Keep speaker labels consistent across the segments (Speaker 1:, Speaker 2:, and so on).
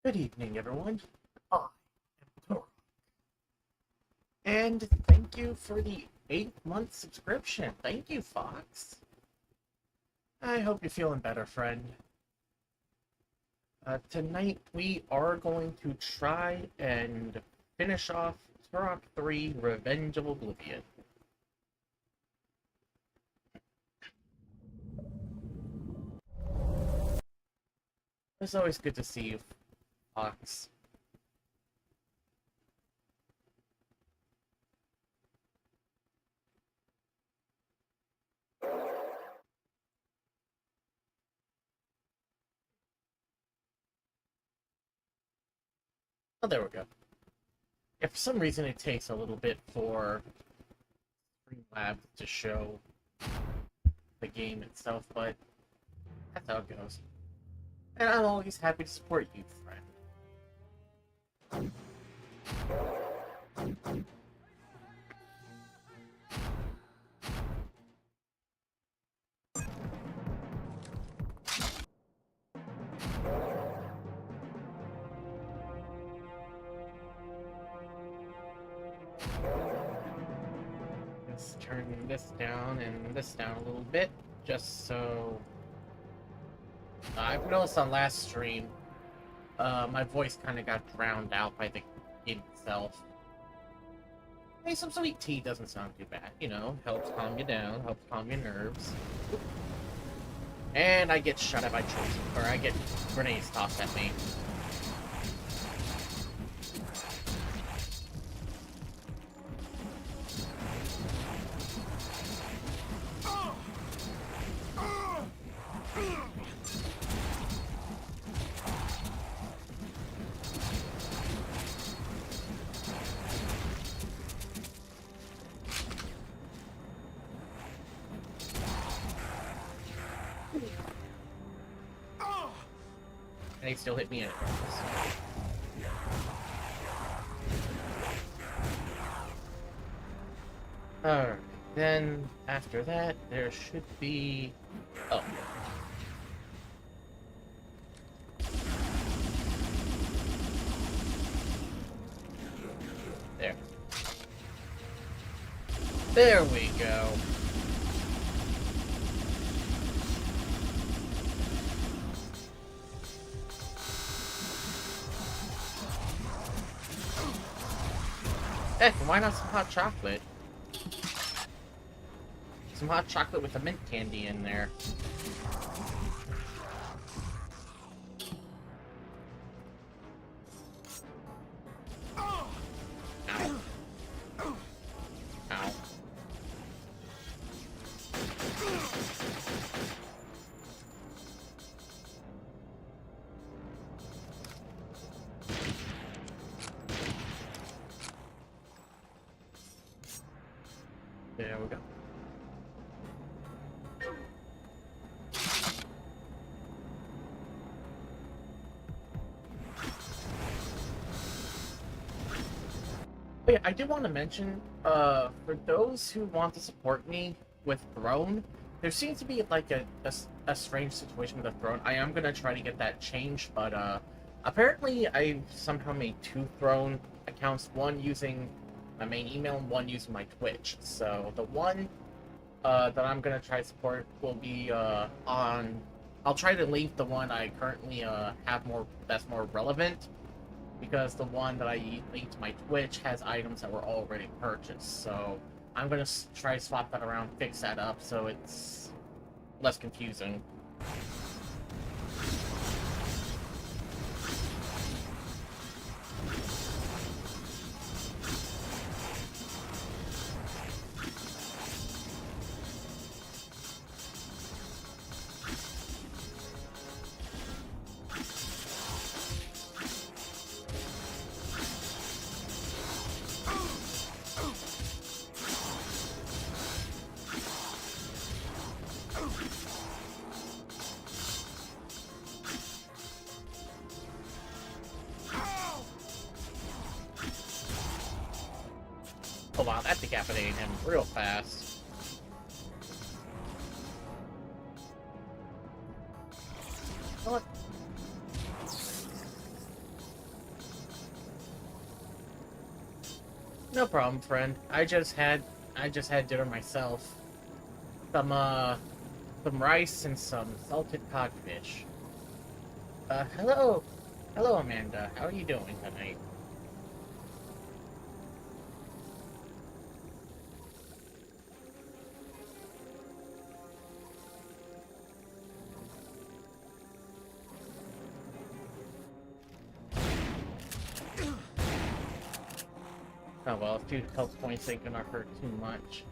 Speaker 1: Good evening, everyone. I am Turok. And thank you for the 8-month subscription. Thank you, Fox. I hope you're feeling better, friend. Tonight we are going to try and finish off Turok 3 Revenge of Oblivion. It's always good to see you, Fox. Oh, there we go. Yeah, for some reason it takes a little bit for Streamlabs to show the game itself, but that's how it goes. And I'm always happy to support you, friend. Let's turn this down and this down a little bit, just so... I've noticed on last stream, my voice kind of got drowned out by the game itself. Hey, some sweet tea doesn't sound too bad, you know, helps calm you down, helps calm your nerves. And I get shot at by choice, or I get grenades tossed at me. And they still hit me anyways. Alright, then after that, there should be... Oh. There. There we go. Heck, why not some hot chocolate? Some hot chocolate with a mint candy in there. Ow. Ow. There we go. Oh yeah, I did want to mention, for those who want to support me with Throne, there seems to be like a strange situation with the Throne. I am gonna try to get that changed, but apparently I somehow made 2 Throne accounts, one using my main email and one using my Twitch. So the one that I'm gonna try to support will be on... I'll try to link the one I currently have that's more relevant, because the one that I linked to my Twitch has items that were already purchased. So I'm gonna try to swap that around, fix that up so it's less confusing. Oh wow, that decapitated him real fast. What? No problem, friend. I just had dinner myself. Some some rice and some salted codfish. Hello, hello, Amanda. How are you doing tonight? Oh well, a few health points ain't gonna hurt too much.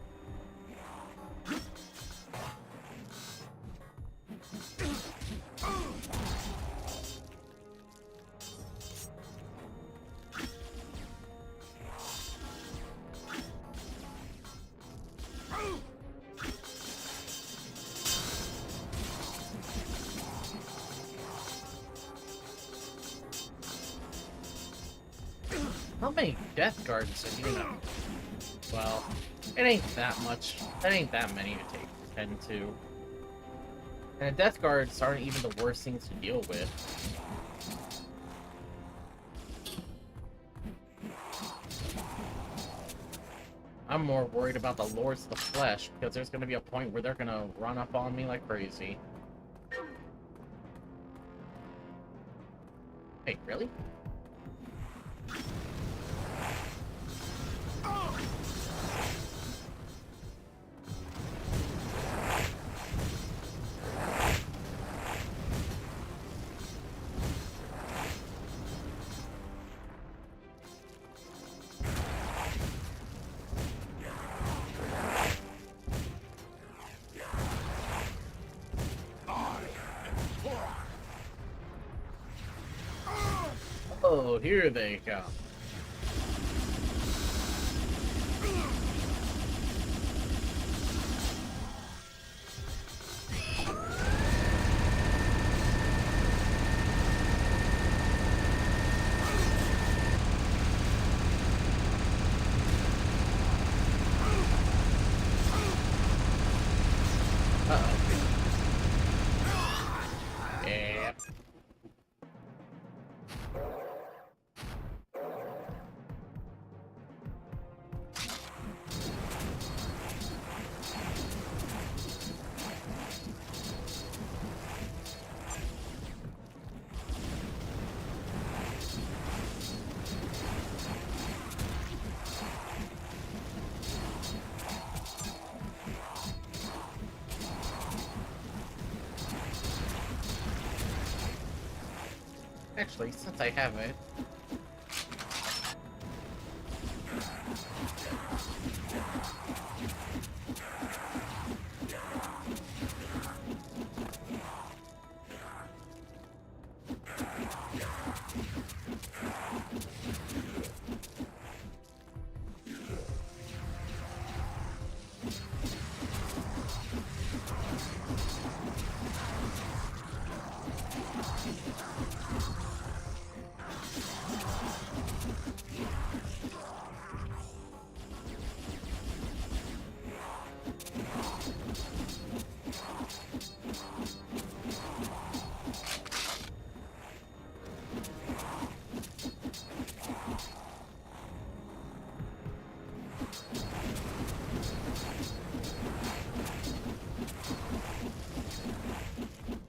Speaker 1: How many death guards are you know? Well, it ain't that much. That ain't that many to take tend to. And the death guards aren't even the worst things to deal with. I'm more worried about the Lords of the Flesh, because there's gonna be a point where they're gonna run up on me like crazy. Wait, really? Oh, here they come. Yep. Actually, since I have it,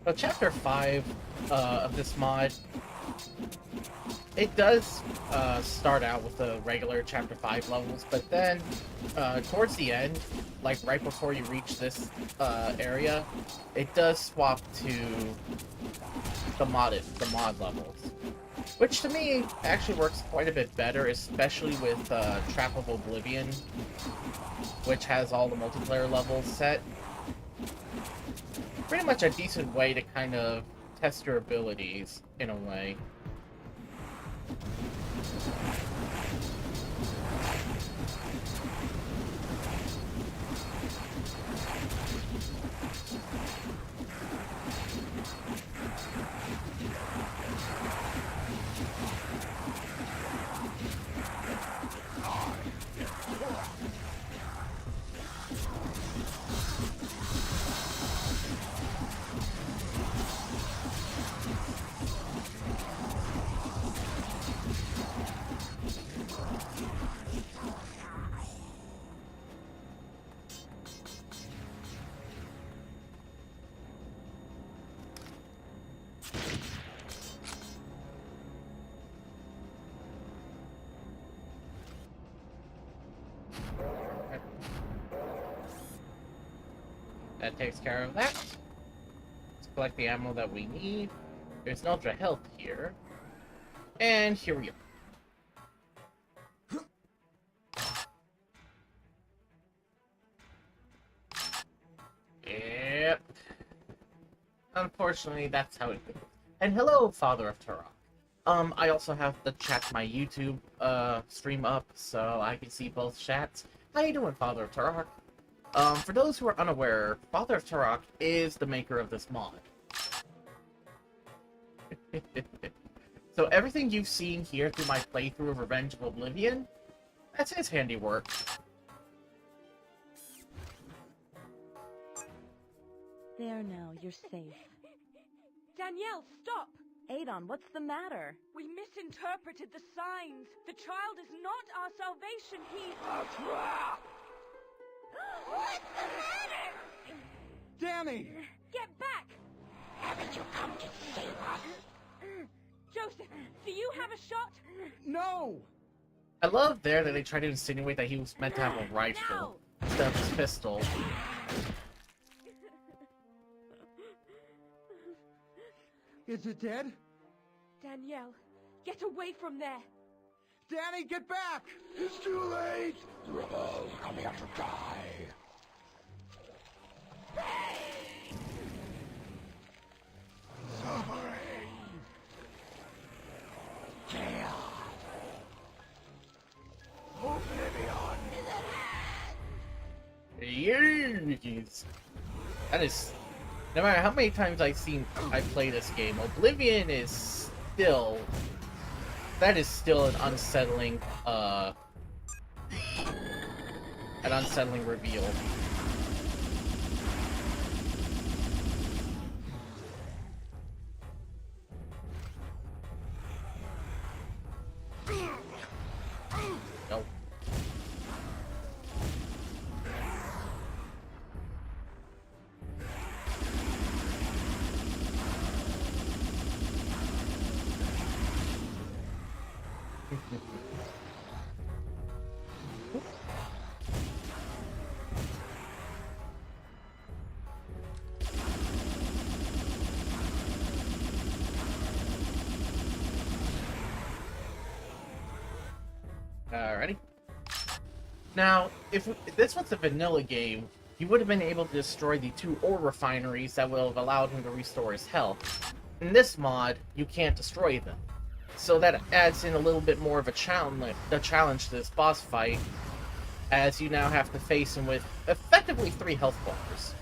Speaker 1: so Chapter 5 of this mod, it does start out with the regular Chapter 5 levels, but then towards the end, like right before you reach this area, it does swap to the mod levels. Which to me actually works quite a bit better, especially with Trap of Oblivion, which has all the multiplayer levels set. Pretty much a decent way to kind of test your abilities, in a way. That takes care of that. Let's collect the ammo that we need. There's an ultra health here. And here we are. Yep. Unfortunately, that's how it goes. And hello, Father of Turok. I also have the chat to my YouTube stream up, so I can see both chats. How you doing, Father of Turok? For those who are unaware, Father of Turok is the maker of this mod. So everything you've seen here through my playthrough of Revenge of Oblivion, that's his handiwork.
Speaker 2: There now, you're safe.
Speaker 3: Danielle, stop!
Speaker 2: Adon, what's the matter?
Speaker 3: We misinterpreted the signs. The child is not our salvation. He... What's the matter?
Speaker 4: Danny!
Speaker 3: Get back!
Speaker 4: Haven't you come to save us?
Speaker 3: Joseph, do you have a shot?
Speaker 4: No!
Speaker 1: I love there that they try to insinuate that he was meant to have a rifle instead of his pistol.
Speaker 4: Is it dead?
Speaker 3: Danielle, get away from there.
Speaker 4: Danny, get back! It's too late! The rebels come here to die. Suffering! Chaos! Oblivion!
Speaker 1: Years. That is... No matter how many times I play this game, Oblivion is still... That is still an unsettling reveal. Nope. Alrighty. Now, if this was a vanilla game, he would have been able to destroy the 2 ore refineries that would have allowed him to restore his health. In this mod, you can't destroy them. So that adds in a little bit more of a challenge to this boss fight, as you now have to face him with effectively 3 health bars.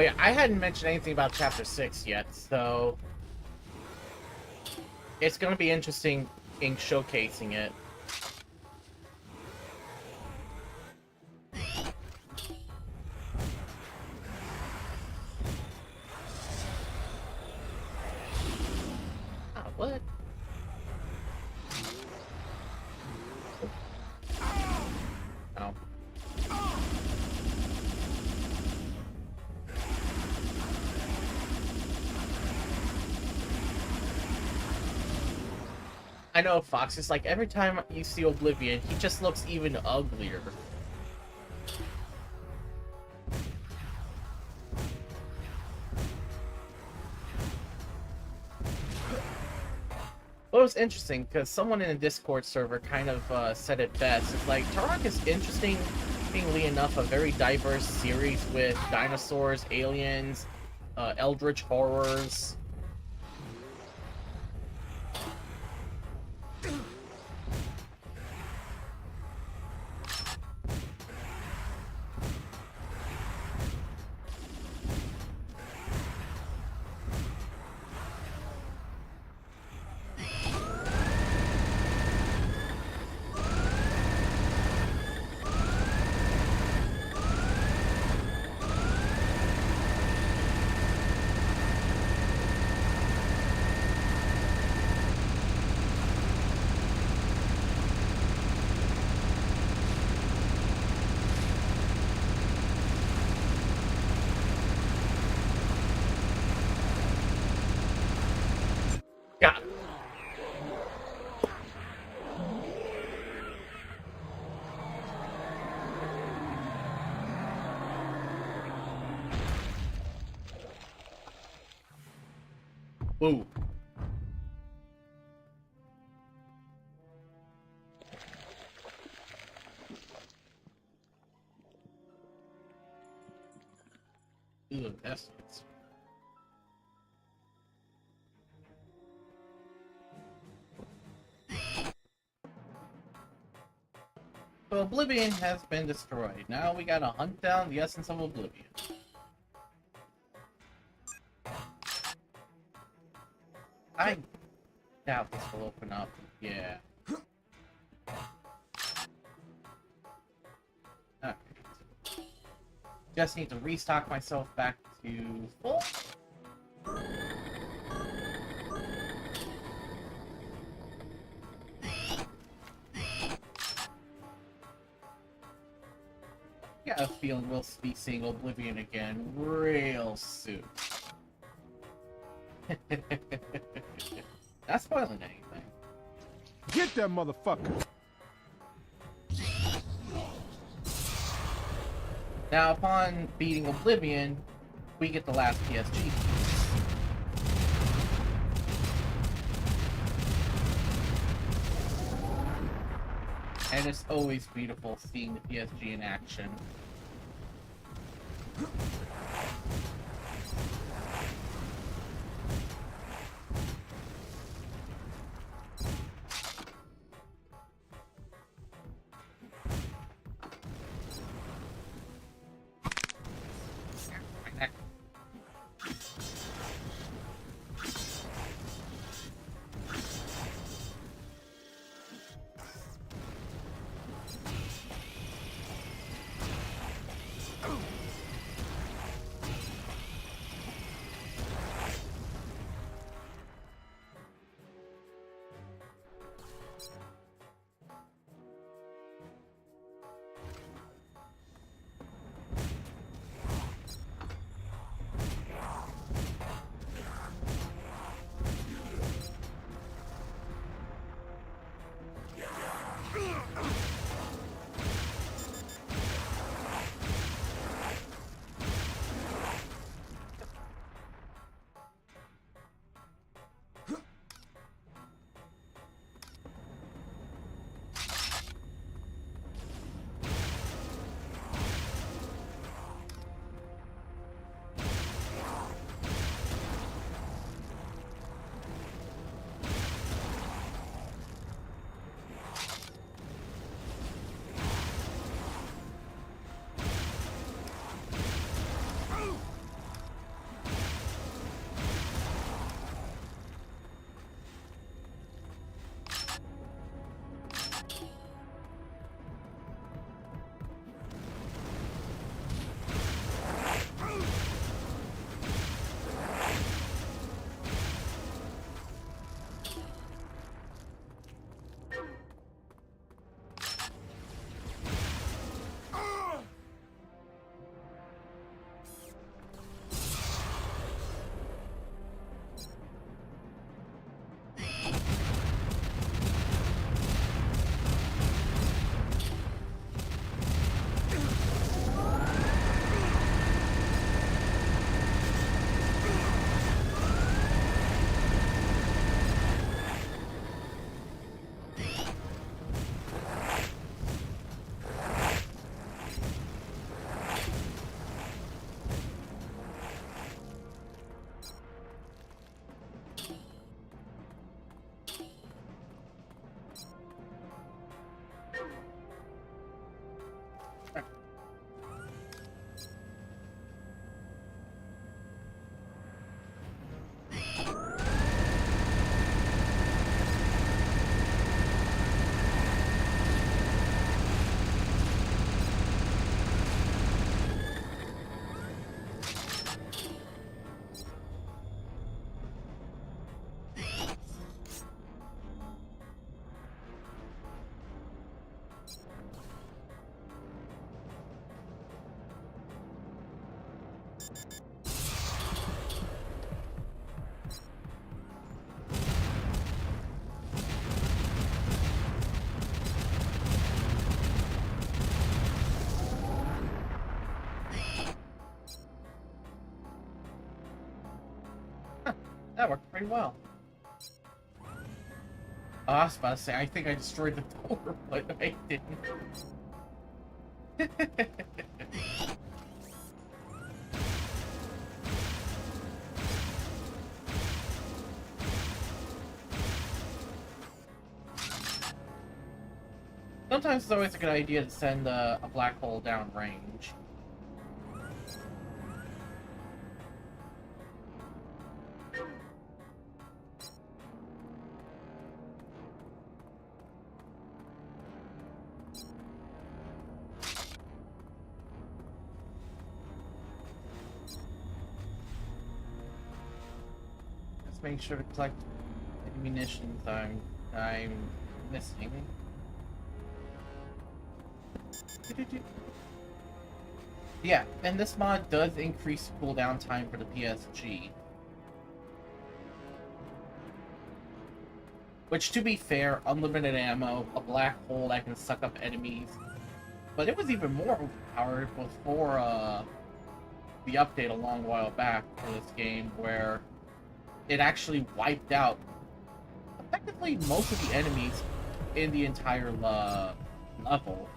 Speaker 1: Oh yeah, I hadn't mentioned anything about Chapter 6 yet, so... It's gonna be interesting in showcasing it. Ah, what? Oh. I know, Fox, it's like every time you see Oblivion, he just looks even uglier. Well, it was interesting because someone in a Discord server kind of said it best. It's like Turok is interestingly enough a very diverse series with dinosaurs, aliens, eldritch horrors. Got it. Whoa. Ooh, that's nice. So Oblivion has been destroyed. Now we gotta hunt down the essence of Oblivion. I doubt this will open up. Yeah. Alright. Just need to restock myself back to full. Got a feeling we'll be seeing Oblivion again real soon. Not spoiling anything.
Speaker 4: Get that motherfucker!
Speaker 1: Now, upon beating Oblivion, we get the last PSG piece. And it's always beautiful seeing the PSG in action. My neck. That worked pretty well. Oh, I was about to say, I think I destroyed the door, but I didn't. Sometimes it's always a good idea to send a black hole down range. Let's make sure to collect any munitions I'm missing. Yeah, and this mod does increase cooldown time for the PSG. Which, to be fair, unlimited ammo, a black hole that can suck up enemies. But it was even more overpowered before the update a long while back for this game, where it actually wiped out effectively most of the enemies in the entire level.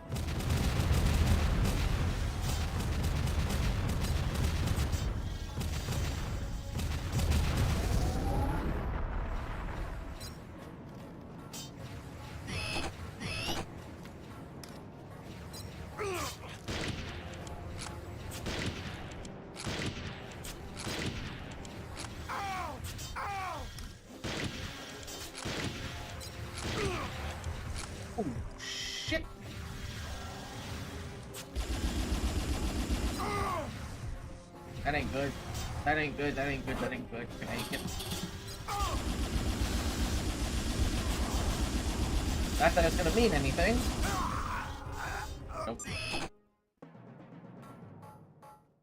Speaker 1: Oh, shit! That ain't good. That ain't good, that ain't good, that ain't good. Can I get... Not that it's gonna mean anything. Nope.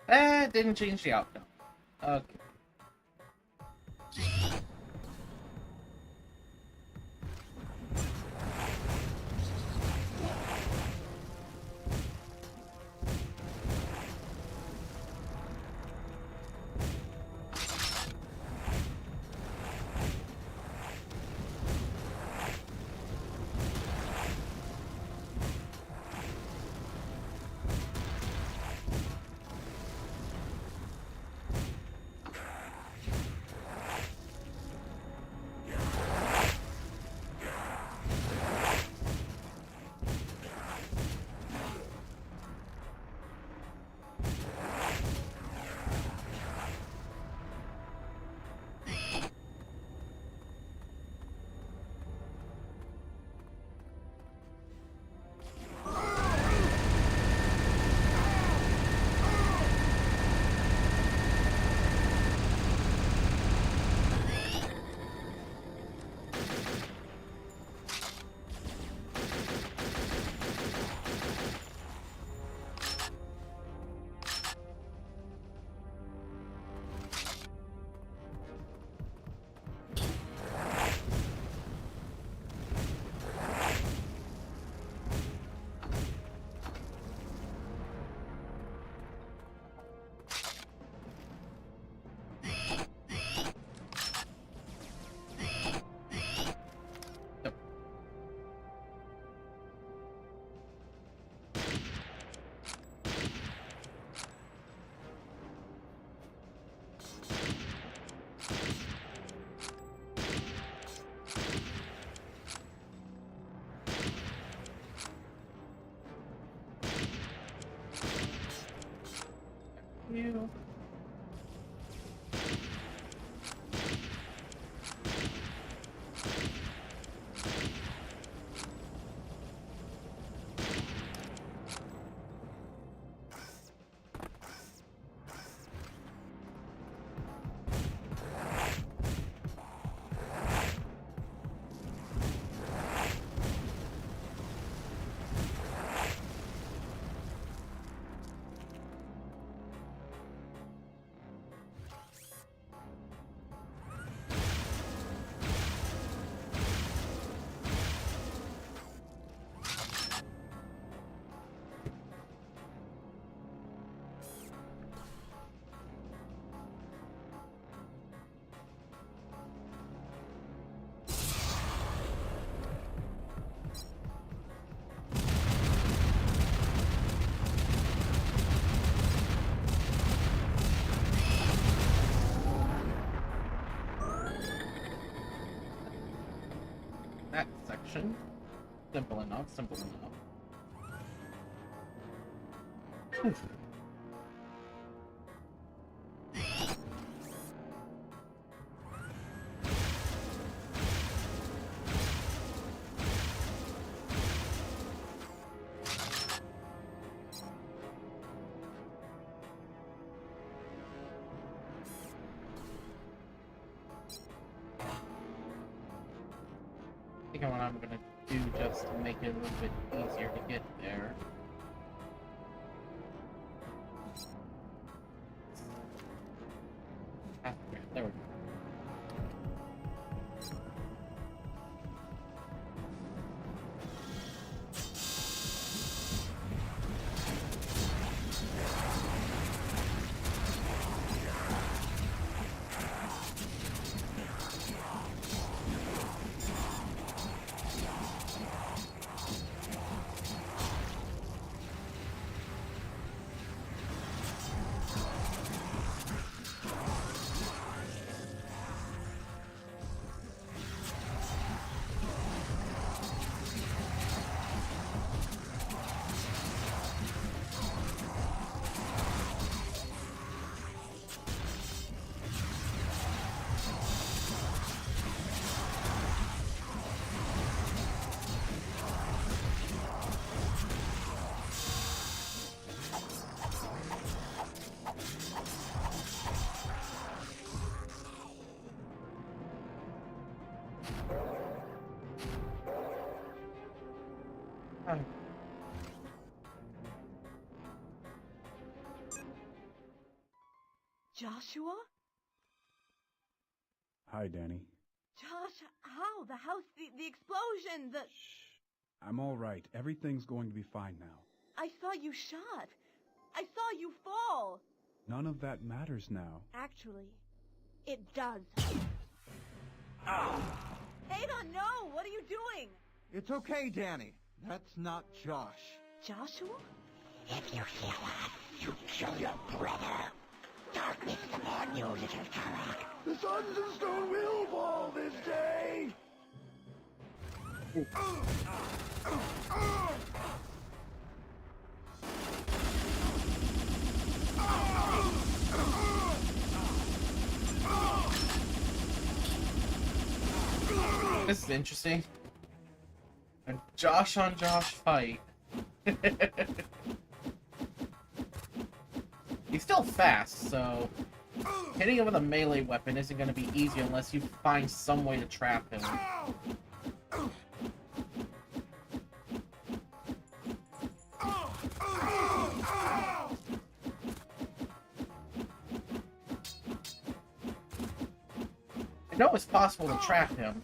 Speaker 1: That didn't change the outcome. Okay. You. action. Simple enough, simple enough. Oof. I think what I'm gonna do just to make it a little bit easier to get there. Ah, there we go. Ah.
Speaker 3: Joshua?
Speaker 5: Hi, Danny.
Speaker 3: Josh, how? The house, the explosion, the...
Speaker 5: Shh. I'm all right. Everything's going to be fine now.
Speaker 3: I saw you shot. I saw you fall.
Speaker 5: None of that matters now.
Speaker 3: Actually, it does. Ada, no! What are you doing?
Speaker 4: It's okay, Danny. That's not Josh.
Speaker 3: Joshua?
Speaker 4: If you hear that, you kill your brother. Darkness upon you, little Turok. The suns and stone will fall this day.
Speaker 1: This is interesting. A Josh on Josh fight. He's still fast, so hitting him with a melee weapon isn't going to be easy unless you find some way to trap him. I know it's possible to trap him.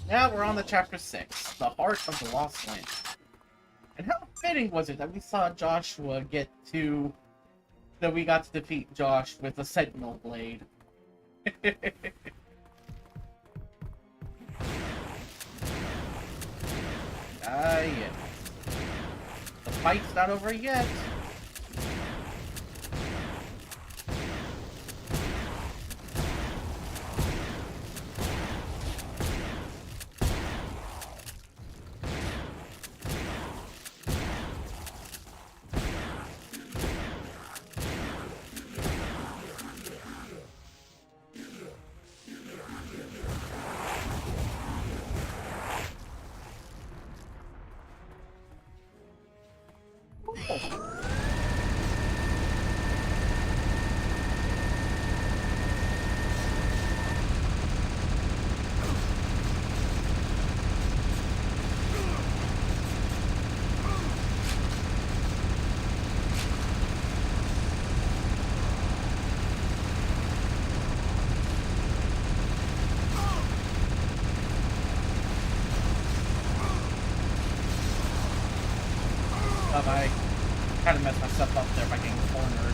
Speaker 1: Now we're on to chapter 6, the Heart of the Lost Land. And how fitting was it that we saw Joshua that we got to defeat Josh with a Sentinel Blade. Yeah. The fight's not over yet. I kind of messed myself up there by getting cornered.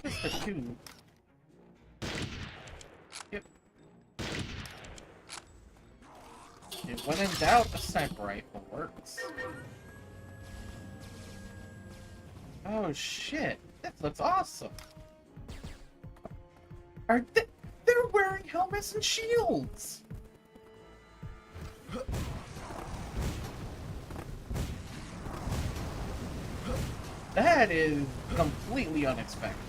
Speaker 1: Just the two. Yep. When in doubt, a sniper rifle works. Oh shit, that looks awesome. They're wearing helmets and shields. That is completely unexpected.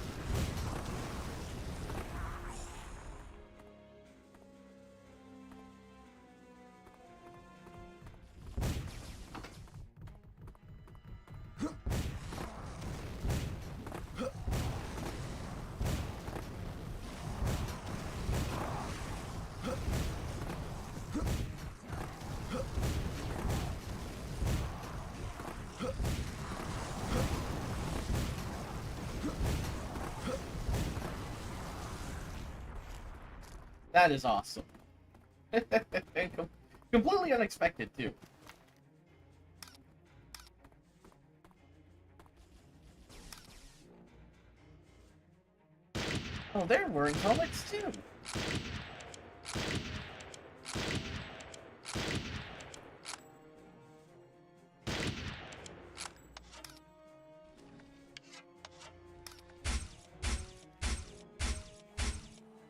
Speaker 1: That is awesome. Completely unexpected, too. Oh, they're wearing helmets, too.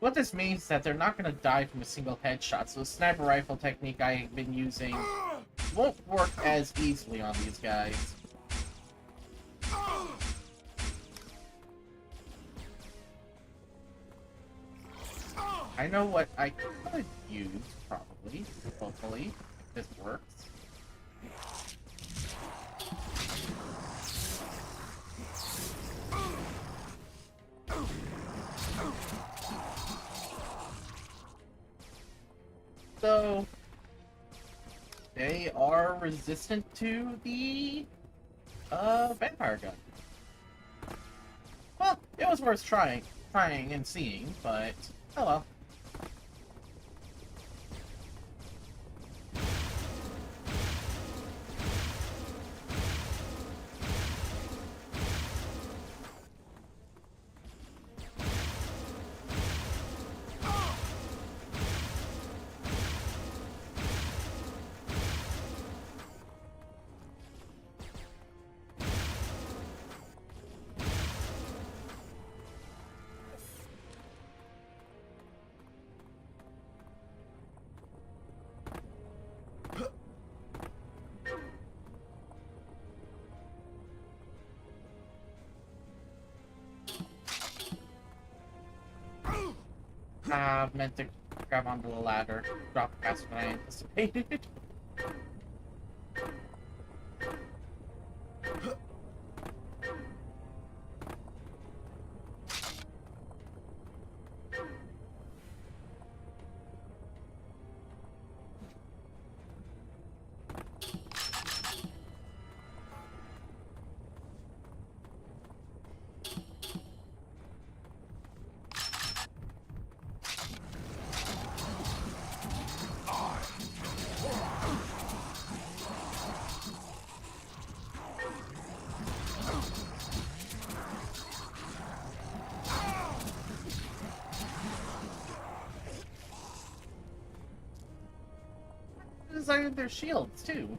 Speaker 1: What this means is that they're not going to die from a single headshot, so the sniper rifle technique I've been using won't work as easily on these guys. I know what I could use, probably, hopefully, if this works. So, they are resistant to the vampire gun. Well, it was worth trying and seeing, but oh well. Meant to grab onto the ladder. Drop faster than I anticipated. Designed their shields too.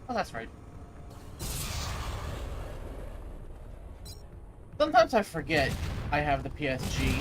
Speaker 1: Oh, that's right. Sometimes I forget I have the PSG.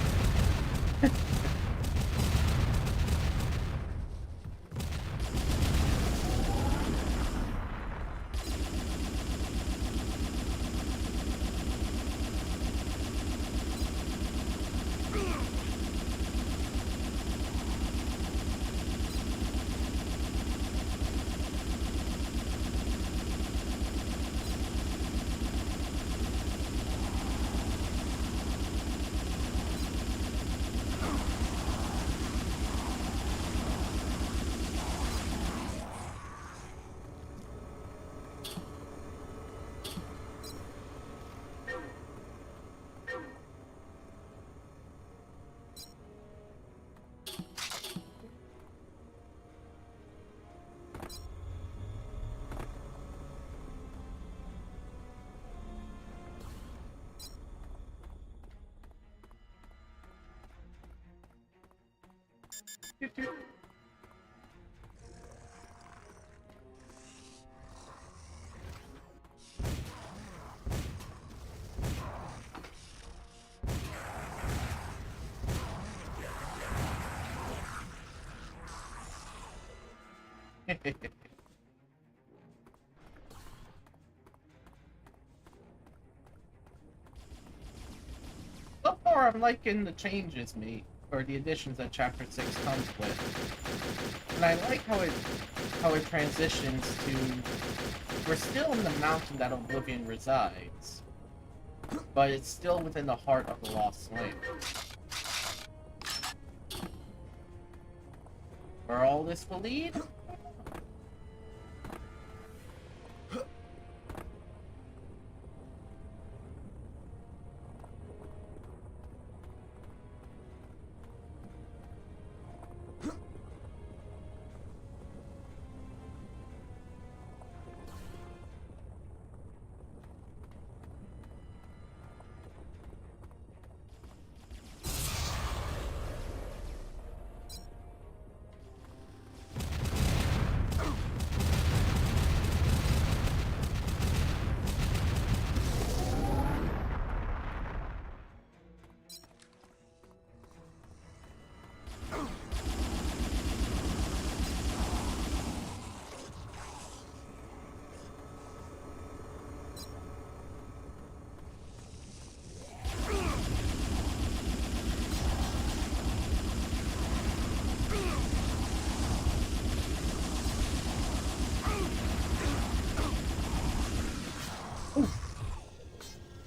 Speaker 1: So far, I'm liking the changes made, or the additions that Chapter 6 comes with. And I like how it transitions to... We're still in the mountain that Oblivion resides, but it's still within the heart of the Lost Lake. Where all this will lead?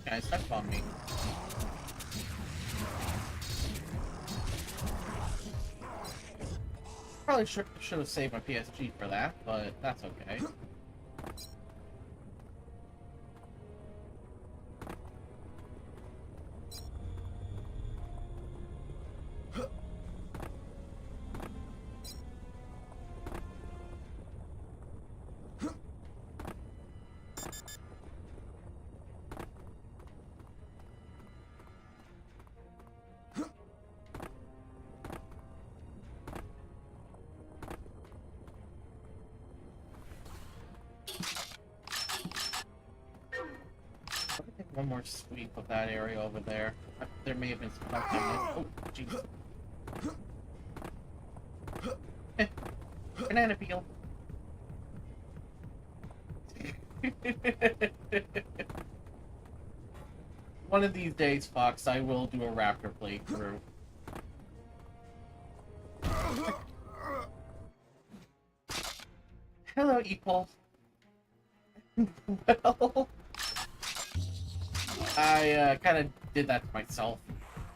Speaker 1: Guys, that's on me. Probably should have saved my PSG for that, but that's okay. One more sweep of that area over there. There may have been some stuff in this. Oh, jeez. Banana peel. One of these days, Fox, I will do a Raptor playthrough. Hello, Equal. Well... I kind of did that to myself,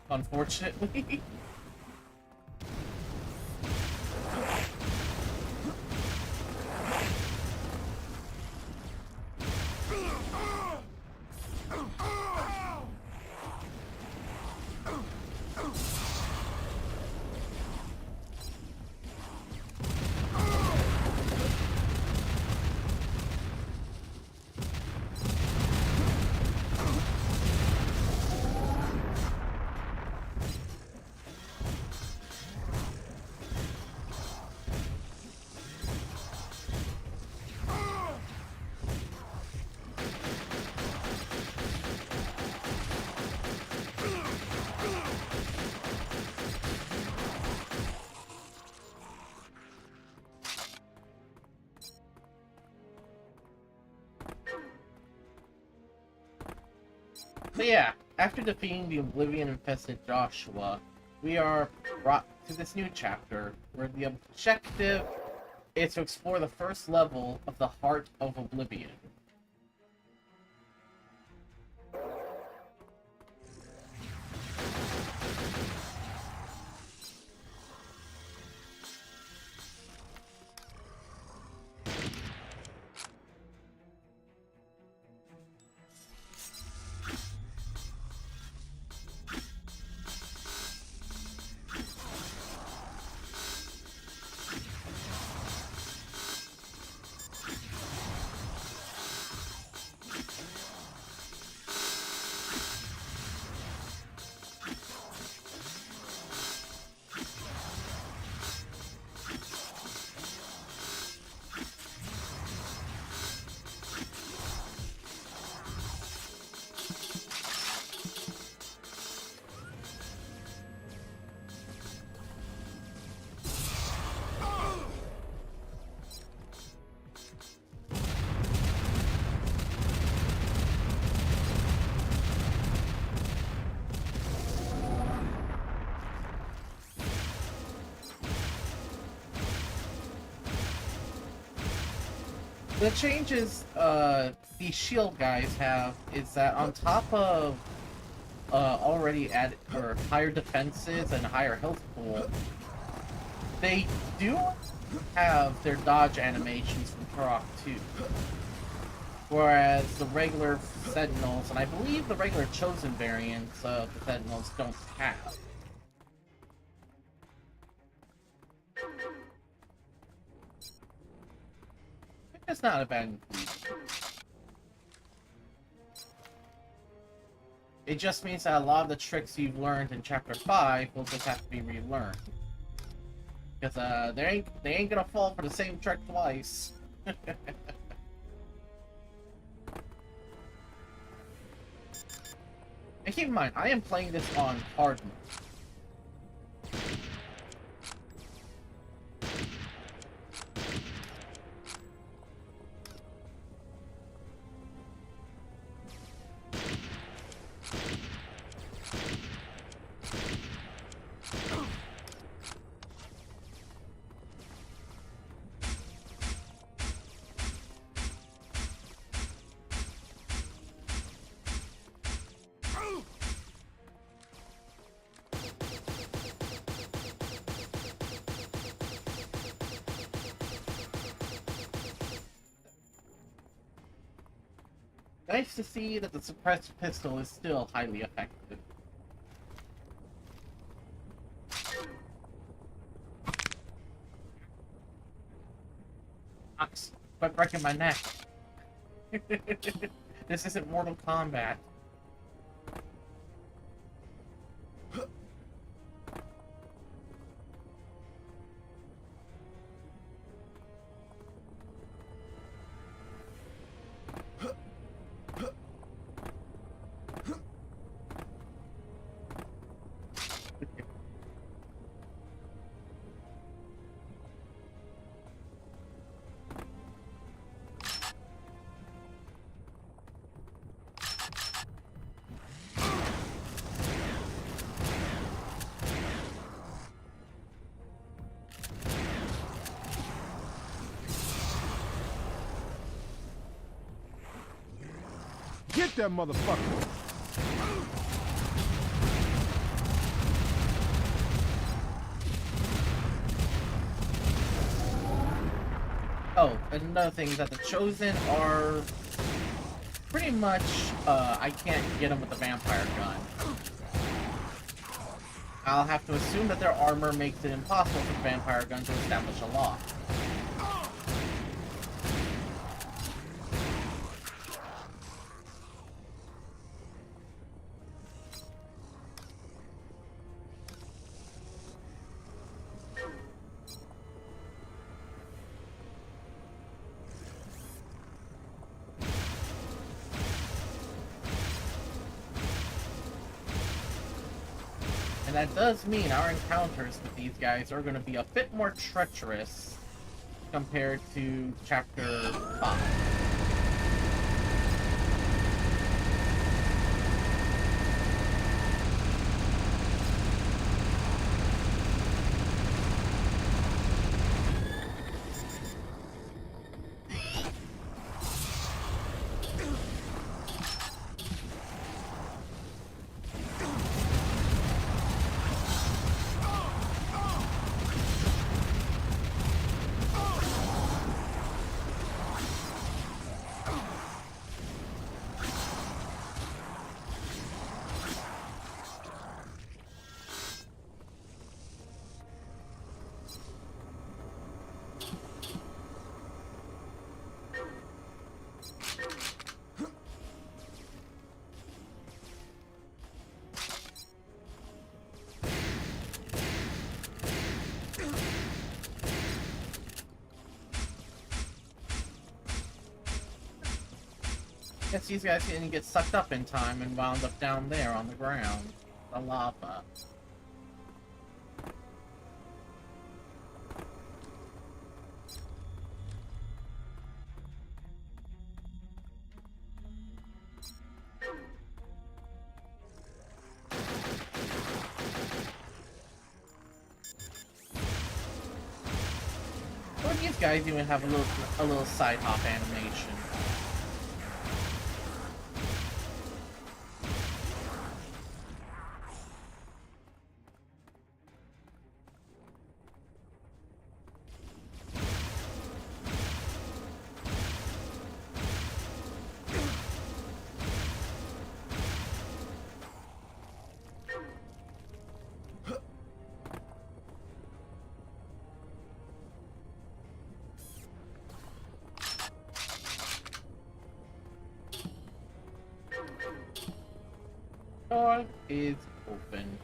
Speaker 1: unfortunately. But yeah, after defeating the Oblivion-infested Joshua, we are brought to this new chapter, where the objective is to explore the first level of the Heart of Oblivion. The changes these shield guys have is that on top of already added or higher defenses and higher health pool, they do have their dodge animations from Turok 2. Whereas the regular Sentinels, and I believe the regular Chosen variants of the Sentinels don't have. It's not a bad inclusion. It just means that a lot of the tricks you've learned in Chapter 5 will just have to be relearned. Because they ain't gonna fall for the same trick twice. And keep in mind, I am playing this on hard mode. Nice to see that the suppressed pistol is still highly effective. Quit breaking my neck. This isn't Mortal Kombat.
Speaker 5: Get that motherfucker!
Speaker 1: Oh, and another thing is that the Chosen are pretty much, I can't get them with the vampire gun. I'll have to assume that their armor makes it impossible for the vampire gun to establish a lock. And that does mean our encounters with these guys are going to be a bit more treacherous compared to Chapter 5. Guess these guys didn't get sucked up in time and wound up down there on the ground. The lava. And these guys even have a little side hop animation. Door is open.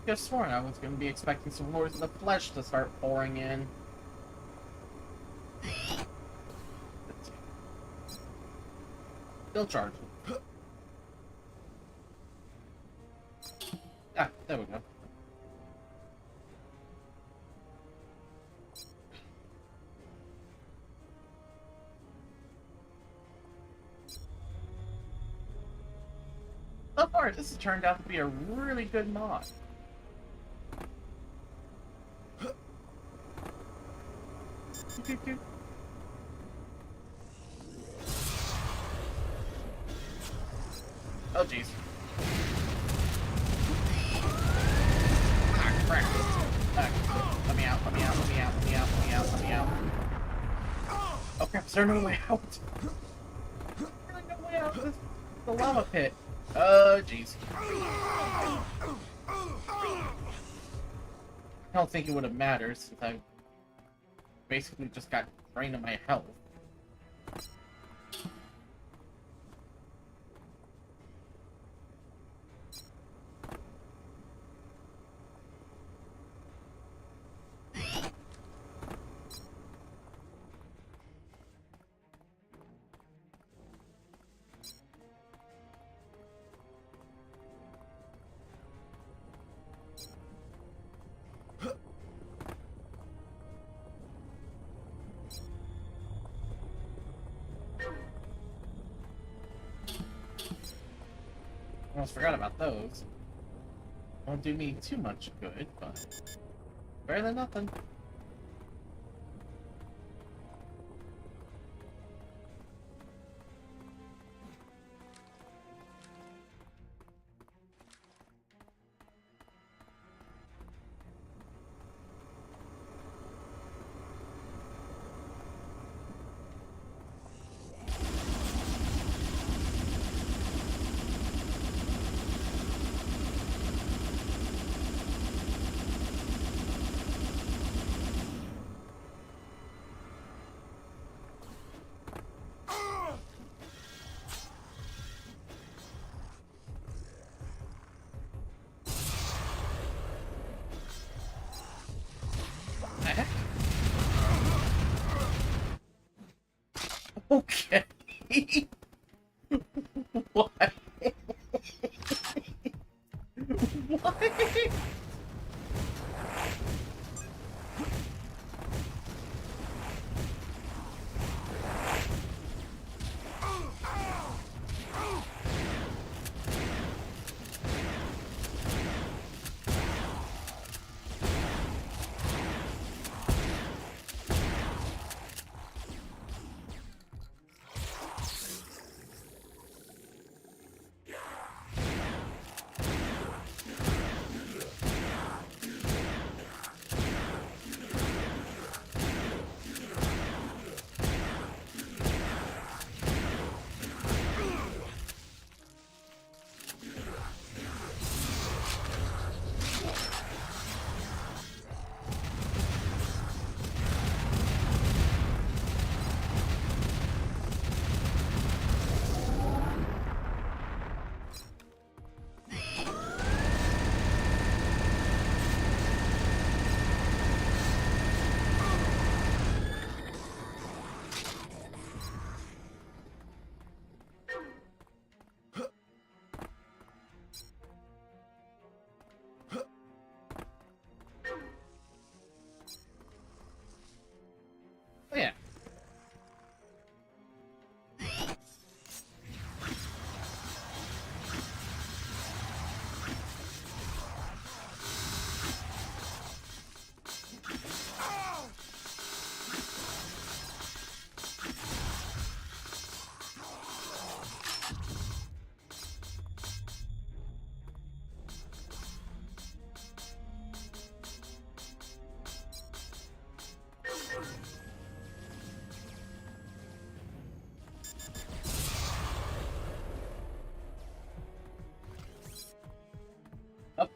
Speaker 1: I could have sworn I was going to be expecting some horrors of the flesh to start pouring in. Still charging. Ah, there we go. So far, this has turned out to be a really good mod. Oh jeez. Ah, crap. Let me out, let me out, let me out, let me out, let me out, let me out. Oh crap, is there no way out? There's no way out. This is the lava pit. Oh jeez. I don't think it would have mattered since I basically just got drained of my health. Almost forgot about those. Won't do me too much good, but better than nothing. Okay. What? What?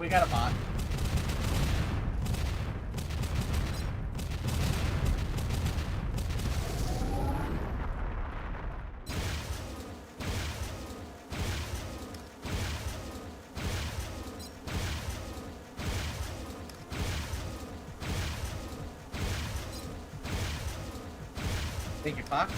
Speaker 1: We got a bot. Thank you, Fox.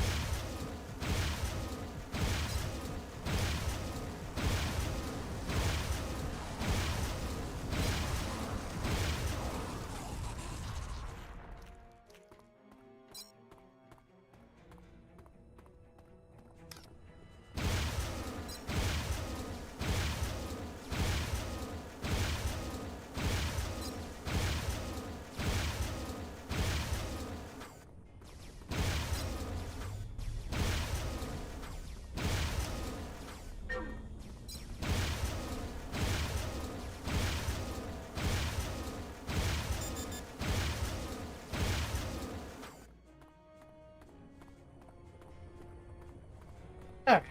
Speaker 1: All right.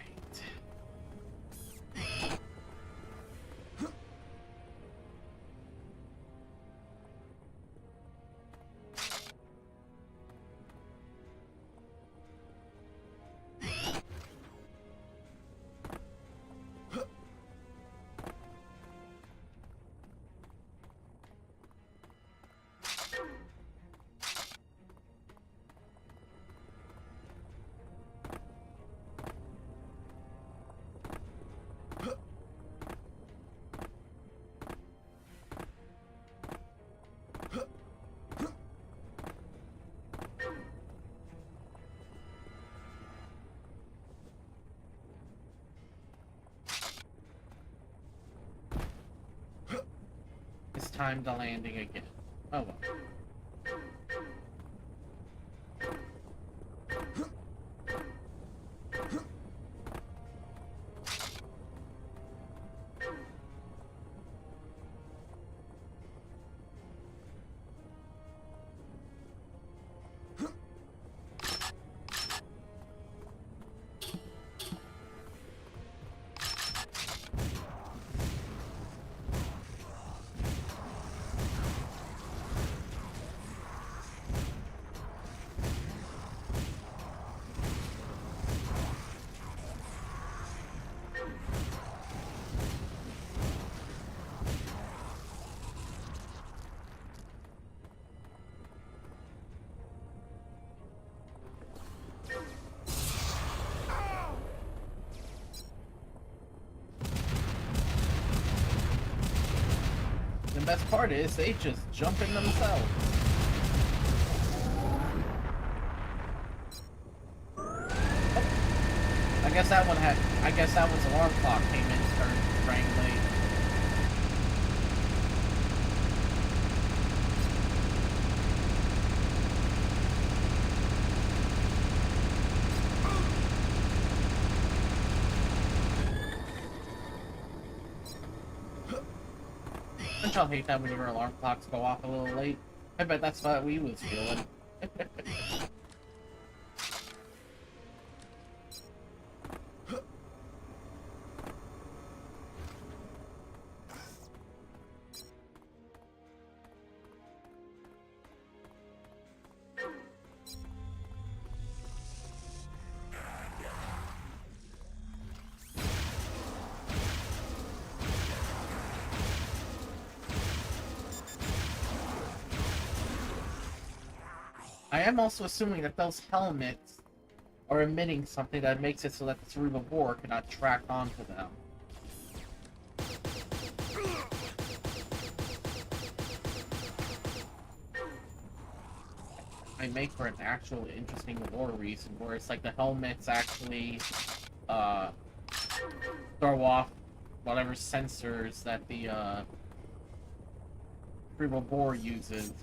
Speaker 1: It's time to landing again. Oh well. The best part is they just jump in themselves. Oh. I guess that one's alarm clock came in turn, frankly. Don't y'all hate that when your alarm clocks go off a little late? I bet that's what we was feeling. I am also assuming that those helmets are emitting something that makes it so that the cerebral boar cannot track onto them. I make for an actual interesting lore reason where it's like the helmets actually throw off whatever sensors that the cerebral boar uses.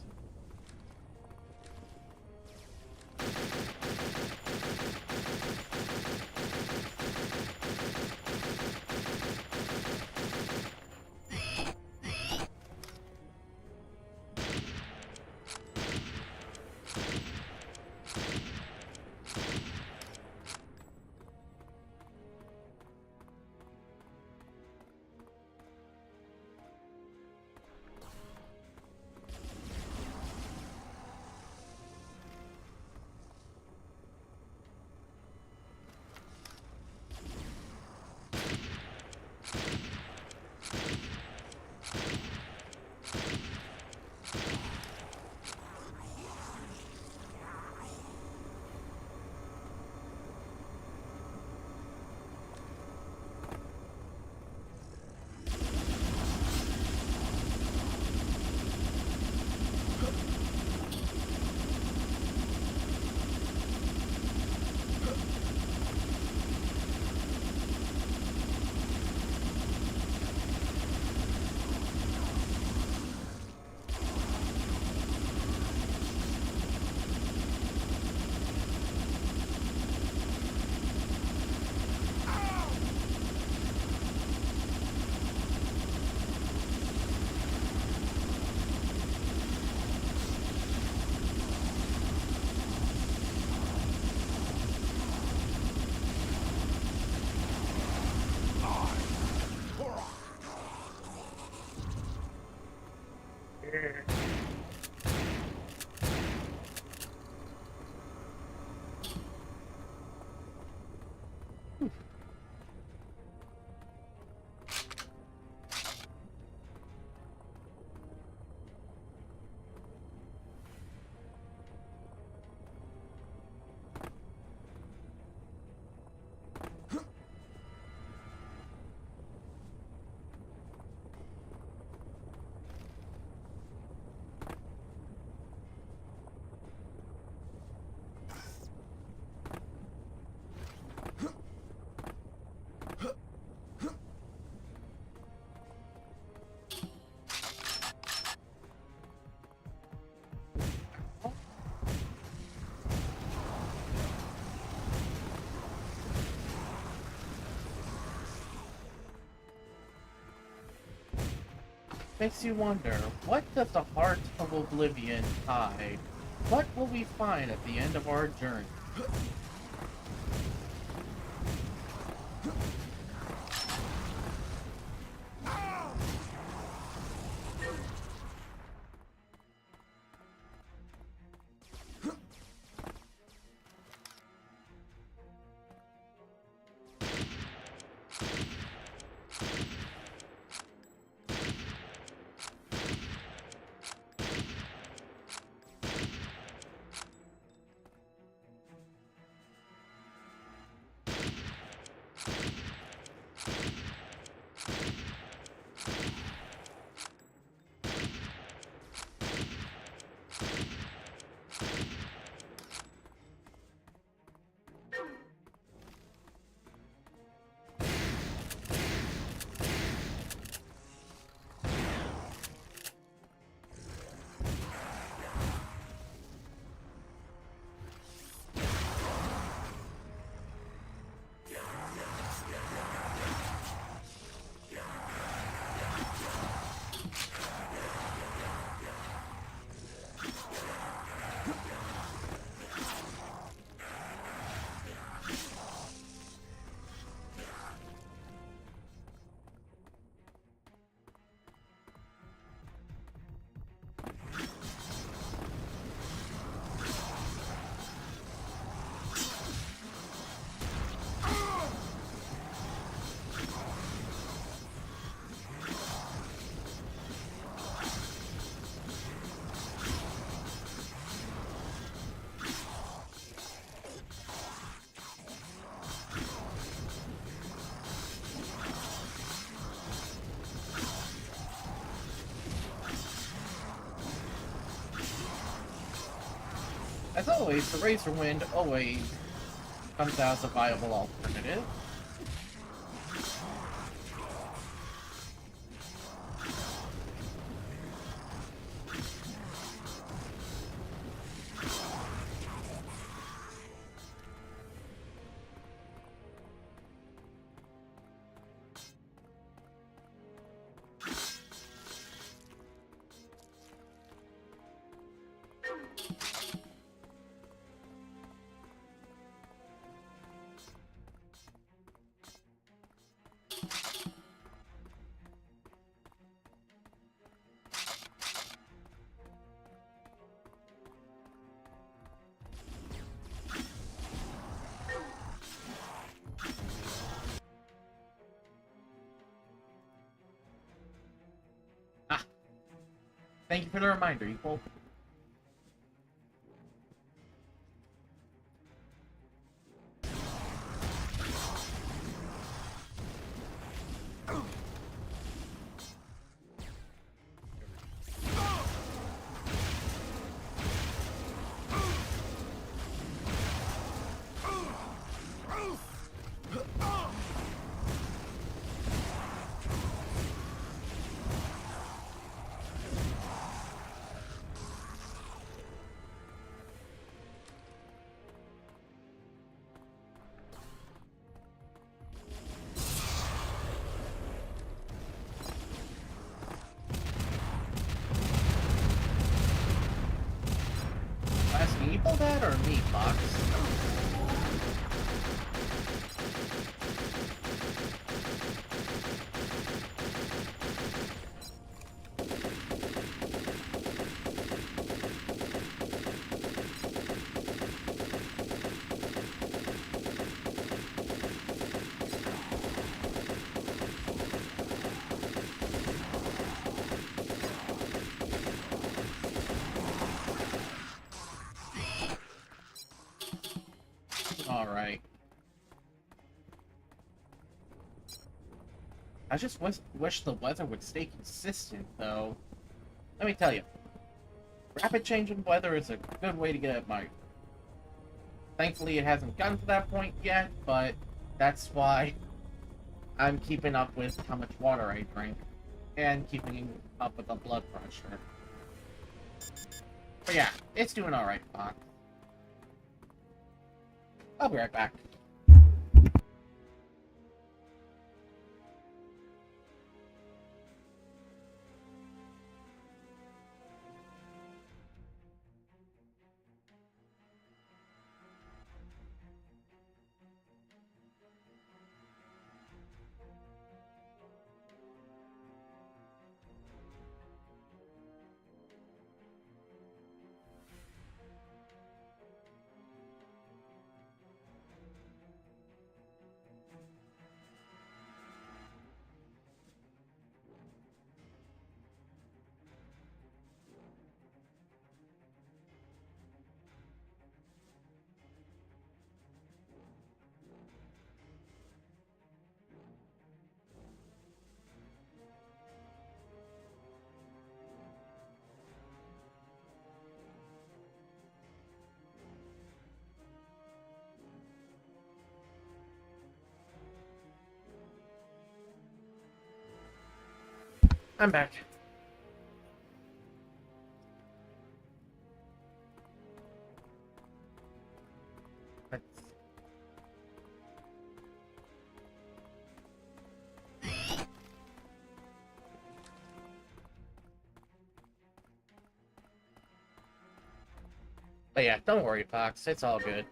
Speaker 1: Makes you wonder, what does the heart of Oblivion hide? What will we find at the end of our journey? As always, the Razor Wind always comes out as a viable alternative. Thank you for the reminder, Equal. Asking Equal that or me, Fox? Alright. I just wish the weather would stay consistent, though. Let me tell you, rapid change in weather is a good way to get admired. Thankfully, it hasn't gotten to that point yet, but that's why I'm keeping up with how much water I drink, and keeping up with the blood pressure. But yeah, it's doing alright, Fox. I'll be right back. I'm back. Let's... But yeah, don't worry, Fox. It's all good.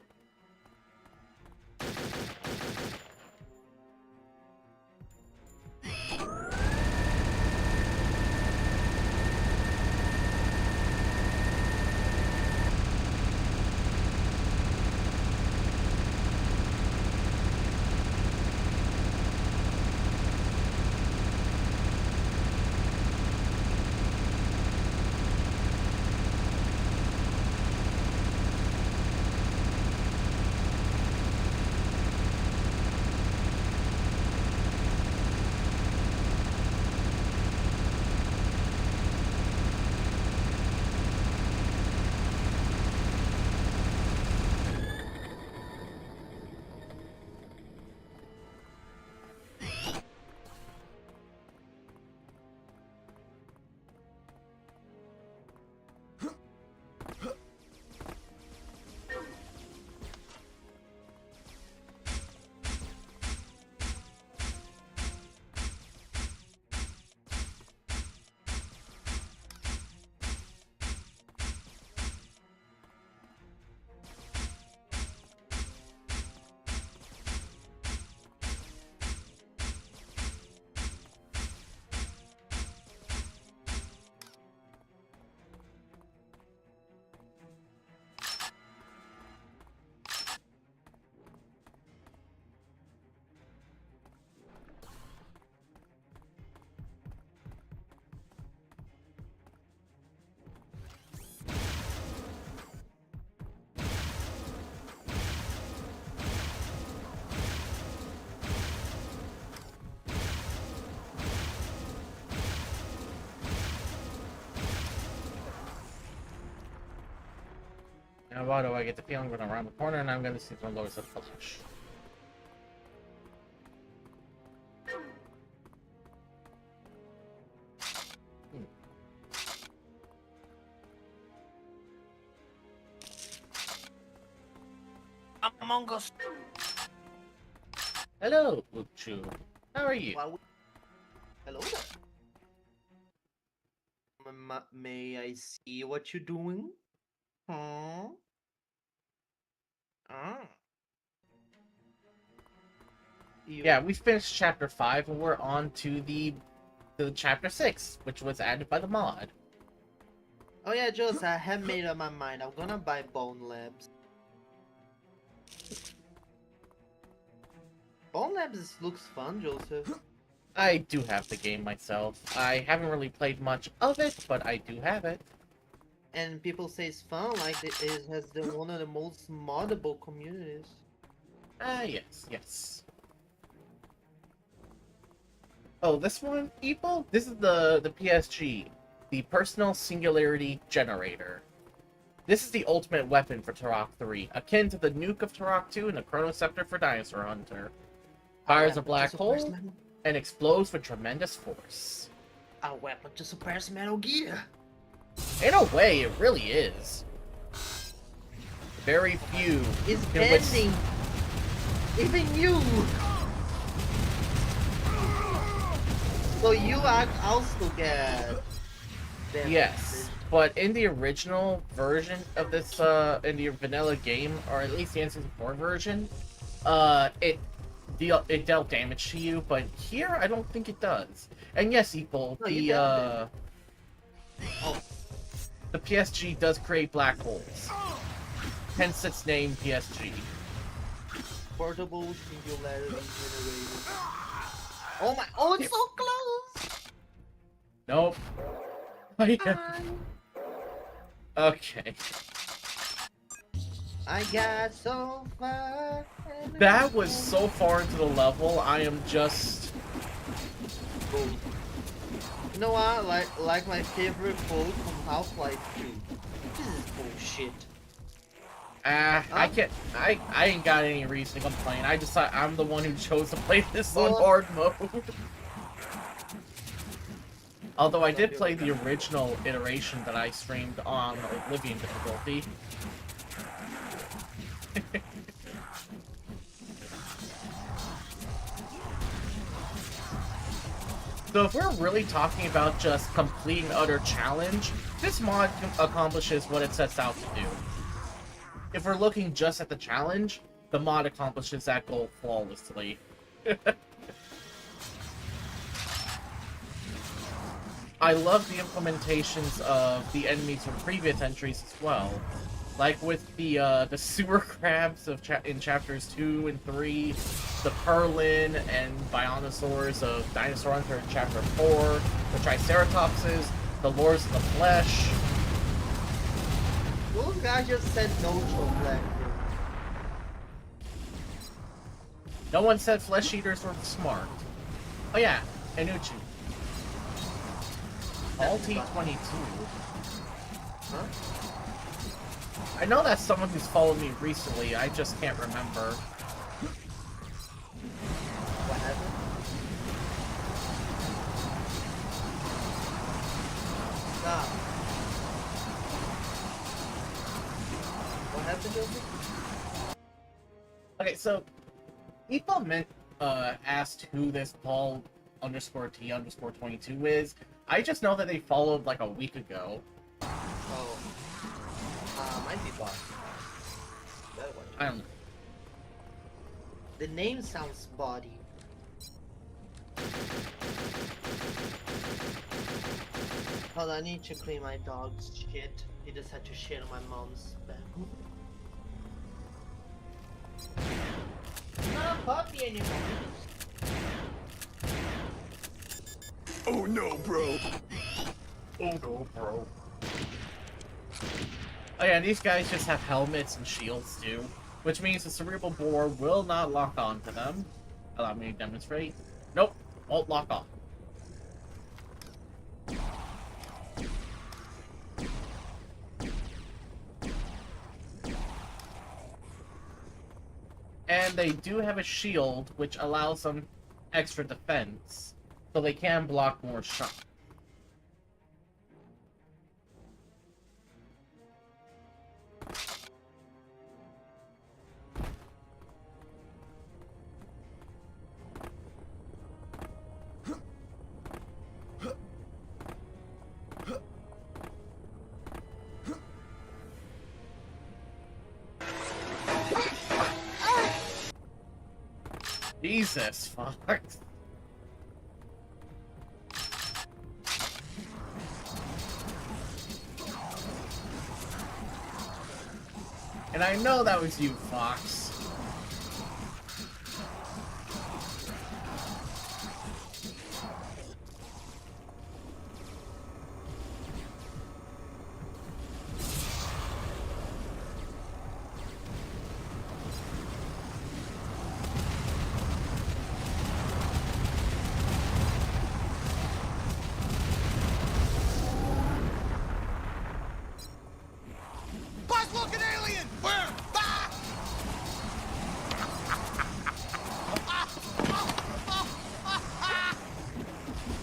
Speaker 1: Now, why do I get the feeling when I'm around the corner and I'm going to see some lowers of flash?
Speaker 6: Among Us.
Speaker 1: Hello, Luchu. How are you?
Speaker 6: Hello there. May I see what you're doing? Huh? Ah.
Speaker 1: Yeah, we finished chapter 5 and we're on to the chapter 6, which was added by the mod.
Speaker 6: Oh yeah, Joseph, I have made up my mind. I'm gonna buy Bone Labs. Bone Labs looks fun, Joseph.
Speaker 1: I do have the game myself. I haven't really played much of it, but I do have it.
Speaker 6: And people say it's fun, like it has one of the most moddable communities.
Speaker 1: Yes. Oh, this one, people? This is the PSG, the Personal Singularity Generator. This is the ultimate weapon for Turok 3, akin to the nuke of Turok 2 and the Chronoceptor for Dinosaur Hunter. Fires a black hole and explodes with tremendous force.
Speaker 6: A weapon to suppress Metal Gear.
Speaker 1: In a way, it really is. Very few
Speaker 6: It's
Speaker 1: can
Speaker 6: bending. Even you. So you also get.
Speaker 1: Yes, but in the original version of this, in the vanilla game, or at least the N64 version, it dealt damage to you, but here I don't think it does. And yes, Equal,
Speaker 6: No, you
Speaker 1: the PSG does create black holes. Hence its name, PSG.
Speaker 6: Portable singularity generator. Oh my! Oh, it's so close.
Speaker 1: Nope. Okay.
Speaker 6: I got so far.
Speaker 1: That was so far into the level, I am just...
Speaker 6: You know what? Like my favorite quote from Half-Life 2. This is bullshit.
Speaker 1: I ain't got any reason to complain. I decided I'm the one who chose to play this on hard mode. Although I did play the original iteration that I streamed on Oblivion difficulty. So if we're really talking about just complete and utter challenge, this mod accomplishes what it sets out to do. If we're looking just at the challenge, the mod accomplishes that goal flawlessly. I love the implementations of the enemies from previous entries as well. Like with the sewer crabs in chapters 2 and 3, the Perlin and Bionosaurs of Dinosaur Hunter in chapter 4, the Triceratopses, the Lords of the Flesh.
Speaker 6: Those guys just said no to Black.
Speaker 1: No one said flesh eaters were smart. Oh yeah, Enuchi. Pt.5.
Speaker 6: Huh?
Speaker 1: I know that's someone who's followed me recently, I just can't remember.
Speaker 6: What happened? Stop. What happened, Joseph?
Speaker 1: Okay, so people asked who this Paul_T_22 is. I just know that they followed like a week ago.
Speaker 6: Oh. Might be bot. That one.
Speaker 1: I don't know.
Speaker 6: The name sounds spotty. Hold on, I need to clean my dog's shit. He just had to shit on my mom's bed. Not a puppy anymore.
Speaker 4: Oh no, bro.
Speaker 1: Oh no, bro. Oh yeah, these guys just have helmets and shields too, which means the cerebral boar will not lock on to them. Allow me to demonstrate. Nope, won't lock on. And they do have a shield, which allows them extra defense, so they can block more shots. Jesus, fuck. And I know that was you, Fox.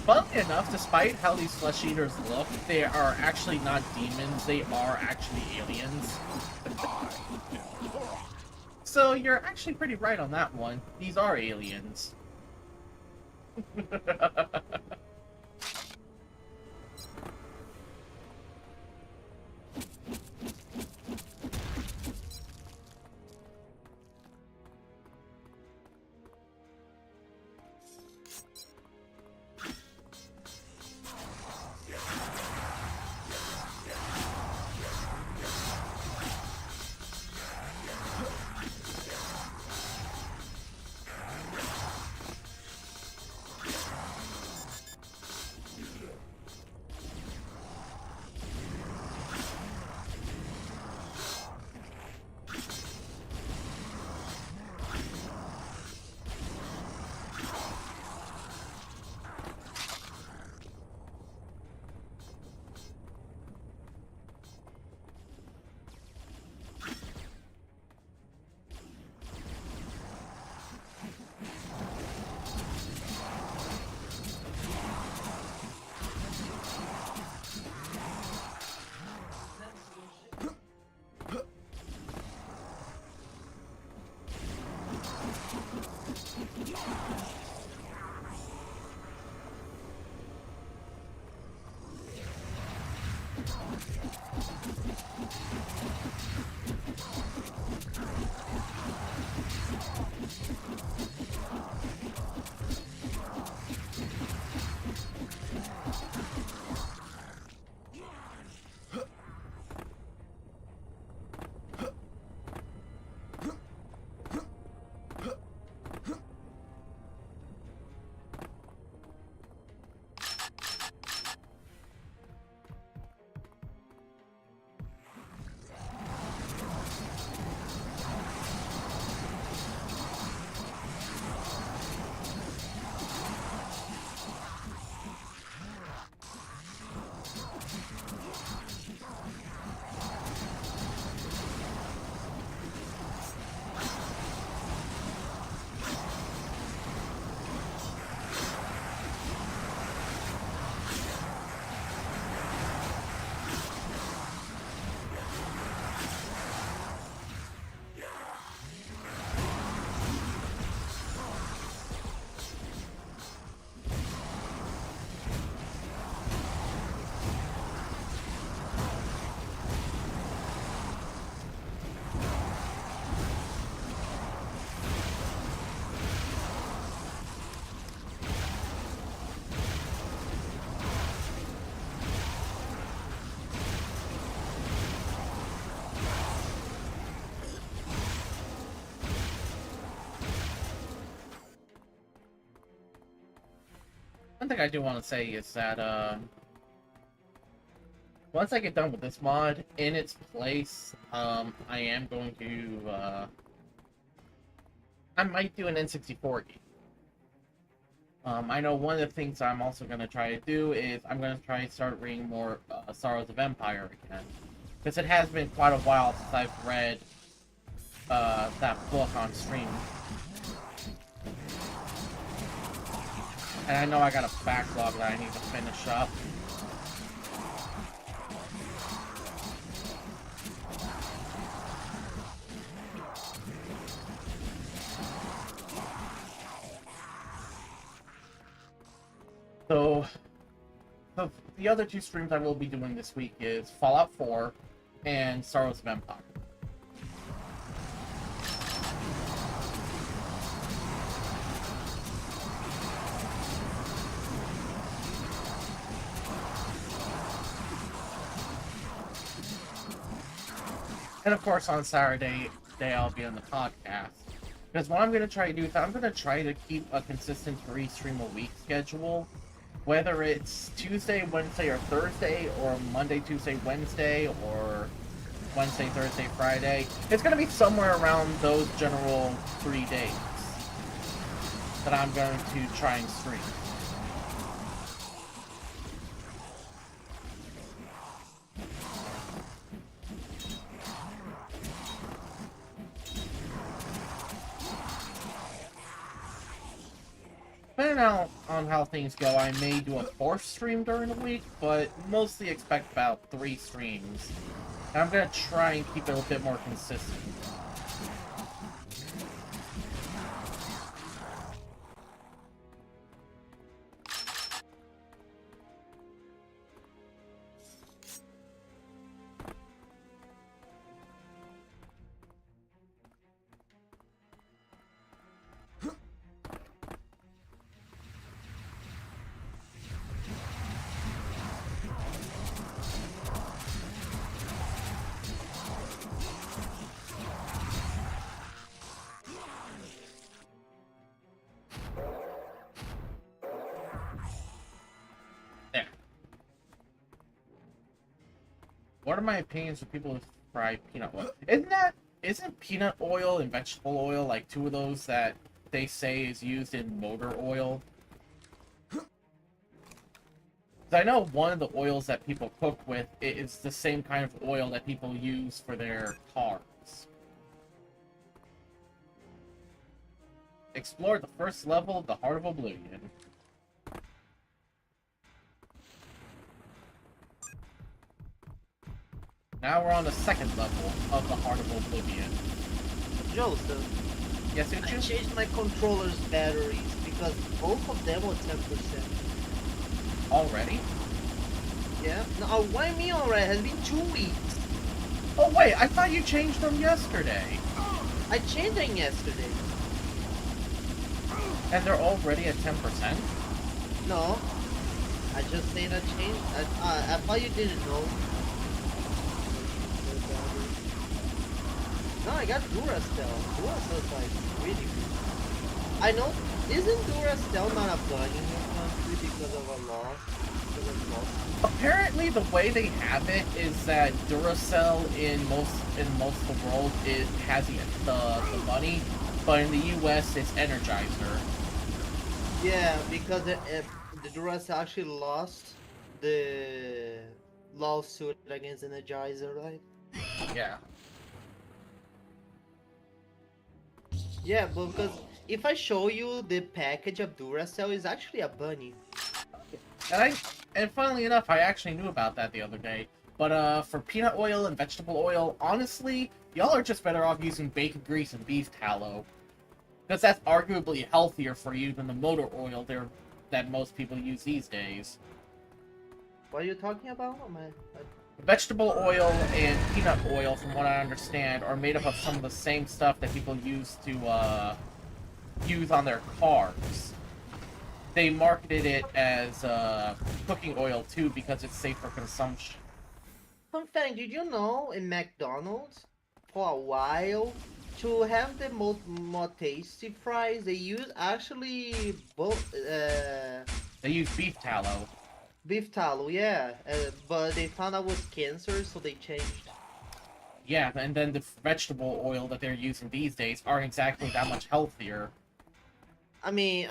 Speaker 1: Funnily enough, despite how these flesh eaters look, they are actually not demons, they are actually aliens. So you're actually pretty right on that one. These are aliens. One thing I do want to say is that, once I get done with this mod, in its place, I am going to, I might do an N64 game. I know one of the things I'm also going to try to do is I'm going to try to start reading more Sorrows of Empire again. Because it has been quite a while since I've read that book on stream. And I know I got a backlog that I need to finish up. So the other two streams I will be doing this week is Fallout 4 and Sorrows of Empire. And of course, on Saturday, I'll be on the podcast. Because what I'm going to try to do is I'm going to try to keep a consistent 3-stream-a-week schedule. Whether it's Tuesday, Wednesday, or Thursday, or Monday, Tuesday, Wednesday, or Wednesday, Thursday, Friday. It's going to be somewhere around those general 3 days that I'm going to try and stream. Depending on how things go, I may do a 4th stream during the week, but mostly expect about 3 streams. And I'm going to try and keep it a bit more consistent. What are my opinions of people who fry peanut oil? Isn't peanut oil and vegetable oil like two of those that they say is used in motor oil? 'Cause I know one of the oils that people cook with is the same kind of oil that people use for their cars. Explore the first level of the Heart of Oblivion. Now we're on the second level of the Heart of Oblivion.
Speaker 6: Joseph,
Speaker 1: Yes,
Speaker 6: I
Speaker 1: Uchu?
Speaker 6: changed my controller's batteries because both of them were 10%.
Speaker 1: Already?
Speaker 6: Yeah. No, why me already? It has been 2 weeks.
Speaker 1: Oh wait, I thought you changed them yesterday.
Speaker 6: I changed them yesterday.
Speaker 1: And they're already at 10%?
Speaker 6: No. I just say that change. I thought you didn't know. No, I got Duracell. Duracell's like really good. I know. Isn't Duracell not a bug in your country because of a loss? Because of loss?
Speaker 1: Apparently, the way they have it is that Duracell in most of the world has the money, but in the U.S. it's Energizer.
Speaker 6: Yeah, because the Duracell actually lost the lawsuit against Energizer, right?
Speaker 1: Yeah.
Speaker 6: Yeah, but because if I show you the package of Duracell, it's actually a bunny.
Speaker 1: And funnily enough, I actually knew about that the other day. But for peanut oil and vegetable oil, honestly, y'all are just better off using bacon grease and beef tallow. Because that's arguably healthier for you than the motor oil that most people use these days.
Speaker 6: What are you talking about?
Speaker 1: Vegetable oil and peanut oil, from what I understand, are made up of some of the same stuff that people use to use on their cars. They marketed it as cooking oil too because it's safe for consumption.
Speaker 6: Fun fact, did you know in McDonald's, for a while, to have the more tasty fries, they use actually both
Speaker 1: They use beef tallow.
Speaker 6: beef tallow, yeah, but they found out it was cancer, so they changed.
Speaker 1: Yeah, and then the vegetable oil that they're using these days aren't exactly that much healthier.
Speaker 6: I mean,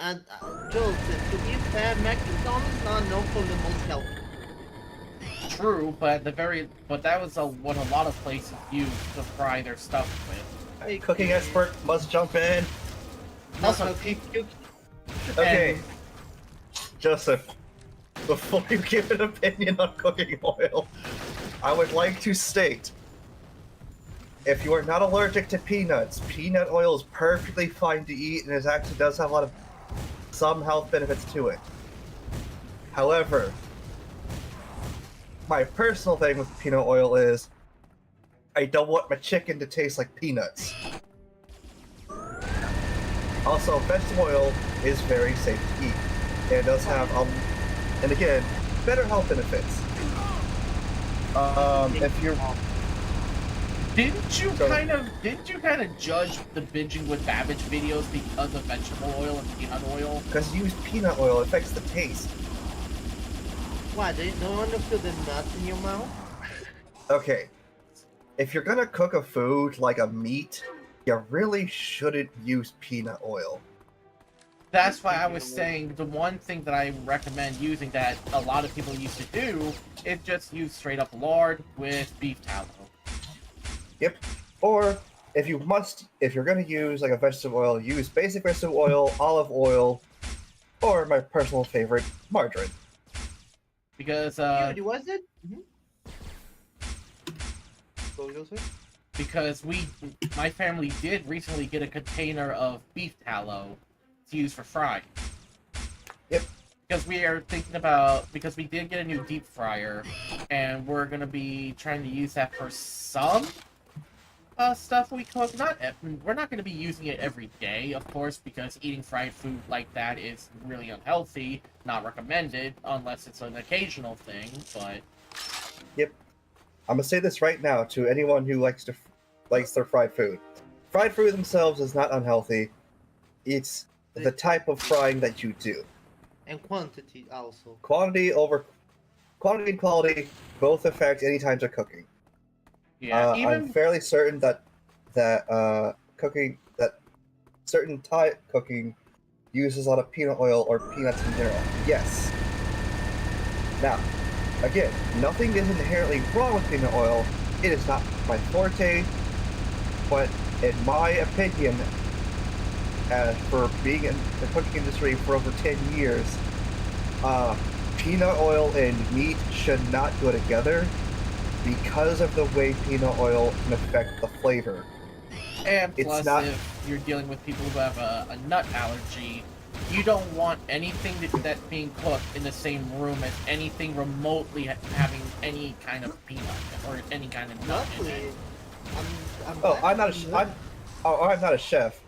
Speaker 6: Joe, to be fair, McDonald's not known for the most healthy.
Speaker 1: True, but that was what a lot of places use to fry their stuff with.
Speaker 6: Hey,
Speaker 7: Cooking expert must jump in.
Speaker 1: Also,
Speaker 7: Okay, Joseph, before you give an opinion on cooking oil, I would like to state, if you are not allergic to peanuts, peanut oil is perfectly fine to eat, and it actually does have some health benefits to it. However, my personal thing with peanut oil is, I don't want my chicken to taste like peanuts. Also, vegetable oil is very safe to eat. And it does have, and again, better health benefits. If you're...
Speaker 1: Didn't you kind of judge the binging with Babbage videos because of vegetable oil and peanut oil?
Speaker 7: Because you use peanut oil, it affects the taste.
Speaker 6: Why, they don't want to feel the nuts in your mouth?
Speaker 7: Okay. If you're gonna cook a food like a meat, you really shouldn't use peanut oil.
Speaker 1: That's why I was saying the one thing that I recommend using that a lot of people used to do is just use straight up lard with beef tallow.
Speaker 7: Yep. Or if you're gonna use like a vegetable oil, use basic vegetable oil, olive oil, or my personal favorite, margarine.
Speaker 1: Because
Speaker 6: Was it? Go, Joseph.
Speaker 1: because my family did recently get a container of beef tallow to use for frying.
Speaker 7: Yep.
Speaker 1: Because we did get a new deep fryer, and we're gonna be trying to use that for some stuff we cook. We're not gonna be using it every day, of course, because eating fried food like that is really unhealthy, not recommended, unless it's an occasional thing, but...
Speaker 7: Yep. I'm gonna say this right now to anyone who likes their fried food. Fried food themselves is not unhealthy. It's the type of frying that you do.
Speaker 6: And quantity also.
Speaker 7: Quantity and quality both affect any types of cooking.
Speaker 1: Yeah,
Speaker 7: I'm fairly certain that certain Thai cooking uses a lot of peanut oil or peanuts in general. Yes. Now, again, nothing is inherently wrong with peanut oil. It is not my forte, but in my opinion, for being in the cooking industry for over 10 years, peanut oil and meat should not go together because of the way peanut oil can affect the flavor.
Speaker 1: And plus,
Speaker 7: It's not...
Speaker 1: if you're dealing with people who have a nut allergy, you don't want anything that's being cooked in the same room as anything remotely having any kind of peanut or any kind of nut in
Speaker 6: Luckily,
Speaker 1: it.
Speaker 6: I'm
Speaker 7: Oh,
Speaker 6: glad
Speaker 7: I'm not a
Speaker 6: you
Speaker 7: I'm not a chef.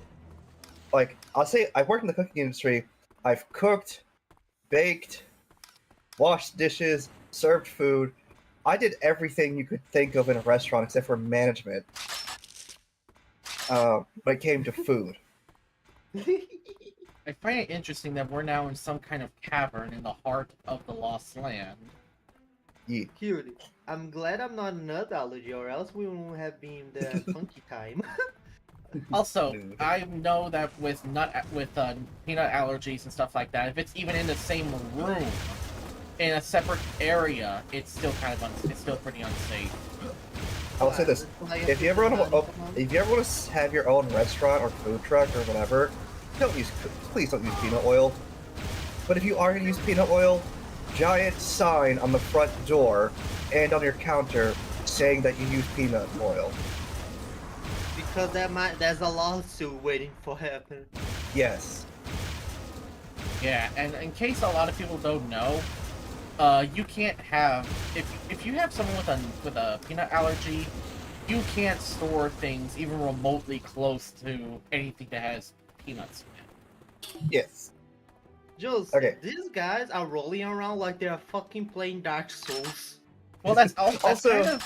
Speaker 7: Like, I'll say I've worked in the cooking industry. I've cooked, baked, washed dishes, served food. I did everything you could think of in a restaurant except for management. When it came to food.
Speaker 1: I find it interesting that we're now in some kind of cavern in the heart of the Lost Land.
Speaker 7: Yeah.
Speaker 6: Cute. I'm glad I'm not a nut allergy, or else we wouldn't have been the funky time.
Speaker 1: Also,
Speaker 7: Dude.
Speaker 1: I know that with peanut allergies and stuff like that, if it's even in the same room, in a separate area, it's still it's still pretty unsafe.
Speaker 7: I will say this: if you ever want to have your own restaurant or food truck or whatever, please don't use peanut oil. But if you are going to use peanut oil, giant sign on the front door and on your counter saying that you use peanut oil.
Speaker 6: Because there's a lawsuit waiting for happen.
Speaker 7: Yes.
Speaker 1: Yeah, and in case a lot of people don't know, you can't have if you have someone with a peanut allergy, you can't store things even remotely close to anything that has peanuts in it.
Speaker 7: Yes.
Speaker 6: Jules,
Speaker 7: Okay.
Speaker 6: these guys are rolling around like they're fucking playing Dark Souls.
Speaker 1: Well, that's
Speaker 7: Also-
Speaker 1: kind of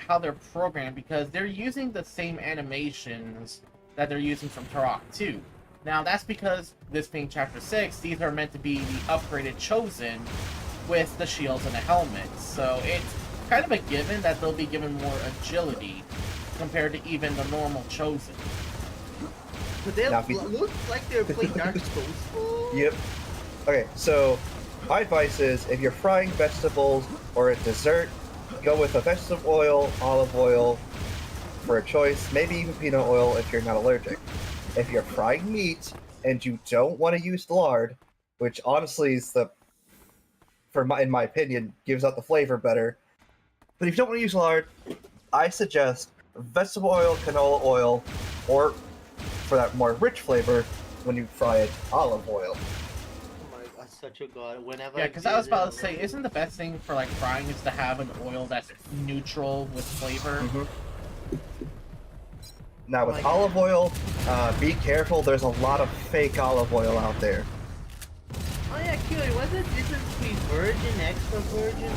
Speaker 1: how they're programmed, because they're using the same animations that they're using from Turok 2. Now, that's because, this being Chapter 6, these are meant to be the upgraded Chosen with the shields and the helmets. So it's kind of a given that they'll be given more agility compared to even the normal Chosen.
Speaker 6: But they
Speaker 7: Now, if you-
Speaker 6: look like they're playing Dark Souls.
Speaker 7: Yep. Okay, so my advice is if you're frying vegetables or a dessert, go with a vegetable oil, olive oil for a choice, maybe even peanut oil if you're not allergic. If you're frying meat and you don't want to use lard, which honestly is in my opinion, gives out the flavor better. But if you don't want to use lard, I suggest vegetable oil, canola oil, or for that more rich flavor, when you fry it, olive oil.
Speaker 6: Oh my god, such a god. Whenever
Speaker 1: Yeah, because I was about to say, isn't the best thing for like frying is to have an oil that's neutral with flavor?
Speaker 7: Now with
Speaker 6: Oh my
Speaker 7: olive oil, be careful. There's a lot of fake olive oil out there.
Speaker 6: Oh yeah, Curie, what's the difference between virgin, extra virgin?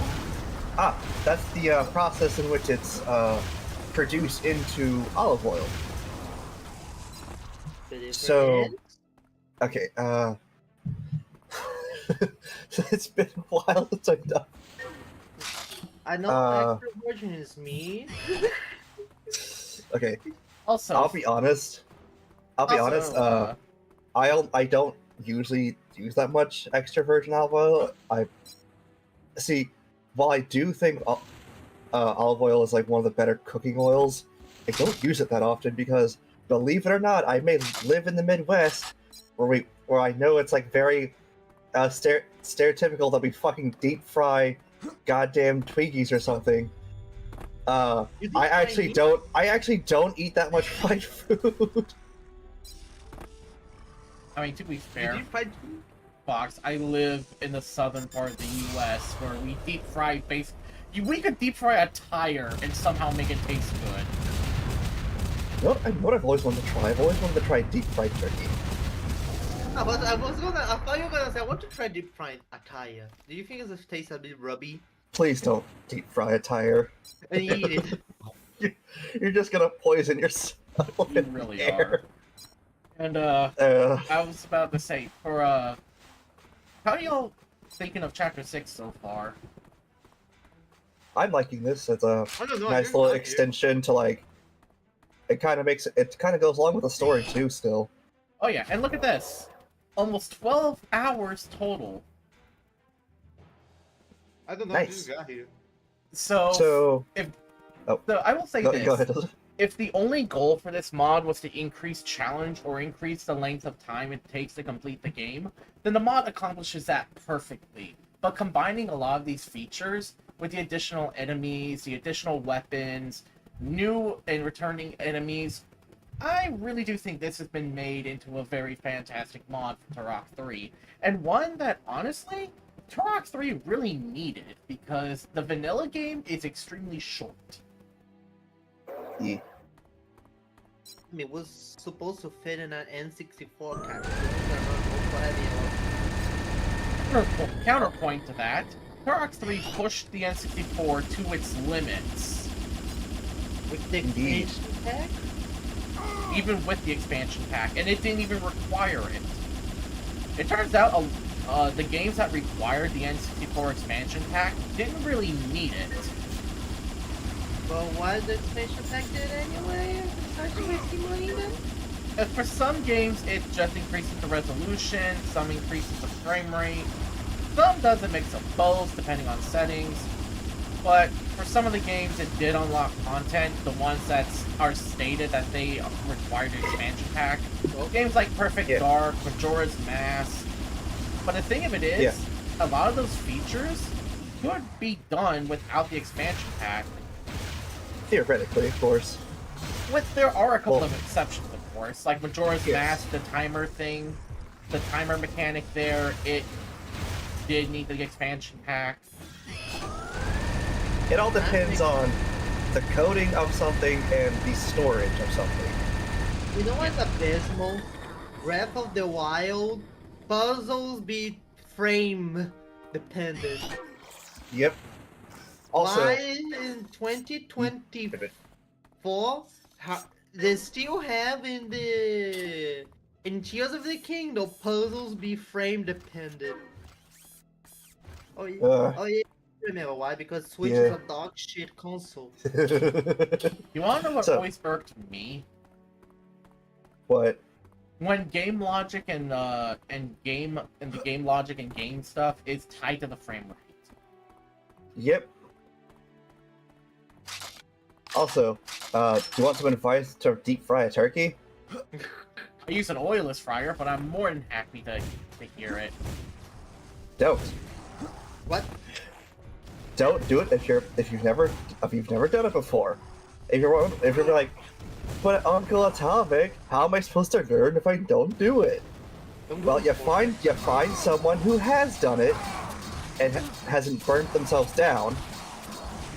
Speaker 7: Ah, that's the process in which it's produced into olive oil.
Speaker 6: The difference?
Speaker 7: So- Okay, it's been a while since I've done.
Speaker 6: I know extra virgin is me.
Speaker 7: Okay,
Speaker 1: Also,
Speaker 7: I'll be honest. I don't usually use that much extra virgin olive oil. While I do think olive oil is like one of the better cooking oils, I don't use it that often because, believe it or not, I may live in the Midwest where I know it's like very stereotypical that we fucking deep fry goddamn Twinkies or something.
Speaker 6: You deep
Speaker 7: I
Speaker 6: fry
Speaker 7: actually
Speaker 6: meat?
Speaker 7: don't eat that much fried food.
Speaker 1: I mean, to be
Speaker 6: You
Speaker 1: fair,
Speaker 6: deep fried
Speaker 1: Fox, I live in the southern part of the U.S. where we deep fry we could deep fry a tire and somehow make it taste good.
Speaker 7: What I've always wanted to try? I've always wanted to try deep fried turkey.
Speaker 6: I thought you were gonna say I want to try deep fried attire. Do you think it tastes a bit rubby?
Speaker 7: Please don't deep fry a tire.
Speaker 6: And eat it.
Speaker 7: You're just gonna poison yourself.
Speaker 1: You
Speaker 7: in
Speaker 1: really
Speaker 7: the
Speaker 1: are.
Speaker 7: air.
Speaker 1: And
Speaker 7: Uh,
Speaker 1: I was about to say, how are y'all thinking of Chapter 6 so far?
Speaker 7: I'm liking this as a
Speaker 6: I don't know.
Speaker 7: nice little extension to like. It kind of goes along with the story too. Still,
Speaker 1: Oh yeah, and look at this. Almost 12 hours total.
Speaker 6: I don't know
Speaker 7: Nice.
Speaker 6: how this got here.
Speaker 1: So
Speaker 7: so
Speaker 1: I will say
Speaker 7: go
Speaker 1: this.
Speaker 7: ahead.
Speaker 1: If the only goal for this mod was to increase challenge or increase the length of time it takes to complete the game, then the mod accomplishes that perfectly. But combining a lot of these features with the additional enemies, the additional weapons, new and returning enemies, I really do think this has been made into a very fantastic mod for Turok 3, and one that, honestly, Turok 3 really needed, because the vanilla game is extremely short.
Speaker 7: Yeah.
Speaker 6: I mean, it was supposed to fit in an N64 kind of
Speaker 1: Counterpoint to that, Turok 3 pushed the N64 to its limits.
Speaker 6: with the
Speaker 7: Indeed.
Speaker 6: expansion pack.
Speaker 1: Even with the expansion pack, and it didn't even require it. It turns out the games that required the N64 expansion pack didn't really need it.
Speaker 6: Well, why the expansion pack did anyway? Besides wasting money then?
Speaker 1: For some games, it just increases the resolution, some increases the frame rate, some does a mix of both, depending on settings. But for some of the games, it did unlock content, the ones that are stated that they required an expansion pack. Games like Perfect
Speaker 7: Yeah.
Speaker 1: Dark, Majora's Mask. But the thing of it is,
Speaker 7: Yeah.
Speaker 1: a lot of those features could be done without the expansion pack.
Speaker 7: Theoretically, of course.
Speaker 1: There are a couple
Speaker 7: Well-
Speaker 1: of exceptions, of course, like Majora's
Speaker 7: Yes.
Speaker 1: Mask, the timer thing, the timer mechanic there, it did need the expansion pack.
Speaker 7: It all depends on the coding of something and the storage of something.
Speaker 6: You know what's abysmal? Breath of the Wild puzzles be frame dependent.
Speaker 7: Yep. Also,
Speaker 6: Why in 2024 they still have in Tears of the Kingdom puzzles be frame dependent? Oh yeah. Oh yeah. Remember why? Because Switch is
Speaker 7: Yeah.
Speaker 6: a dog shit console.
Speaker 1: You wanna know what
Speaker 7: So-
Speaker 1: always irked me?
Speaker 7: what?
Speaker 1: When game logic and the game logic and game stuff is tied to the frame rate.
Speaker 7: Yep. Also, do you want some advice to deep fry a turkey?
Speaker 1: I use an oilless fryer, but I'm more than happy to hear it.
Speaker 7: Don't.
Speaker 6: What?
Speaker 7: Don't do it if you've never done it before. If you're like, but Uncle Atomic, how am I supposed to learn if I don't do it? Well, you find someone who has done it and hasn't burnt themselves down.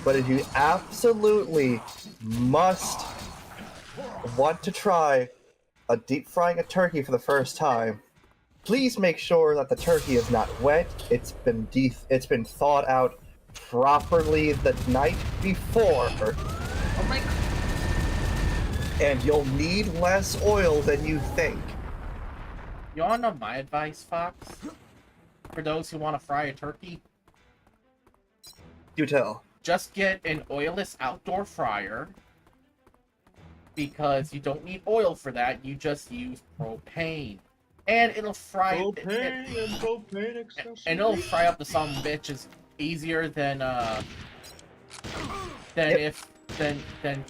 Speaker 7: But if you absolutely must want to try a deep frying a turkey for the first time, please make sure that the turkey is not wet. It's been thawed out properly the night before,
Speaker 6: Oh my god.
Speaker 7: and you'll need less oil than you think.
Speaker 1: You wanna know my advice, Fox? For those who want to fry a turkey?
Speaker 7: Do tell.
Speaker 1: Just get an oilless outdoor fryer, because you don't need oil for that, you just use propane. And it'll fry and it'll fry up the some bitches easier than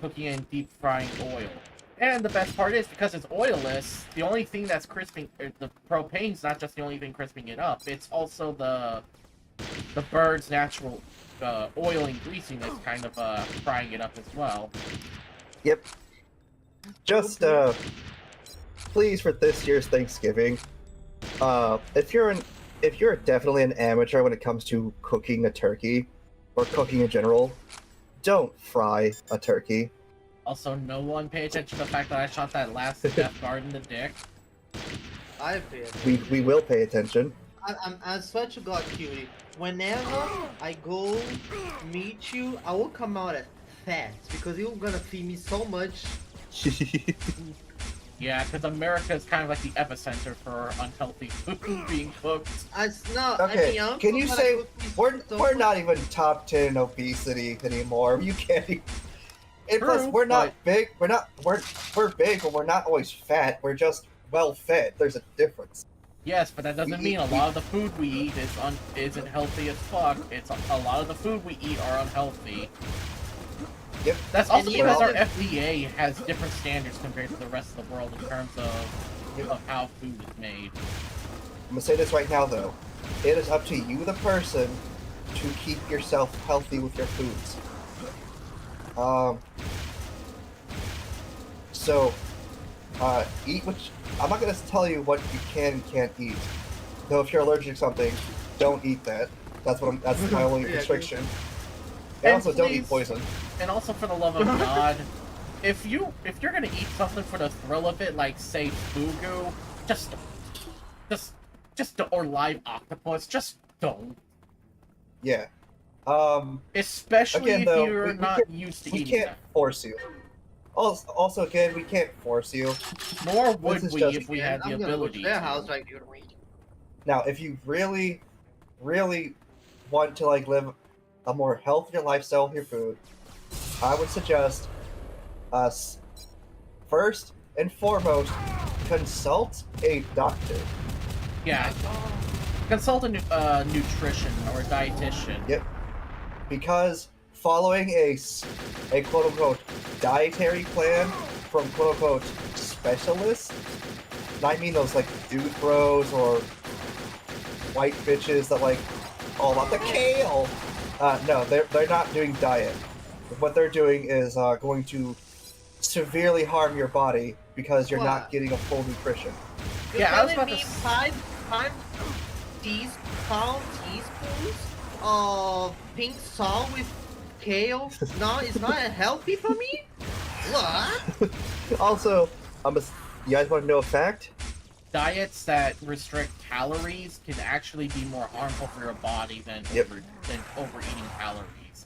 Speaker 1: cooking in deep frying oil. And the best part is, because it's oilless, the only thing that's crisping the propane's not just the only thing crisping it up, it's also the bird's natural oil and greasiness kind of frying it up as well.
Speaker 7: Yep. Just please, for this year's Thanksgiving, if you're definitely an amateur when it comes to cooking a turkey or cooking in general, don't fry a turkey.
Speaker 1: Also, no one pay attention to the fact that I shot that last Death Guard in the dick.
Speaker 6: I feel.
Speaker 7: We will pay attention.
Speaker 6: I'm such a god cutie. Whenever I go meet you, I will come out as fat because you're gonna feed me so much.
Speaker 1: Yeah, because America is kind of like the epicenter for unhealthy food being cooked.
Speaker 7: Okay,
Speaker 6: I'm
Speaker 7: can you
Speaker 6: gonna
Speaker 7: say
Speaker 6: cook me so
Speaker 7: we're
Speaker 6: much.
Speaker 7: not even top 10 in obesity anymore? You can't. And plus,
Speaker 1: True,
Speaker 7: we're not
Speaker 1: but-
Speaker 7: big. We're big, but we're not always fat. We're just well fed. There's a difference.
Speaker 1: Yes, but that doesn't mean a lot of the food we eat isn't healthy as fuck. It's a lot of the food we eat are unhealtgy.
Speaker 7: Yep.
Speaker 1: That's also
Speaker 6: And you
Speaker 1: because
Speaker 6: know-
Speaker 1: our FDA has different standards compared to the rest of the world in terms of how food is made.
Speaker 7: I'm gonna say this right now, though. It is up to you, the person, to keep yourself healthy with your foods. So, Eat which. I'm not gonna tell you what you can and can't eat. Though if you're allergic to something, don't eat that. That's my only
Speaker 6: Yeah,
Speaker 7: restriction. And
Speaker 1: And
Speaker 7: also, don't eat
Speaker 1: please-
Speaker 7: poison.
Speaker 1: And also, for the love of God, if you're gonna eat something for the thrill of it, like say fugu, just don't, or live octopus, just don't.
Speaker 7: Yeah.
Speaker 1: Especially
Speaker 7: Again,
Speaker 1: if
Speaker 7: though,
Speaker 1: you're
Speaker 7: we
Speaker 1: not
Speaker 7: can't-
Speaker 1: used to
Speaker 7: we
Speaker 1: eating
Speaker 7: can't
Speaker 1: that.
Speaker 7: force you. Also, again, we can't force you.
Speaker 1: Nor would
Speaker 7: is
Speaker 1: we
Speaker 7: just-
Speaker 1: if we
Speaker 6: Man,
Speaker 1: had the
Speaker 6: I'm gonna go
Speaker 1: ability
Speaker 6: to their
Speaker 1: to.
Speaker 6: house right here to wait.
Speaker 7: Now, if you really, really want to like live a more healthier lifestyle with your food, I would suggest us first and foremost consult a doctor.
Speaker 1: Yeah. Consult a nutrition or a dietitian.
Speaker 7: Yep. Because following a quote-unquote dietary plan from quote-unquote specialists, and I mean those like dude bros or white bitches that like all about the kale. No, they're not doing diet. What they're doing is going to severely harm your body because you're not
Speaker 6: What?
Speaker 7: getting a full nutrition.
Speaker 6: You're
Speaker 1: Yeah, I was
Speaker 6: telling
Speaker 1: about
Speaker 6: me
Speaker 1: to
Speaker 6: five pound teaspoons of pink salt with kale? No, it's not healthy for me? What?
Speaker 7: Also, you guys want to know a fact?
Speaker 1: Diets that restrict calories can actually be more harmful for your body than
Speaker 7: Yep.
Speaker 1: than overeating calories.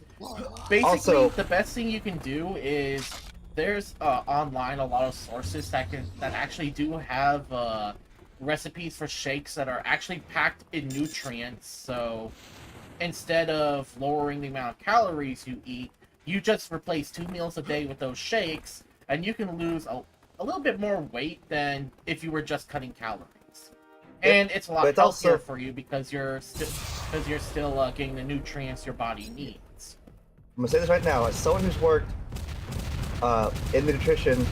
Speaker 1: Basically,
Speaker 7: Also-
Speaker 1: the best thing you can do is there's online a lot of sources that actually do have recipes for shakes that are actually packed in nutrients. So instead of lowering the amount of calories you eat, you just replace 2 meals a day with those shakes, and you can lose a little bit more weight than if you were just cutting calories. And it's a lot
Speaker 7: but it's
Speaker 1: healthier
Speaker 7: also-
Speaker 1: for you because you're still getting the nutrients your body needs.
Speaker 7: I'm gonna say this right now, as someone who's worked in the nutrition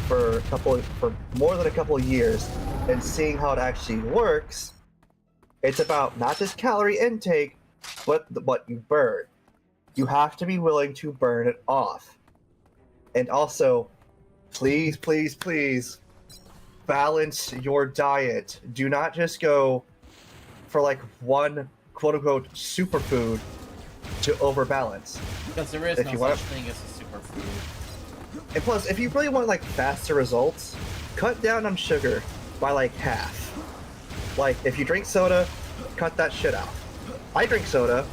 Speaker 7: for more than a couple of years and seeing how it actually works, it's about not just calorie intake, but what you burn. You have to be willing to burn it off. And also, please, please, please, balance your diet. Do not just go for like one quote-unquote superfood to overbalance.
Speaker 1: Because there is
Speaker 7: If
Speaker 1: no
Speaker 7: you
Speaker 1: such
Speaker 7: wanna-
Speaker 1: thing as a superfood.
Speaker 7: And plus, if you really want like faster results, cut down on sugar by like half. Like if you drink soda, cut that shit out. I drink soda,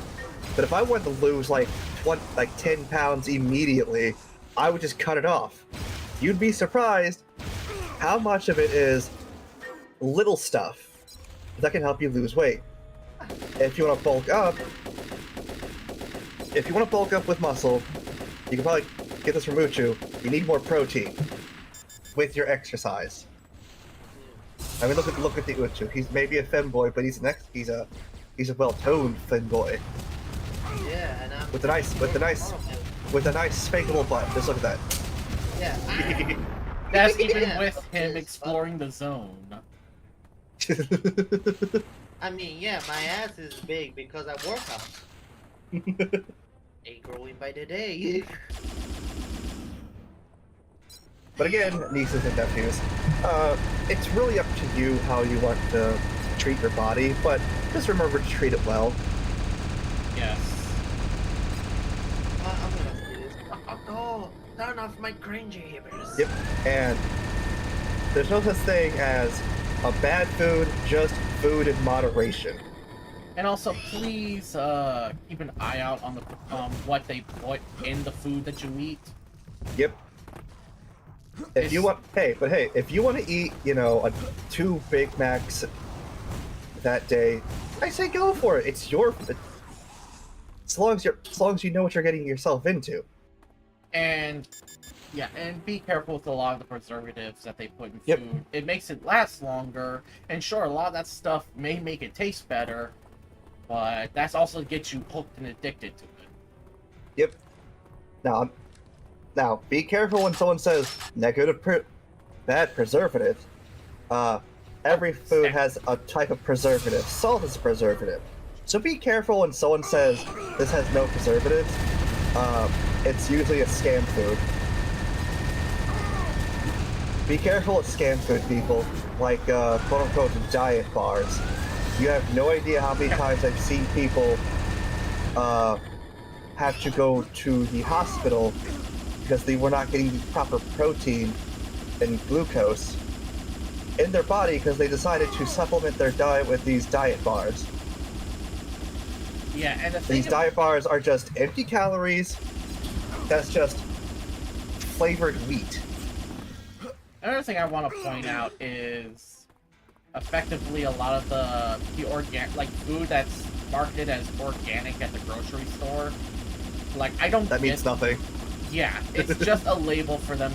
Speaker 7: but if I wanted to lose like 10 pounds immediately, I would just cut it off. You'd be surprised how much of it is little stuff that can help you lose weight. If you want to bulk up, with muscle, you can probably get this from Muchu. You need more protein with your exercise. I mean, look at the Uchu. He's maybe a femboy, but he's a well-toned femboy
Speaker 6: Yeah, and I'm
Speaker 7: with a nice spankable butt. Just look at that.
Speaker 6: Yeah.
Speaker 1: That's even
Speaker 6: Yeah,
Speaker 1: with
Speaker 6: fuck
Speaker 1: him
Speaker 6: this,
Speaker 1: exploring the zone.
Speaker 6: I mean, yeah, my ass is big because I work out. Ain't growing by the day.
Speaker 7: But again, nieces and nephews, it's really up to you how you want to treat your body, but just remember to treat it well.
Speaker 1: Yes.
Speaker 6: I'm gonna do this. Oh, turn off my cringy hippers.
Speaker 7: Yep. And there's no such thing as a bad food, just food in moderation.
Speaker 1: And also, please keep an eye out on the what they put in the food that you eat.
Speaker 7: Yep. If you want, if you want to eat, 2 Big Macs that day, I say go for it. It's your, as long as you know what you're getting yourself into.
Speaker 1: And yeah, and be careful with a lot of the preservatives that they put in
Speaker 7: Yep.
Speaker 1: food. It makes it last longer, and sure, a lot of that stuff may make it taste better, but that's also gets you hooked and addicted to it.
Speaker 7: Yep. Now, be careful when someone says bad preservative. Every food has a type of preservative. Salt is a preservative. So be careful when someone says this has no preservatives. It's usually a scam food. be careful with scam food, people. Like, quote-unquote, diet bars. You have no idea how many times I've seen people, have to go to the hospital because they were not getting the proper protein and glucose in their body because they decided to supplement their diet with these diet bars.
Speaker 1: Yeah, and
Speaker 7: These diet bars are just empty calories. That's just flavored wheat.
Speaker 1: Another thing I want to point out is effectively a lot of the organic food that's marketed as organic at the grocery store. Like, I don't.
Speaker 7: That means nothing.
Speaker 1: Yeah, it's just a label for them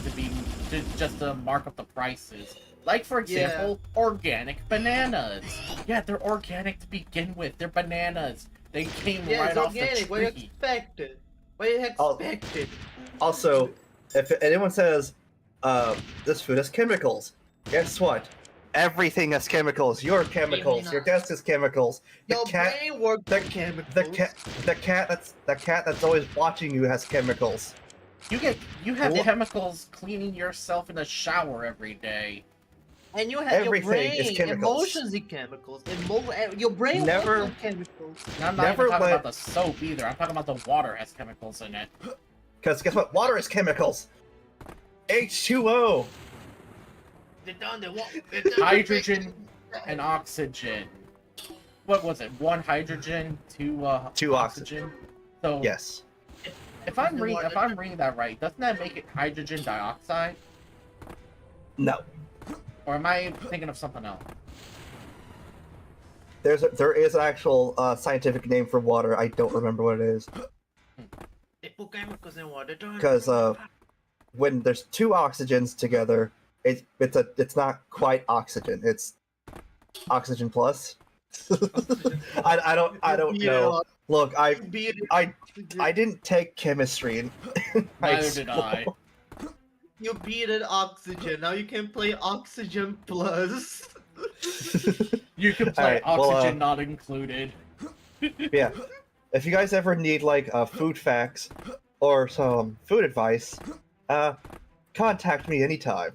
Speaker 1: just to mark up the prices. Like, for example, organic bananas. Yeah, they're organic to begin with. They're bananas. They came right off the tree.
Speaker 6: What you expected? What you expected?
Speaker 7: Also, if anyone says, this food has chemicals, guess what? Everything has chemicals. Your chemicals. Your desk has chemicals.
Speaker 6: Your brain works with chemicals.
Speaker 7: The cat that's always watching you has chemicals.
Speaker 1: You have chemicals cleaning yourself in the shower every day.
Speaker 6: And you have
Speaker 7: Everything
Speaker 6: your
Speaker 7: is
Speaker 6: brain,
Speaker 7: chemicals.
Speaker 6: emotions is chemicals. Your brain
Speaker 7: Never-
Speaker 6: works with chemicals.
Speaker 1: And I'm not even talking about the soap either. I'm talking about the water has chemicals in it.
Speaker 7: Because guess what? Water is chemicals. H2O.
Speaker 1: Hydrogen and oxygen. What was it? 1 hydrogen, 2 oxygen. So
Speaker 7: Yes.
Speaker 1: if I'm reading that right, doesn't that make it hydrogen dioxide?
Speaker 7: No.
Speaker 1: Or am I thinking of something else?
Speaker 7: There is an actual scientific name for water. I don't remember what it is.
Speaker 6: They put chemicals in water.
Speaker 7: Because when there's 2 oxygens together, it's not quite oxygen. It's oxygen plus. I don't know. Look, I didn't take chemistry in high
Speaker 1: Neither did I.
Speaker 6: You beat it oxygen. Now you can play oxygen plus.
Speaker 1: You can play
Speaker 7: Alright, well,
Speaker 1: oxygen not included.
Speaker 7: Yeah. If you guys ever need like food facts or some food advice, contact me anytime.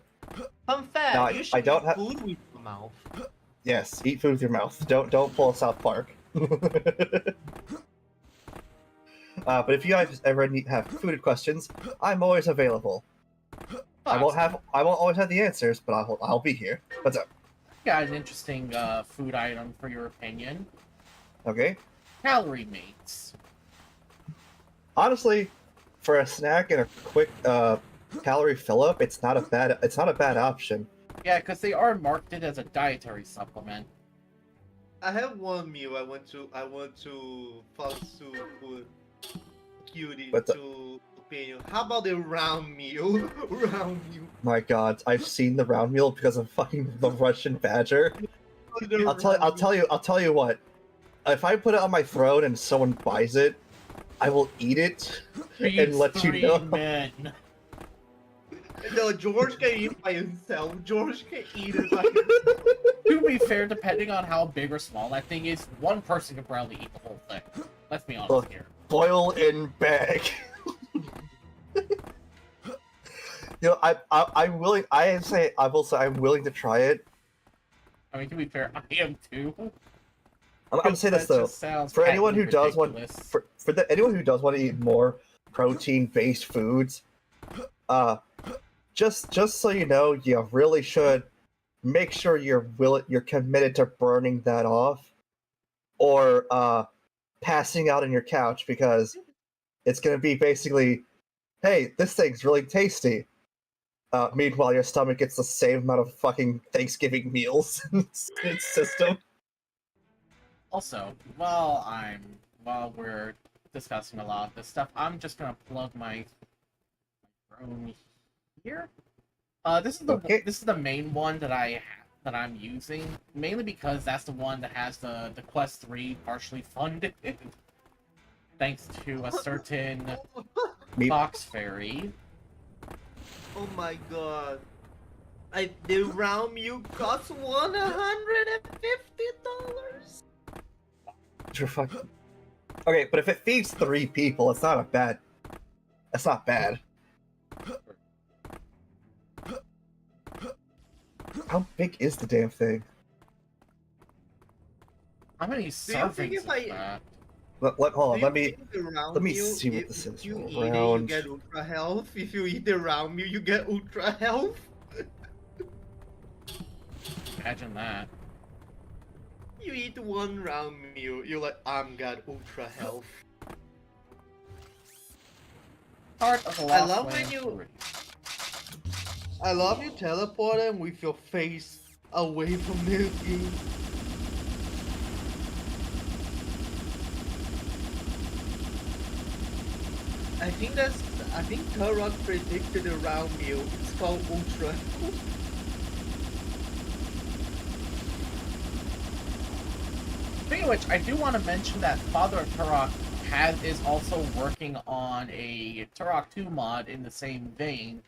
Speaker 6: Fun fact:
Speaker 7: No,
Speaker 6: you should
Speaker 7: I don't
Speaker 6: eat
Speaker 7: have-
Speaker 6: food with your mouth.
Speaker 7: Yes, eat food with your mouth. Don't pull a South Park. But if you guys ever have food questions, I'm always available. I won't always have the answers, but I'll be here. What's up?
Speaker 1: Got an interesting food item for your opinion.
Speaker 7: Okay.
Speaker 1: Calorie mates.
Speaker 7: Honestly, for a snack and a quick calorie fill up, it's not a bad option.
Speaker 1: Yeah, because they are marketed as a dietary supplement.
Speaker 6: I have one meal. I want to fast food cutie
Speaker 7: But
Speaker 6: to opinion. How about the round meal? Round meal.
Speaker 7: My God, I've seen the round meal because of fucking the Russian Badger. I'll tell you what. If I put it on my throat and someone buys it, I will eat it and let you know.
Speaker 1: Men.
Speaker 6: No, George can eat by himself. George can eat it by himself.
Speaker 1: To be fair, depending on how big or small that thing is, one person can probably eat the whole thing. Let's be honest
Speaker 7: Look.
Speaker 1: here.
Speaker 7: Boil in bag. I'm willing. I will say I'm willing to try it.
Speaker 1: I mean, to be fair, I am too.
Speaker 7: I'm gonna say this
Speaker 1: That
Speaker 7: though.
Speaker 1: just sounds
Speaker 7: For anyone who
Speaker 1: patently
Speaker 7: does want,
Speaker 1: ridiculous.
Speaker 7: anyone who does want to eat more protein-based foods, just so you know, you really should make sure you're committed to burning that off, or passing out on your couch, because it's gonna be basically, hey, this thing's really tasty. Meanwhile, your stomach gets the same amount of fucking Thanksgiving meals in its system.
Speaker 1: Also, while we're discussing a lot of this stuff, I'm just gonna plug my drone here. This is the main one that I'm using, mainly because that's the one that has the Quest 3 partially funded, thanks to a certain Fox Fairy.
Speaker 6: Oh my god. The round meal costs $150.
Speaker 7: You're fucking... Okay, but if it feeds 3 people, it's not bad. That's not bad. How big is the damn thing?
Speaker 1: How many
Speaker 6: Do you think
Speaker 1: servings
Speaker 6: if
Speaker 1: is
Speaker 6: I
Speaker 1: that?
Speaker 7: Hold on.
Speaker 6: do you
Speaker 7: Let me
Speaker 6: think the round
Speaker 7: let me
Speaker 6: meal,
Speaker 7: see what
Speaker 6: if
Speaker 7: this is.
Speaker 6: you eat it, you
Speaker 7: Round.
Speaker 6: get ultra health? If you eat the round meal, you get ultra health?
Speaker 1: Imagine that.
Speaker 6: You eat one round meal, you're like, I'm got ultra health.
Speaker 1: Heart of the
Speaker 6: I
Speaker 1: Lost
Speaker 6: love when
Speaker 1: Land
Speaker 6: you-
Speaker 1: 3.
Speaker 6: I love you teleporting with your face away from the game. I think Turok predicted a round meal. It's called Ultra.
Speaker 1: Speaking of which, I do want to mention that Father of Turok is also working on a Turok 2 mod in the same vein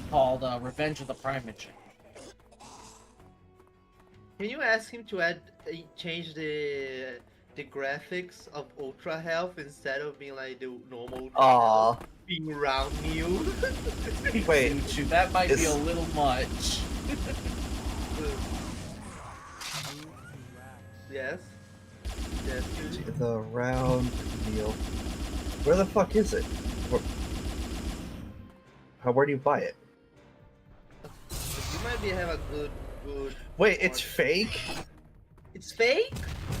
Speaker 1: called Revenge of the Primogen.
Speaker 6: Can you ask him to change the graphics of Ultra Health instead of being like the normal Ultra
Speaker 7: Aw.
Speaker 6: Health, being round meal?
Speaker 7: Wait,
Speaker 1: Zuchu, that might be a
Speaker 7: is-
Speaker 1: little much.
Speaker 6: Yes. Yes, Yuri?
Speaker 7: The round meal. Where the fuck is it? Where do you buy it?
Speaker 6: You might be have a good.
Speaker 7: Wait, it's
Speaker 6: market.
Speaker 7: fake?
Speaker 6: It's fake?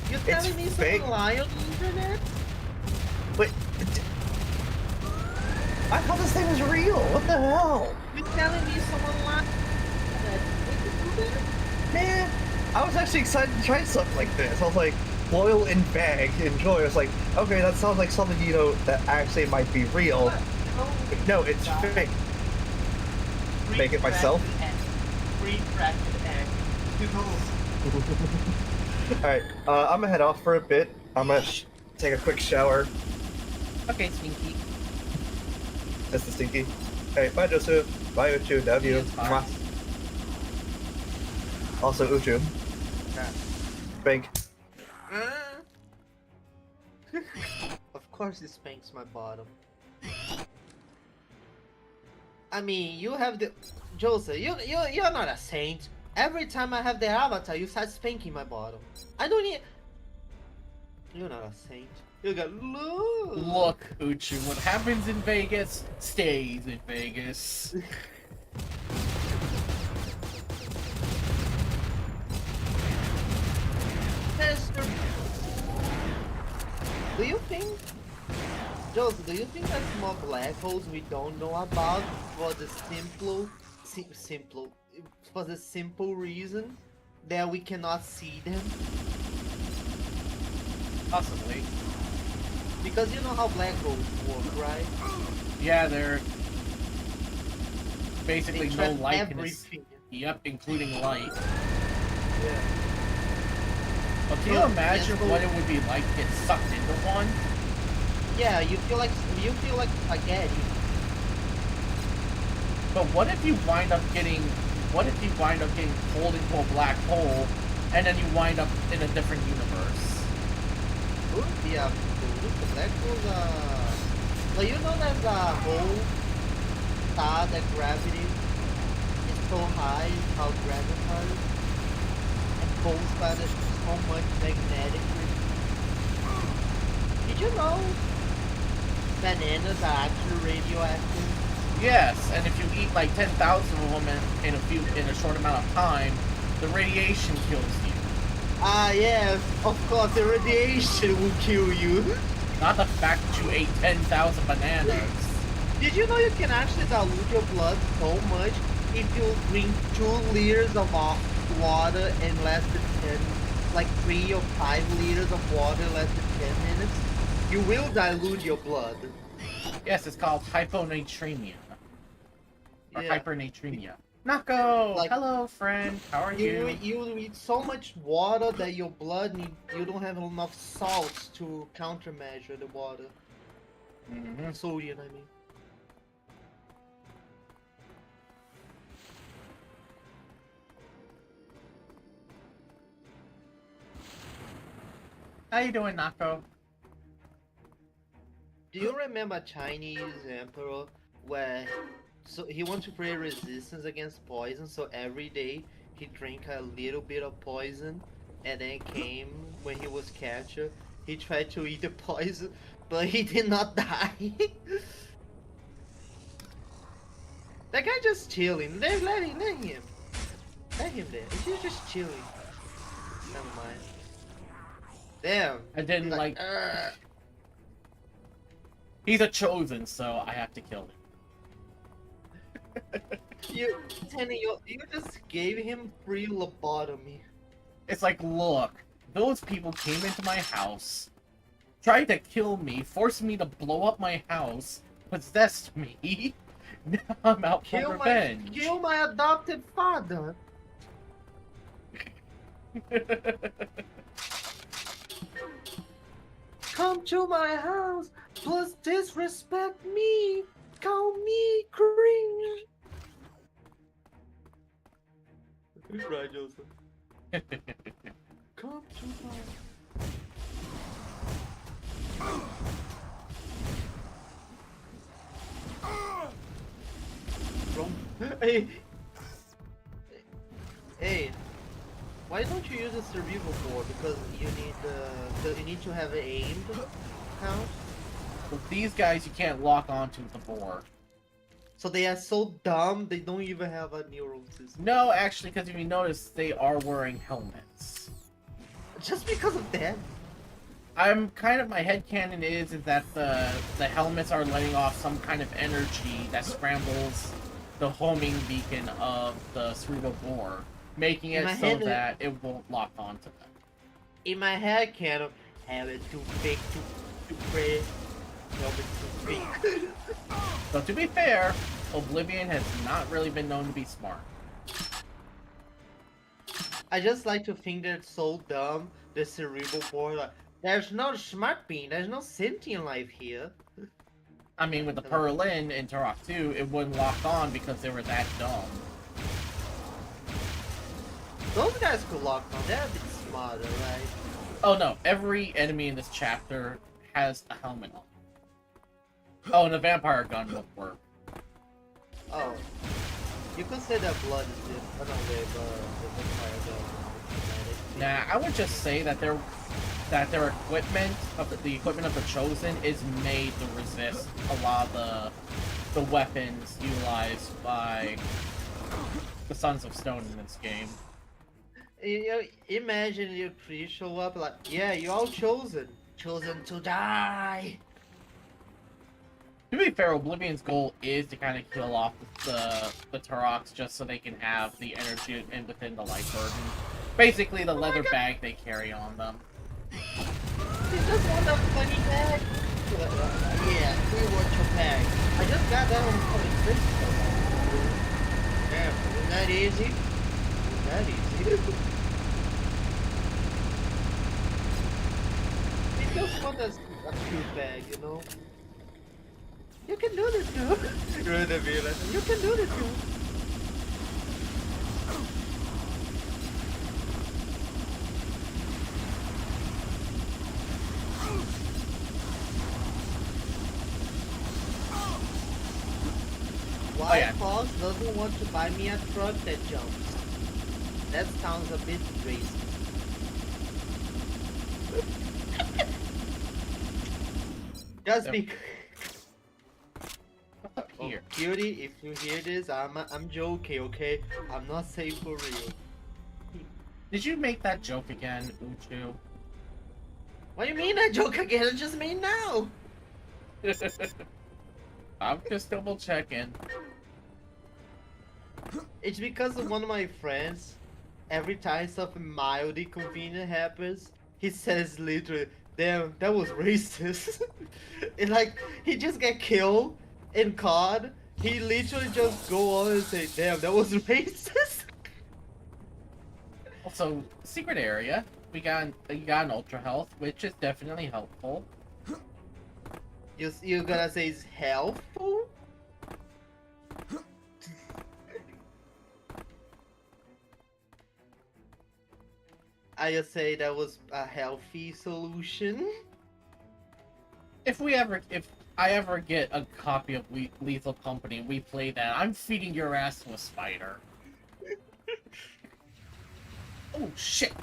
Speaker 6: You're
Speaker 7: It's
Speaker 6: telling me
Speaker 7: fake?
Speaker 6: someone lie on the internet?
Speaker 7: Wait. I thought this thing was real. What the hell?
Speaker 6: You're telling me someone lied on the internet?
Speaker 7: Man, I was actually excited to try something like this. I was like, boil and bag, enjoy. I was like, okay, that sounds like something, you know, that actually might be real. But no, it's fake. Make it myself?
Speaker 6: Pre-cracked egg.
Speaker 7: Alright, I'm gonna head off for a bit. I'm gonna take a quick shower.
Speaker 1: Okay, Stinky.
Speaker 7: That's the stinky. Hey, bye Joseph. Bye Uchu. Love you.
Speaker 1: Yes, bye.
Speaker 7: Mwah. Also Uchu. Spank.
Speaker 6: Of course it spanks my bottom. I mean, you have the... Joseph, you're not a saint. Every time I have the avatar, you start spanking my bottom. I don't need... You're not a saint. You got look.
Speaker 1: Look, Uchu, what happens in Vegas stays in Vegas.
Speaker 6: Master... Do you think... Joseph, do you think there's more black holes we don't know about for the simple reason that we cannot see them?
Speaker 1: Possibly.
Speaker 6: Because you know how black holes work, right?
Speaker 1: Yeah, they're basically
Speaker 6: They
Speaker 1: no
Speaker 6: trap
Speaker 1: light can
Speaker 6: everything.
Speaker 1: Yep, including light.
Speaker 6: Yeah.
Speaker 1: But can you imagine what it would be like to get sucked into one?
Speaker 6: Yeah, you feel like spaghetti.
Speaker 1: But what if you wind up getting pulled into a black hole and then you wind up in a different universe?
Speaker 6: Could be a the black holes but you know there's a whole star that gravity is so high, it's called gravitas, and pulls by so much magnetic. Did you know bananas are actually radioactive?
Speaker 1: Yes, and if you eat like 10,000 of them in a short amount of time, the radiation kills you.
Speaker 6: Ah yes, of course the radiation will kill you.
Speaker 1: Not the fact that you ate 10,000 bananas.
Speaker 6: Did you know you can actually dilute your blood so much if you drink 2 liters of water in less than 10, like 3 or 5 liters of water in less than 10 minutes? You will dilute your blood.
Speaker 1: Yes, it's called hyponatremia. Or
Speaker 6: Yeah.
Speaker 1: hypernatremia. Nako!
Speaker 6: Like-
Speaker 1: Hello, friend. How are you?
Speaker 6: You need so much water that your blood you don't have enough salts to countermeasure the water.
Speaker 1: Mhm.
Speaker 6: Sodium, I mean.
Speaker 1: How you doing, Nako?
Speaker 6: Do you remember Chinese emperor where he wants to create resistance against poison, so every day he drank a little bit of poison, and then came when he was captured. He tried to eat the poison, but he did not die. That guy just chilling. Let him. Let him there. He's just chilling. Never mind. Damn.
Speaker 1: I didn't
Speaker 6: He's
Speaker 1: like.
Speaker 6: "Ugh."
Speaker 1: He's a chosen, so I have to kill him.
Speaker 6: Tenny, you just gave him free lobotomy.
Speaker 1: It's like, look, those people came into my house, tried to kill me, forced me to blow up my house, possessed me. Now I'm out for revenge.
Speaker 6: Kill my adopted father. Come to my house, plus disrespect me. Call me cringe. Right, Joseph. Come to my. Hey. Hey. Why don't you use a survival board? Because you need to have it aimed. How?
Speaker 1: With these guys, you can't lock onto the board.
Speaker 6: So they are so dumb, they don't even have a neural system.
Speaker 1: No, actually, because if you notice, they are wearing helmets.
Speaker 6: Just because of that?
Speaker 1: I'm kind of, my headcanon is that the helmets are letting off some kind of energy that scrambles the homing beacon of the cerebral board, making it so that it won't lock onto them.
Speaker 6: In my head, can have it too big to pray. Helmet too big.
Speaker 1: So to be fair, Oblivion has not really been known to be smart.
Speaker 6: I just like to think they're so dumb, the cerebral board. Like, there's no smart being, there's no sentient life here.
Speaker 1: I mean, with the Perlin in Turok 2, it wouldn't lock on because they were that dumb.
Speaker 6: Those guys could lock on, they're a bit smarter, right?
Speaker 1: Oh no, every enemy in this chapter has a helmet on. Oh, and a vampire gun would work.
Speaker 6: Oh. You could say that blood is different. I don't know, the vampire gun.
Speaker 1: Nah, I would just say that their equipment the equipment of the Chosen is made to resist a lot of the weapons utilized by the Sons of Stone in this game.
Speaker 6: You know, imagine your three show up like, yeah, you're all chosen. Chosen to die.
Speaker 1: To be fair, Oblivion's goal is to kind of kill off the Turoks just so they can have the energy within the light burden. Basically, the leather bag they carry on them.
Speaker 6: You just want a funny bag? Yeah, we want your bag. I just got that on Comic System. Damn, wasn't that easy? Wasn't that easy? We just want a cute bag, you know? You can do this, girl. You're in the village. You can do this, girl. Why Fox doesn't want to buy me a truck that jumps? That sounds a bit racist. Just because.
Speaker 1: Here.
Speaker 6: Cutie, if you hear this, I'm joking, okay? I'm not saying for real.
Speaker 1: Did you make that joke again, Uchu?
Speaker 6: What do you mean that joke again? I just made now.
Speaker 1: I'm just double checking.
Speaker 6: It's because of one of my friends. Every time something mild inconvenient happens, he says literally, "Damn, that was racist." And like, he just get killed in COD. He literally just go on and say, "Damn, that was racist."
Speaker 1: Also, secret area. You got an ultra health, which is definitely helpful.
Speaker 6: You're gonna say it's helpful? I just say that was a healthy solution.
Speaker 1: If I ever get a copy of Lethal Company and we play that, I'm feeding your ass to a spider. Oh shit!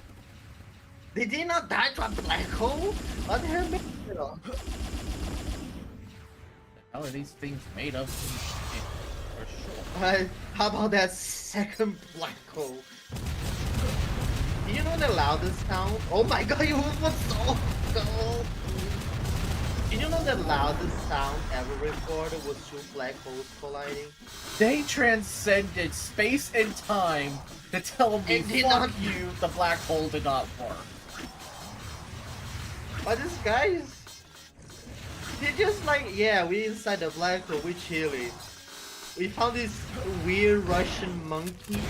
Speaker 6: They did not die to a black hole? What the hell?
Speaker 1: How are these things made of? For sure.
Speaker 6: How about that second black hole? Do you know the loudest sound? Oh my god, you was so cold! Did you know the loudest sound ever recorded was two black holes colliding?
Speaker 1: They transcended space and time to tell me,
Speaker 6: It did
Speaker 1: fuck
Speaker 6: not-
Speaker 1: you, the black hole did not work.
Speaker 6: But these guys, they just like, yeah, we inside the black hole, we chilling. We found this weird Russian monkey.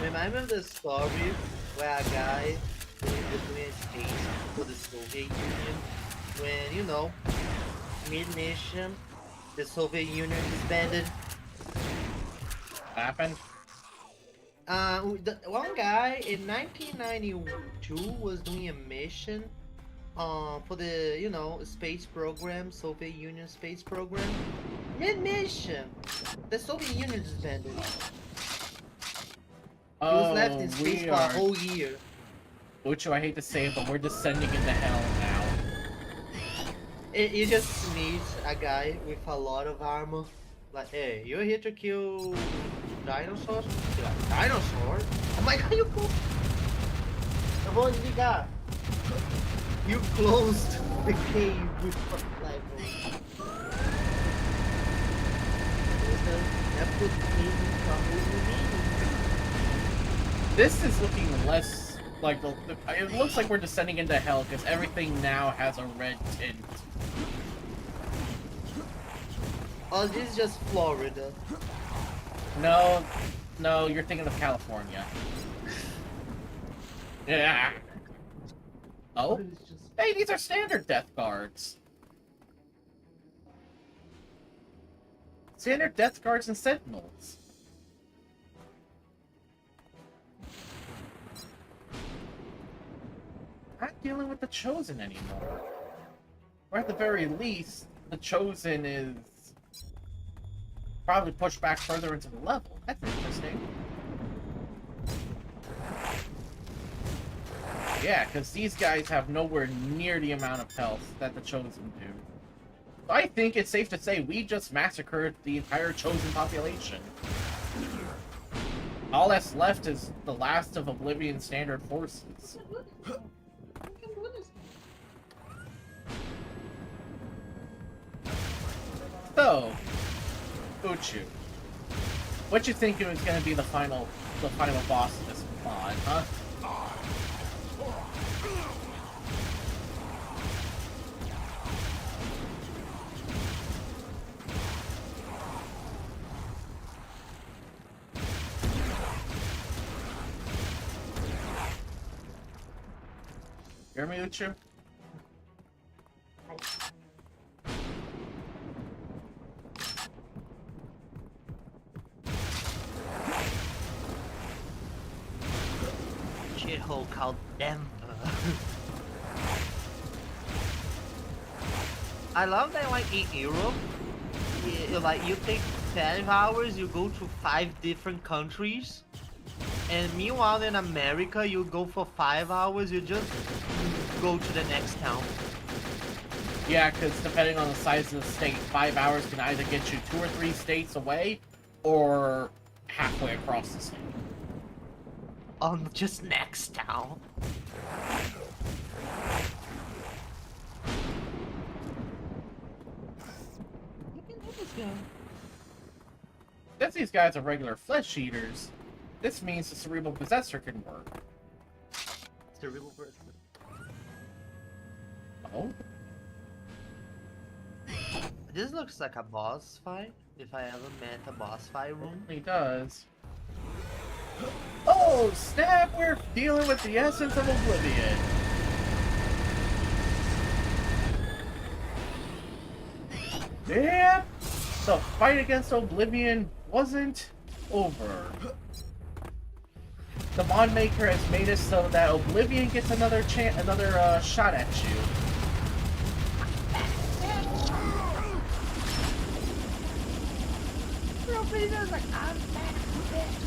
Speaker 6: Remember the story where a guy was doing space for the Soviet Union when, you know, mid-mission, the Soviet Union disbanded.
Speaker 1: Happened?
Speaker 6: One guy in 1992 was doing a mission for the, you know, space program, Soviet Union space program. Mid-mission, the Soviet Union disbanded. He was left in space for a whole year.
Speaker 1: Which I hate to say it, but we're descending into hell now.
Speaker 6: You just meet a guy with a lot of armor. Like, hey, you're here to kill dinosaurs? You're like, dinosaurs? Oh my god, you closed! Eu vou desligar. You closed the cave with a level.
Speaker 1: This is looking less like it looks like we're descending into hell because everything now has a red tint.
Speaker 6: Oh, this is just Florida.
Speaker 1: No, you're thinking of California. Yeah. Oh, hey, these are standard death guards. Standard death guards and sentinels. Not dealing with the Chosen anymore. Or at the very least, the Chosen is probably pushed back further into the level. That's interesting. Yeah, because these guys have nowhere near the amount of health that the Chosen do. So I think it's safe to say we just massacred the entire Chosen population. All that's left is the last of Oblivion's standard forces. So, Uchu, what you think was going to be the final boss of this mod, huh? Hear me, Uchu?
Speaker 6: Shithole called Denver. I love that, like, in Europe, you take 5 hours, you go to 5 different countries, and meanwhile in America, you go for 5 hours, you just go to the next town.
Speaker 1: Yeah, because depending on the size of the state, 5 hours can either get you 2 or 3 states away, or halfway across the state.
Speaker 6: On just next town.
Speaker 1: Since these guys are regular flesh eaters, this means the cerebral possessor can work.
Speaker 6: Cerebral person.
Speaker 1: Oh?
Speaker 6: This looks like a boss fight, if I ever met a boss fight room.
Speaker 1: He does. Oh, snap! We're dealing with the essence of Oblivion. Yeah, the fight against Oblivion wasn't over. The mod maker has made it so that Oblivion gets another shot at you.
Speaker 4: Peter's like, I'm back, bitch.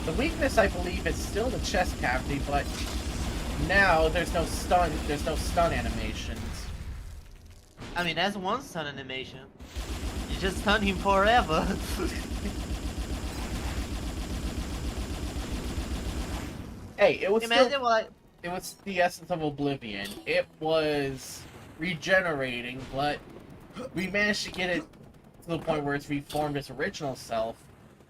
Speaker 1: The weakness, I believe, is still the chest cavity, but now there's no stun animations.
Speaker 6: I mean, that's one stun animation. You just stun him forever.
Speaker 1: Hey, it was
Speaker 6: Imagine
Speaker 1: still,
Speaker 6: what.
Speaker 1: it was the essence of Oblivion. It was regenerating, but we managed to get it to the point where it's reformed its original self,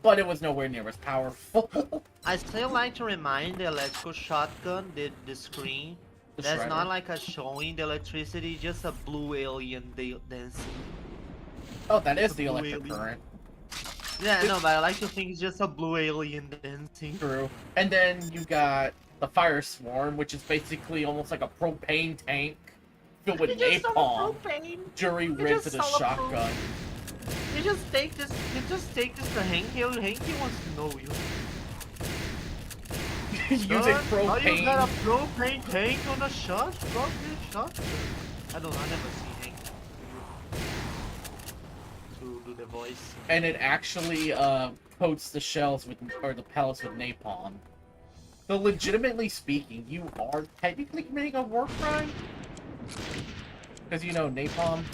Speaker 1: but it was nowhere near as powerful.
Speaker 6: I still like to remind the electrical shotgun, the screen.
Speaker 1: The
Speaker 6: That's
Speaker 1: shredder.
Speaker 6: not like a showing the electricity, just a blue alien dancing.
Speaker 1: Oh, that is
Speaker 6: a
Speaker 1: the
Speaker 6: blue
Speaker 1: electric
Speaker 6: alien.
Speaker 1: current.
Speaker 6: Yeah, no, but I like to think it's just a blue alien dancing.
Speaker 1: True. And then you got the Fire Swarm, which is basically almost like a propane tank filled with
Speaker 6: You just saw
Speaker 1: napalm,
Speaker 6: propane.
Speaker 1: jury
Speaker 6: You
Speaker 1: rigged to
Speaker 6: just
Speaker 1: the
Speaker 6: saw a
Speaker 1: shotgun.
Speaker 6: You just take this. You just take this to Hanky. Hanky wants to know you.
Speaker 1: Using
Speaker 6: How you
Speaker 1: propane.
Speaker 6: got a propane tank on a shot? Shotgun. I never see Hank to do the voice.
Speaker 1: And it actually coats the shells with, or the pellets with napalm. So legitimately speaking, you are technically committing a war crime? Because you know napalm.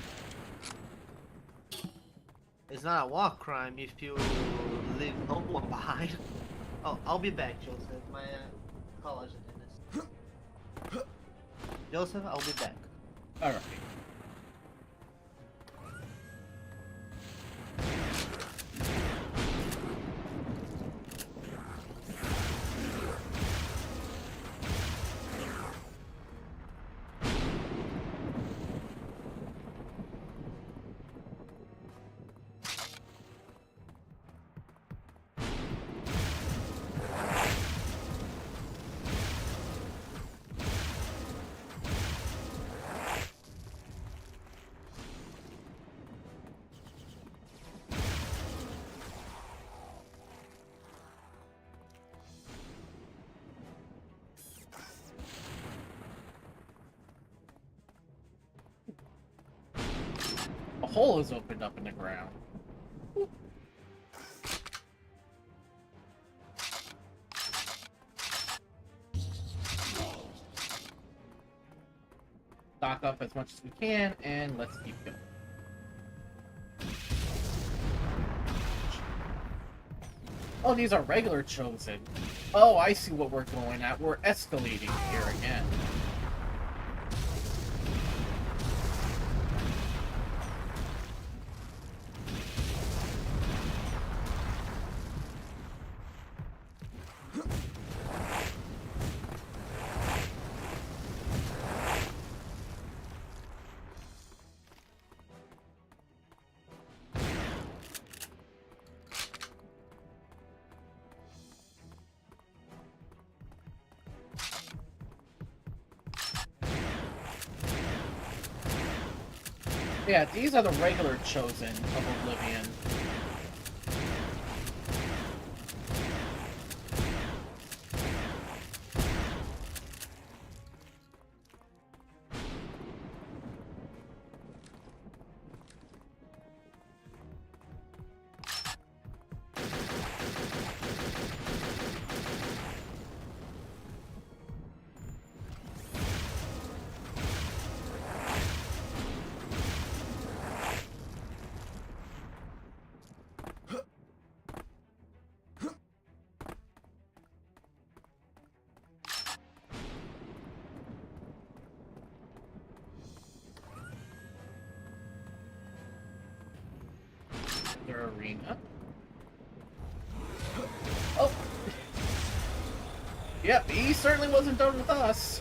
Speaker 6: It's not a war crime if you leave no one behind. Oh, I'll be back, Joseph. My collagen in this. Joseph, I'll be back.
Speaker 1: Alright. A hole is opened up in the ground. Stock up as much as we can, and let's keep going. Oh, these are regular chosen. Oh, I see what we're going at. We're escalating here again. Yeah, these are the regular chosen of Oblivion. Their arena. Oh! Yep, he certainly wasn't done with us.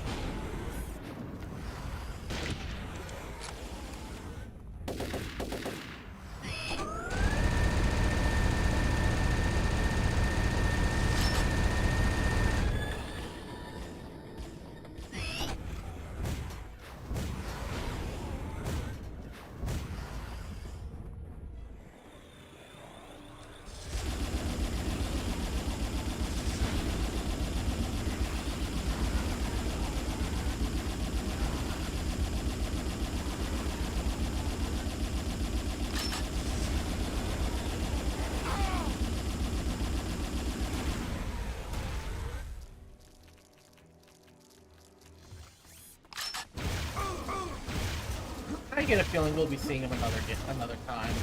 Speaker 1: get a feeling we'll be seeing him another time.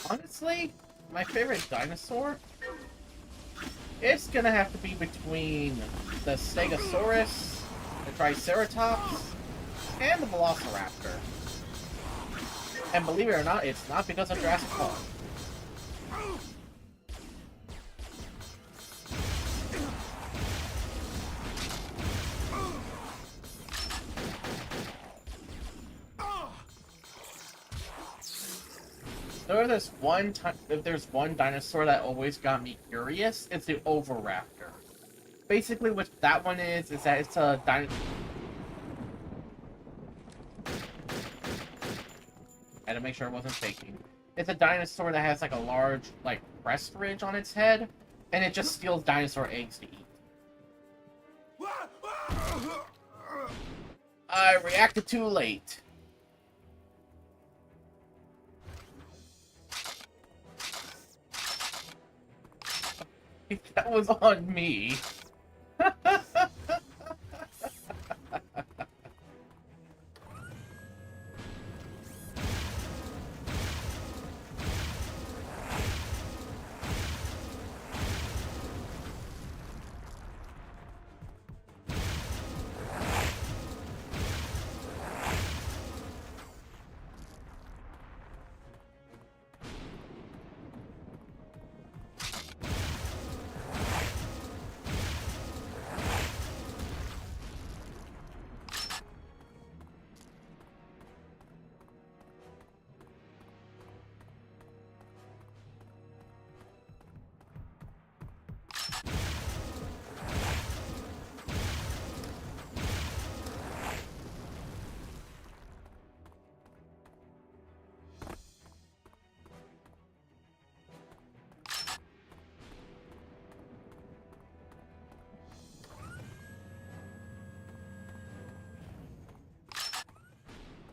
Speaker 1: Honestly, my favorite dinosaur, it's gonna have to be between the Stegosaurus, the Triceratops, and the Velociraptor. And believe it or not, it's not because of Jurassic Park. So if there's one dinosaur that always got me curious, it's the Oviraptor. Basically, what that one is that it's a dinosaur. I had to make sure it wasn't faking. It's a dinosaur that has like a large, like, crest ridge on its head, and it just steals dinosaur eggs to eat. I reacted too late. That was on me.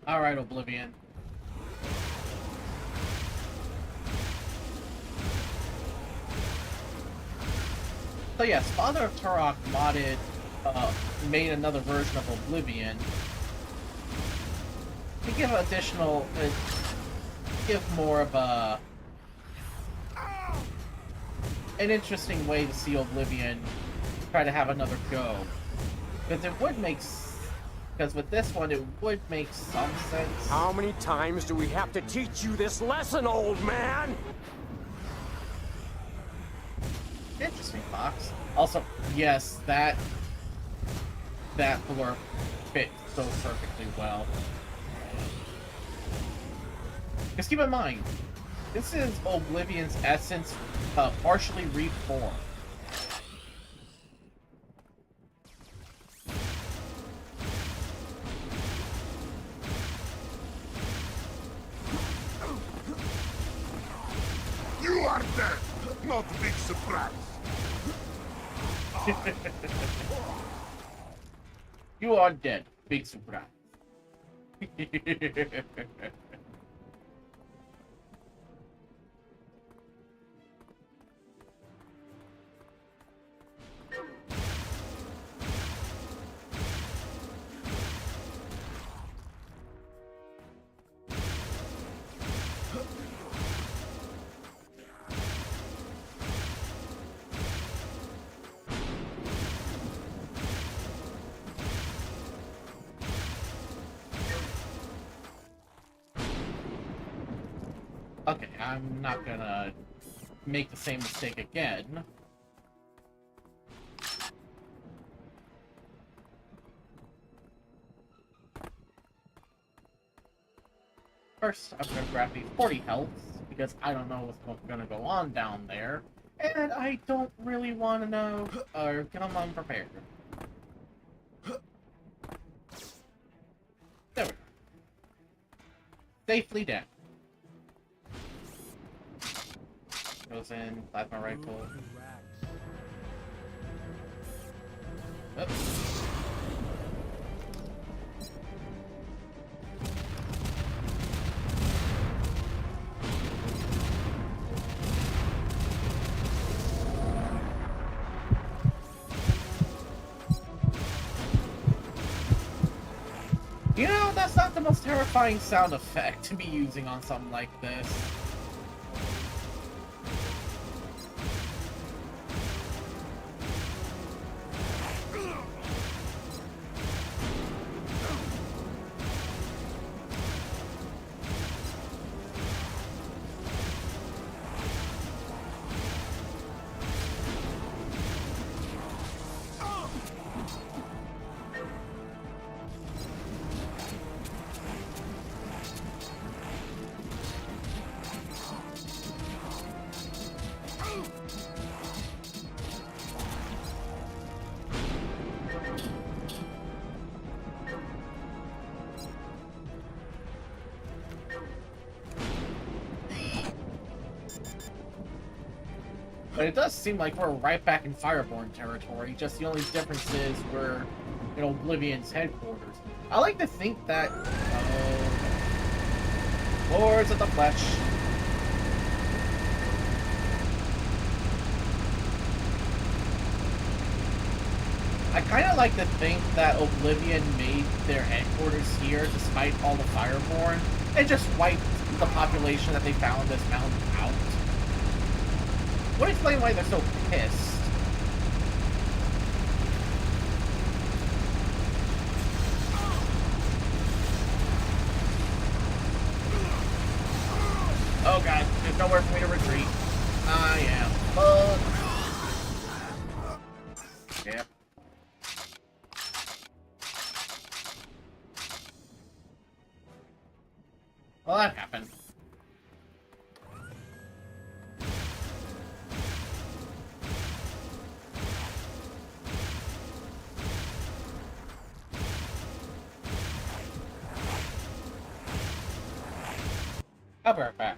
Speaker 1: Alright, Oblivion. So yes, Father of Turok made another version of Oblivion to give give more of an interesting way to see Oblivion try to have another go. Because with this one, it would make some sense.
Speaker 8: How many times do we have to teach you this lesson, old man?
Speaker 1: Interesting, Fox. Also, yes, that blurb fit so perfectly well. Just keep in mind, this is Oblivion's essence, partially reformed.
Speaker 4: You are dead! Not a big surprise!
Speaker 1: You are dead. Big surprise. Okay, I'm not gonna make the same mistake again. first, I'm gonna grab these 40 healths, because I don't know what's gonna go on down there, and I don't really want to know, or come unprepared. There we go. Safely down. Goes in, plasma rifle. Oops. You know, that's not the most terrifying sound effect to be using on something like this. But it does seem like we're right back in Fireborn territory, just the only difference is we're in Oblivion's headquarters. I like to think that... Lords of the Flesh. I kind of like to think that Oblivion made their headquarters here despite all the Fireborn, and just wiped the population that they found in this mountain out. Would explain why they're so pissed. Oh god, there's nowhere for me to retreat. I am fucked. Yep. Well, that happened. I'll be right back.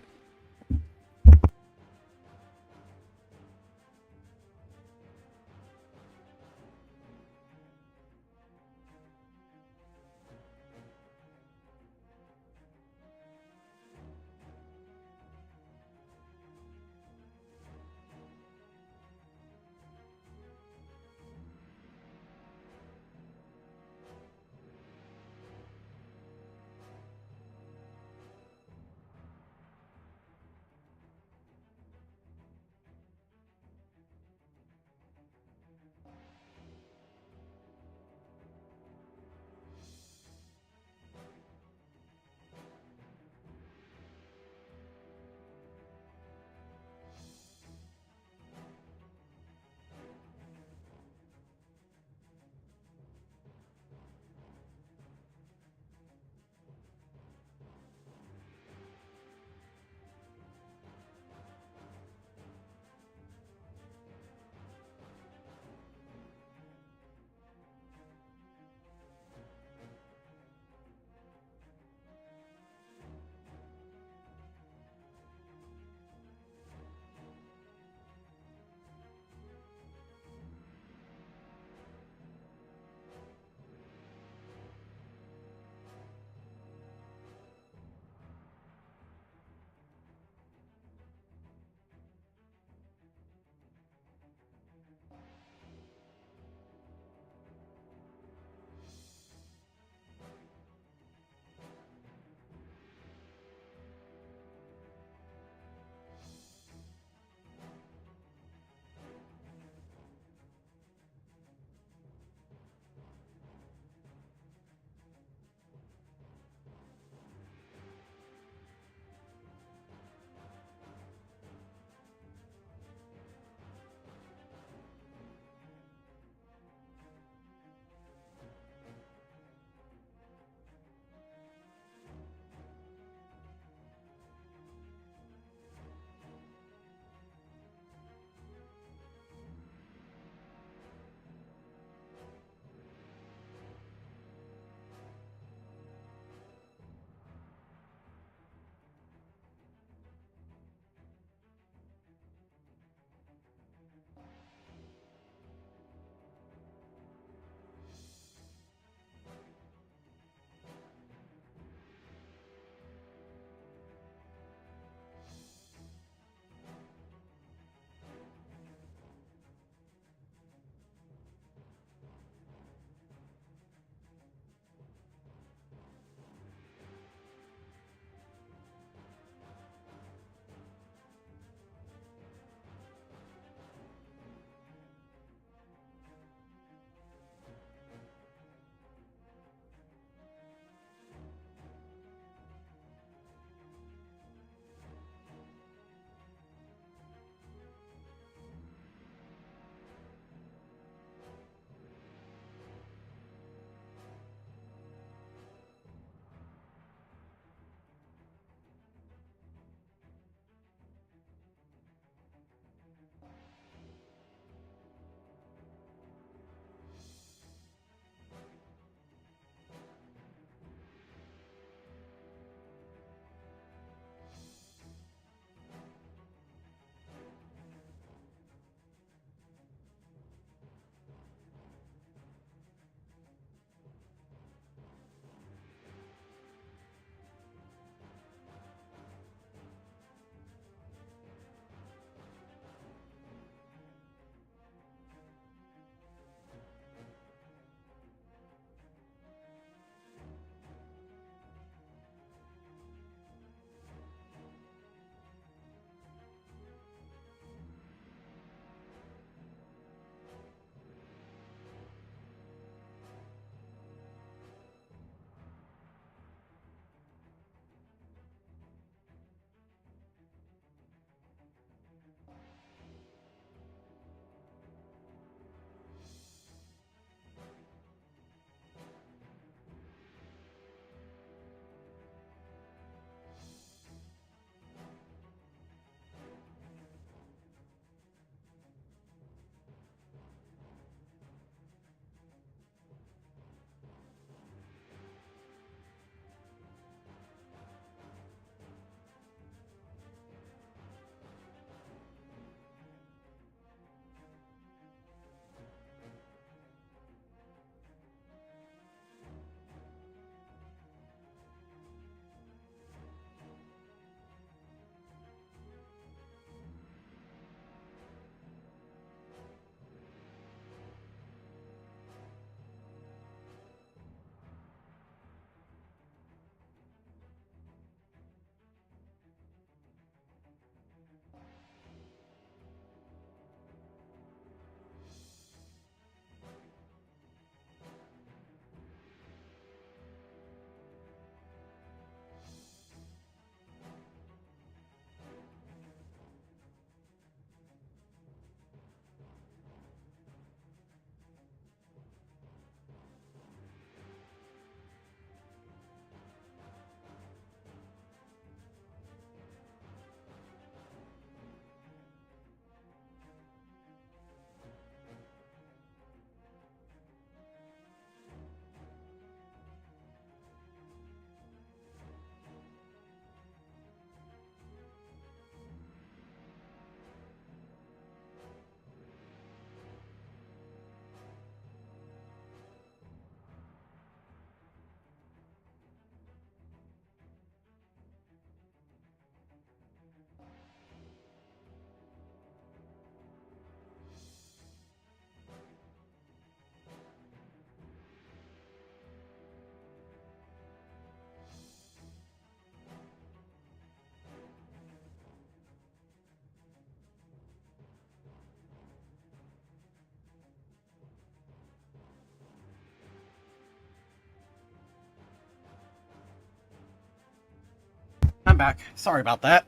Speaker 1: back. Sorry about that.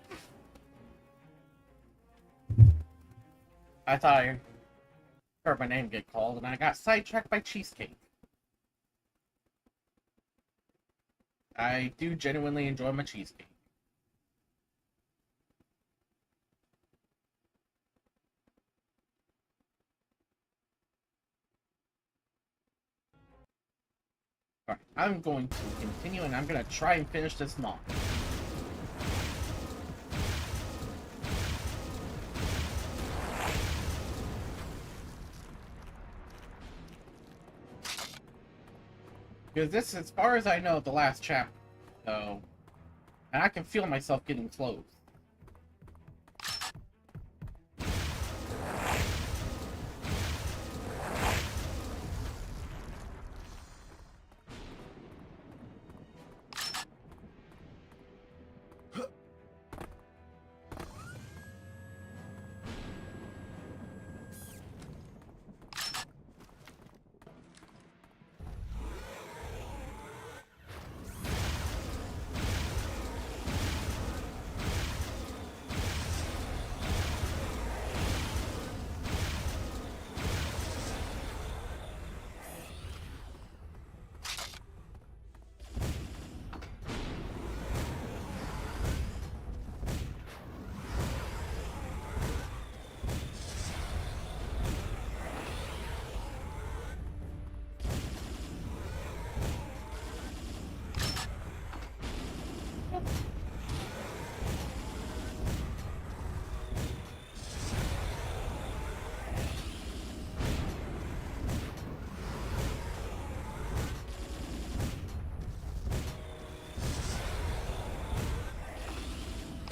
Speaker 1: I thought I heard my name get called, and I got sidetracked by cheesecake. I do genuinely enjoy my cheesecake. Alright, I'm going to continue, and I'm going to try and finish this mod. Because this, as far as I know, the last chapter, so... And I can feel myself getting close.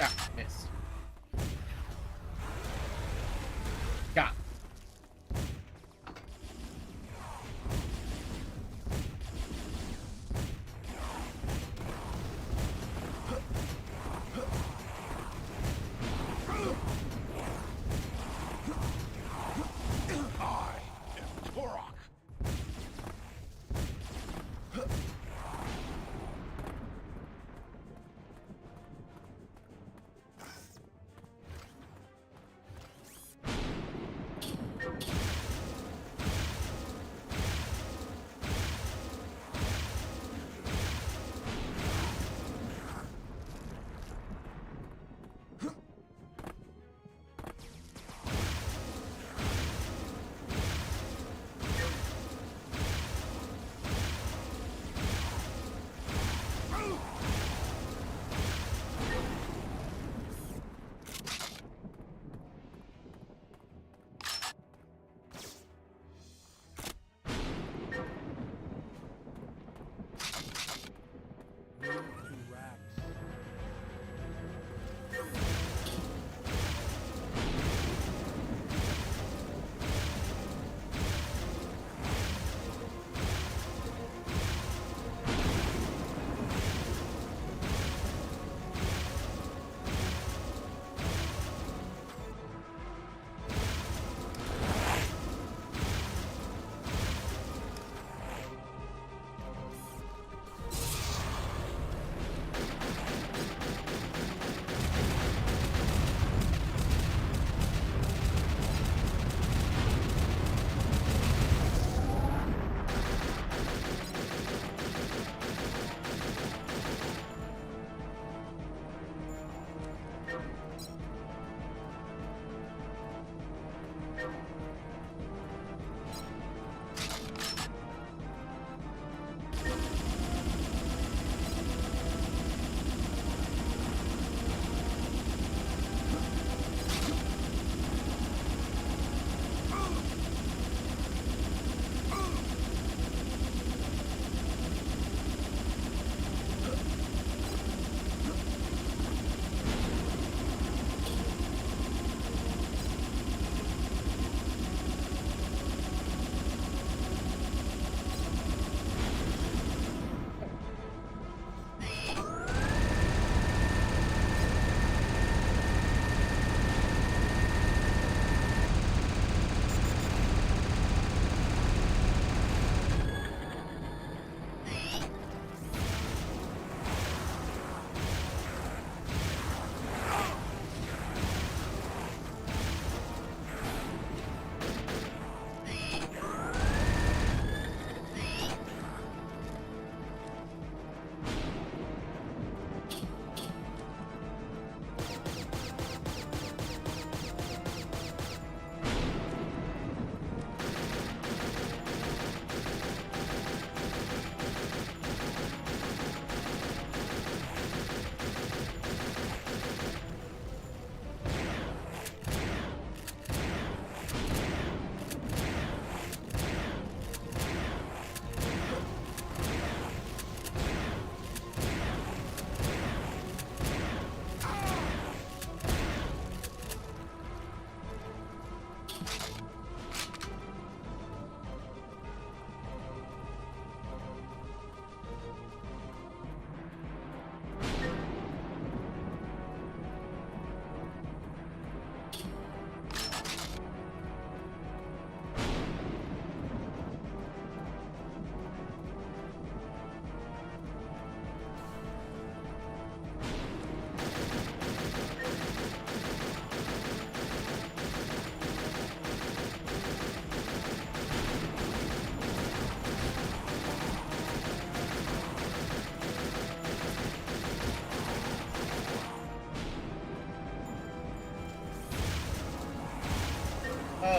Speaker 1: Ah, missed. Got it.
Speaker 8: I am Turok.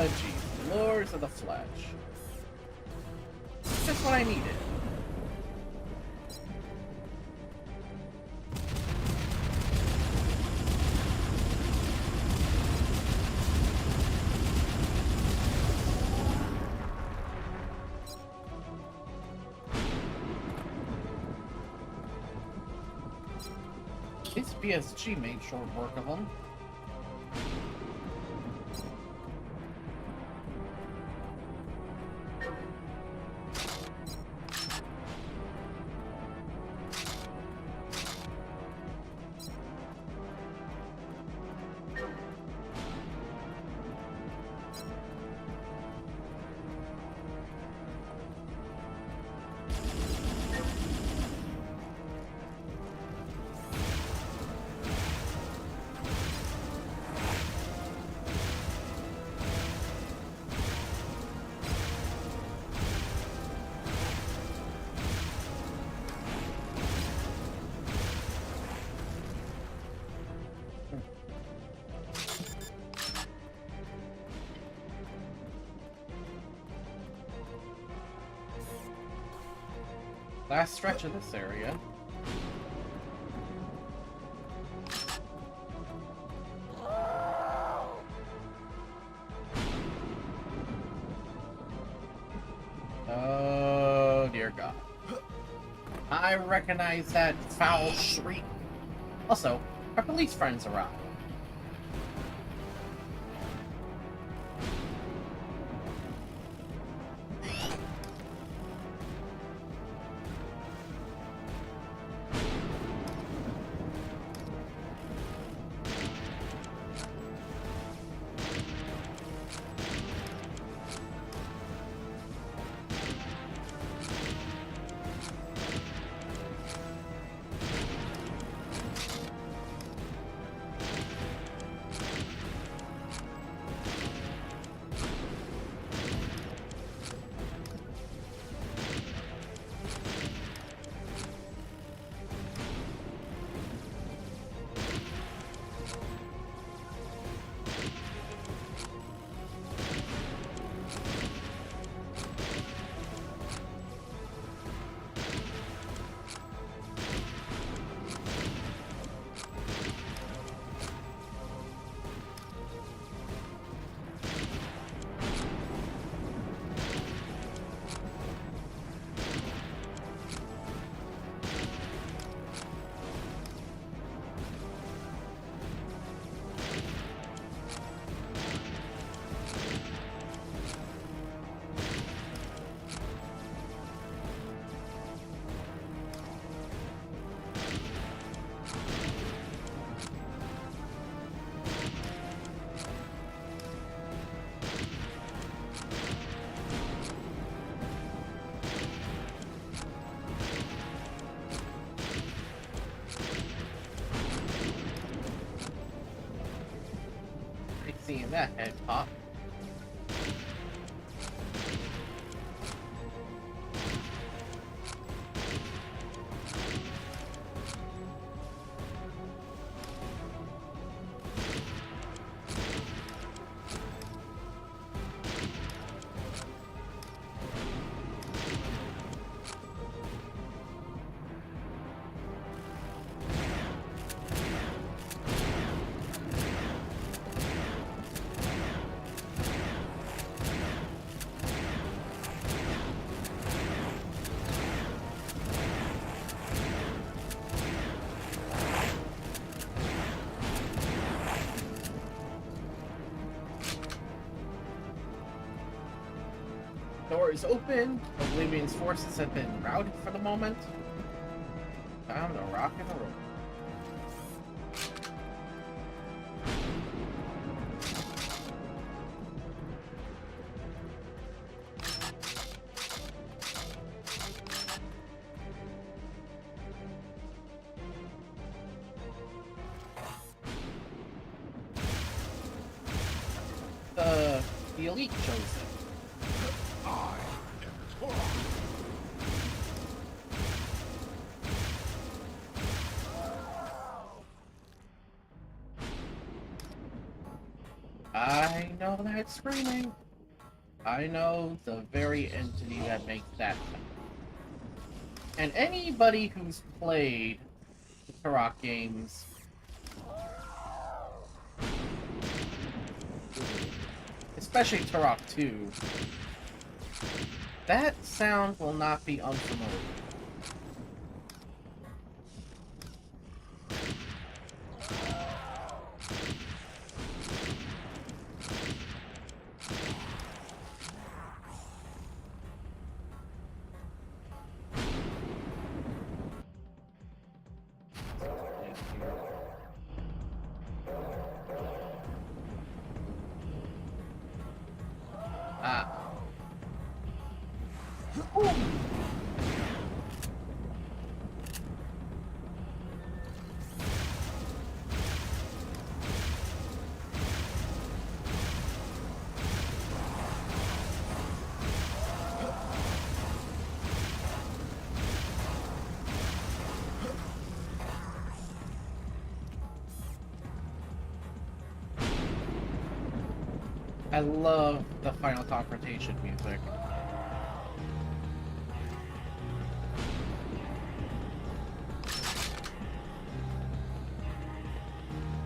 Speaker 1: Geez. Lords of the Flesh. Just what I needed. This BSG made short work of them. Last stretch of this area. Oh dear God. I recognize that foul shriek. Also, our police friends arrived. Seeing that head pop. Door is open. Oblivion's forces have been routed for the moment. Time to rock and roll. The elite chosen. I I know that screaming. I know the very entity that makes that sound. And anybody who's played the Turok games, especially Turok 2, that sound will not be unfamiliar. Ah. I love the final confrontation music.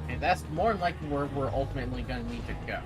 Speaker 1: And that's more like where we're ultimately gonna need to go.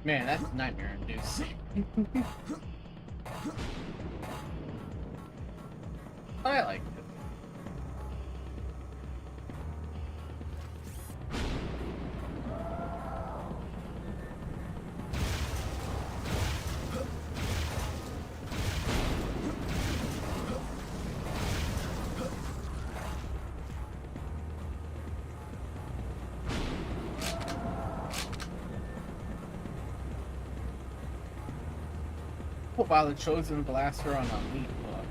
Speaker 1: Man, that's nightmare-inducing. I like it. Put by the chosen blaster on a meat hook.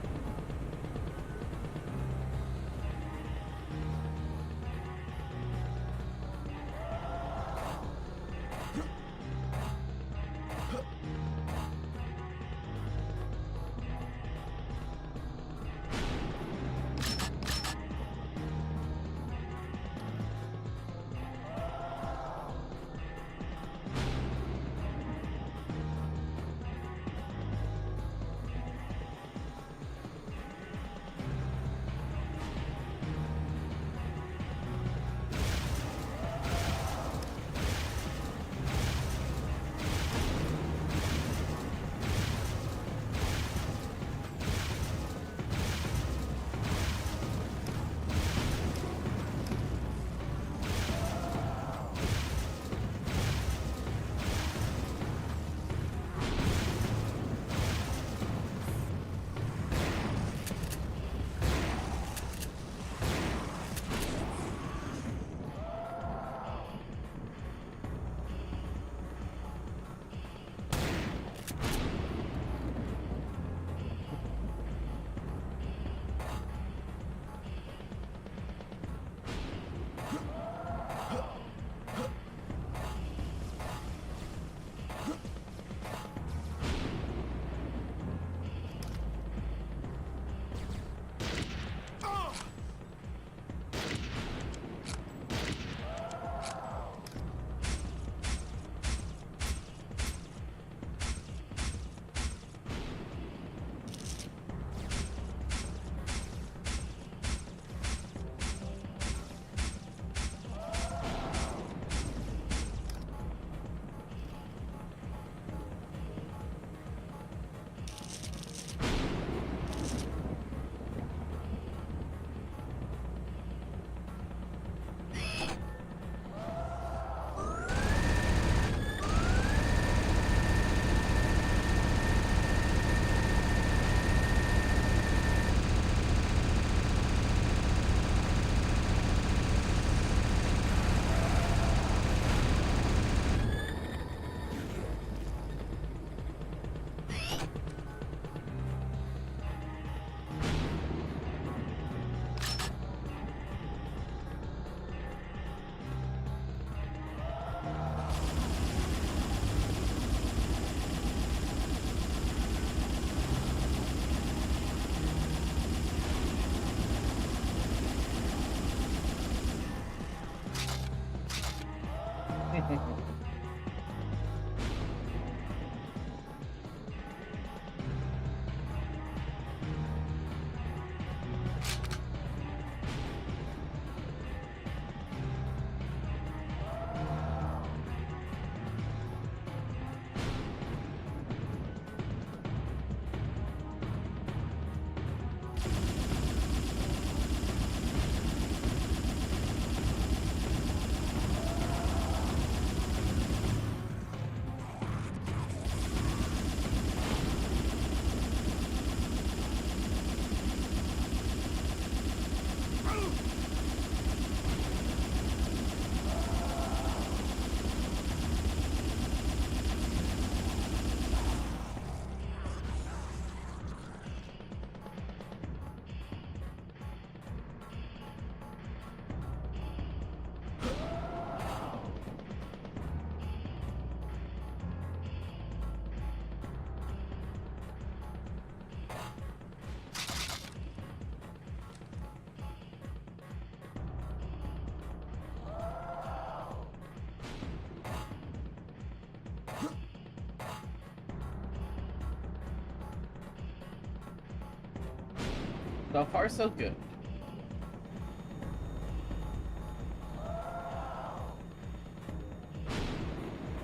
Speaker 1: So far, so good.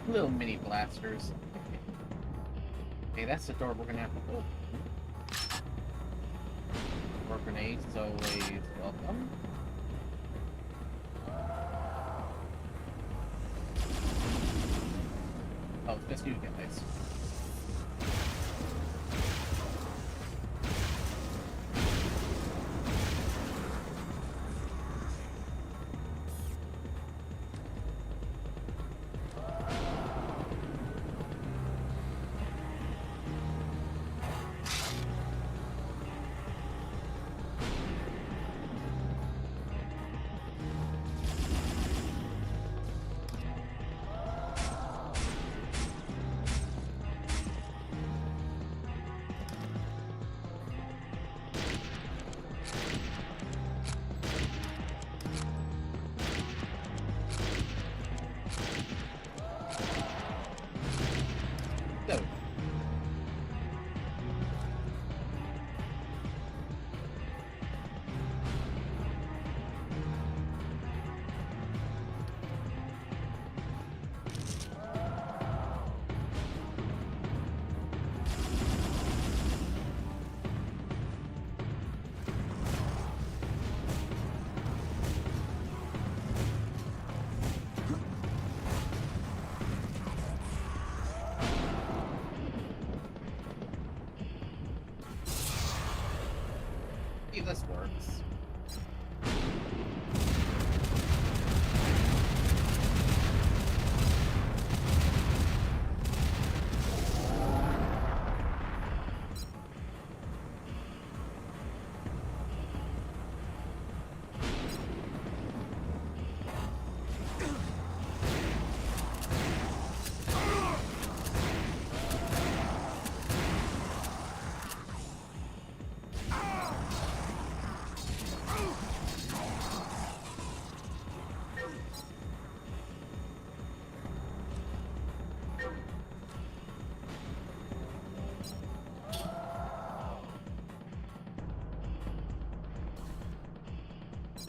Speaker 1: Little mini blasters. Okay, that's the door we're gonna have to open. More grenades, always welcome. Oh, it's just you guys. So, see if this works.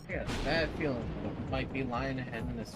Speaker 1: Yeah, bad feeling might be lying ahead in this.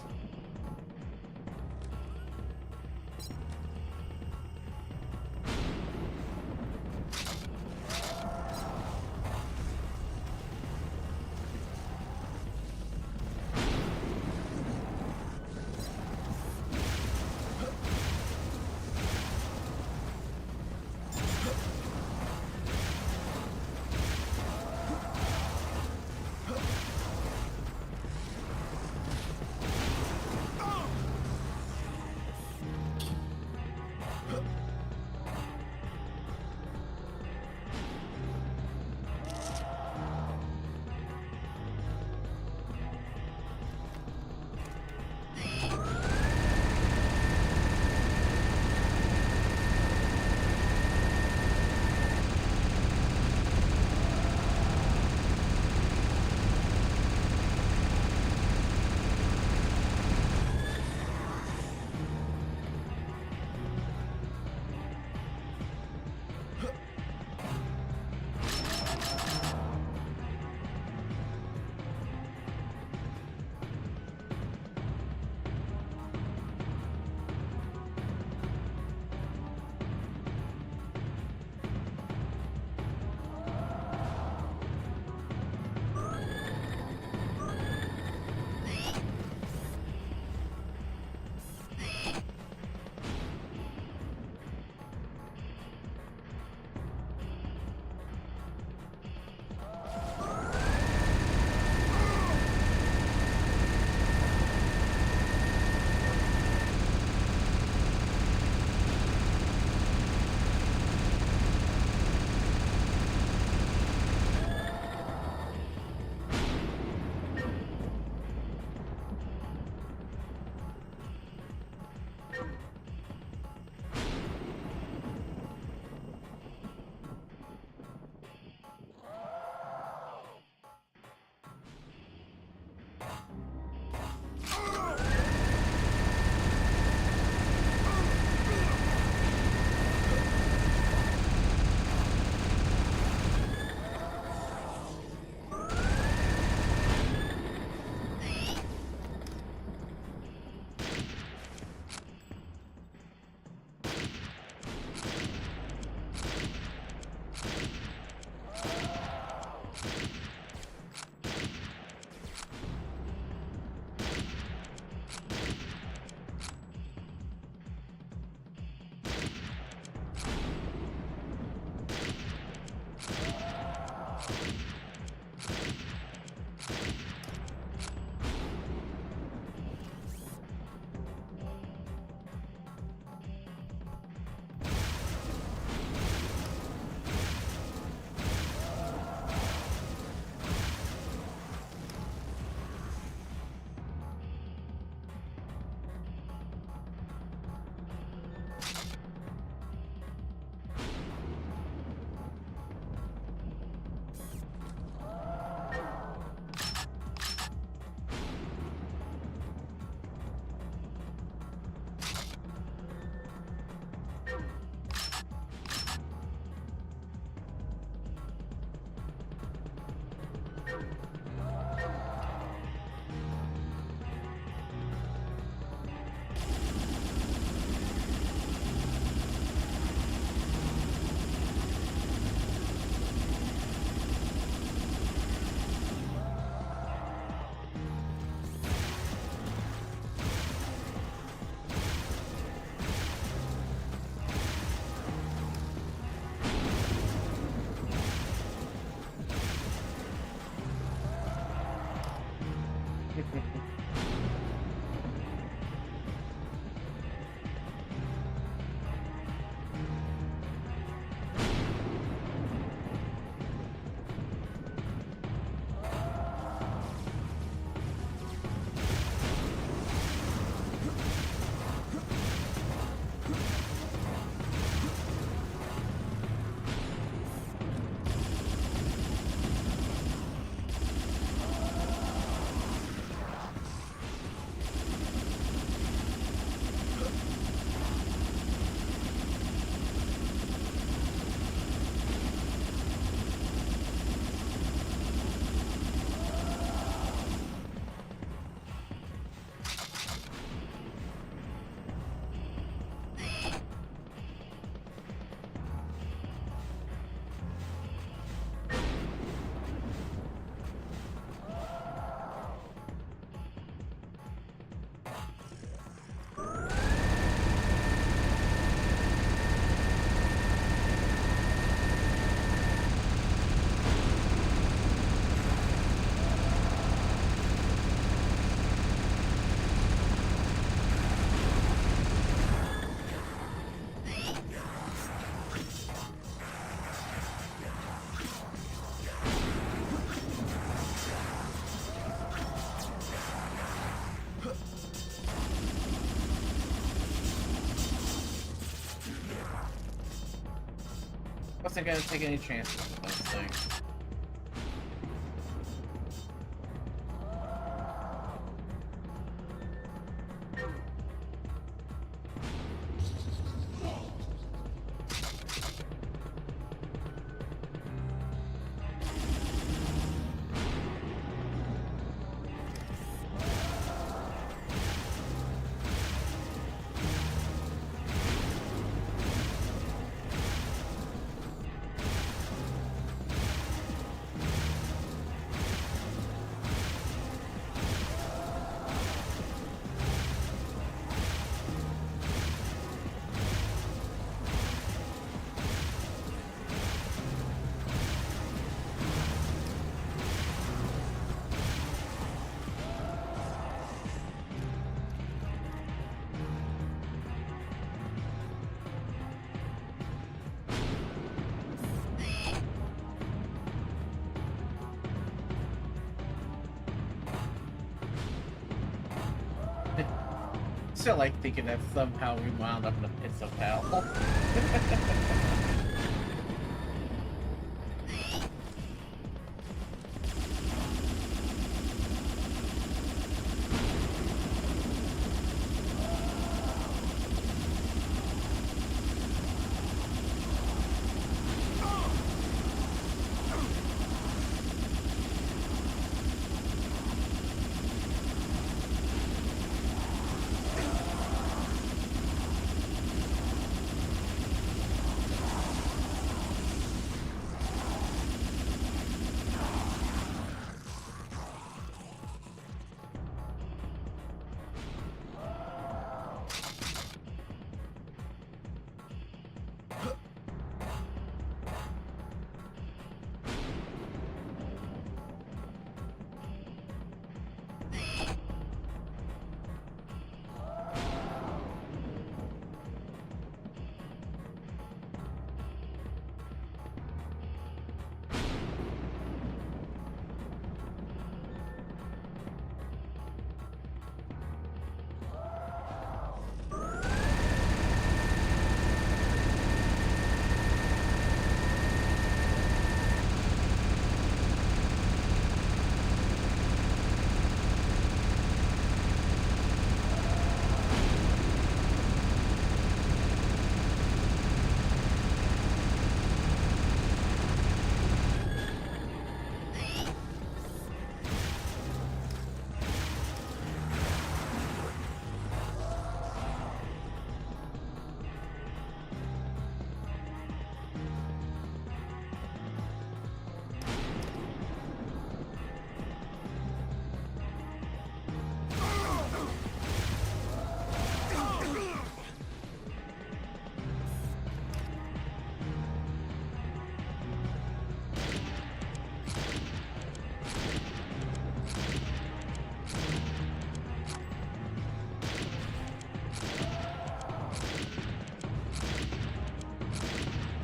Speaker 1: Wasn't gonna take any chances with those things. Still like thinking that somehow we wound up in the pits of hell.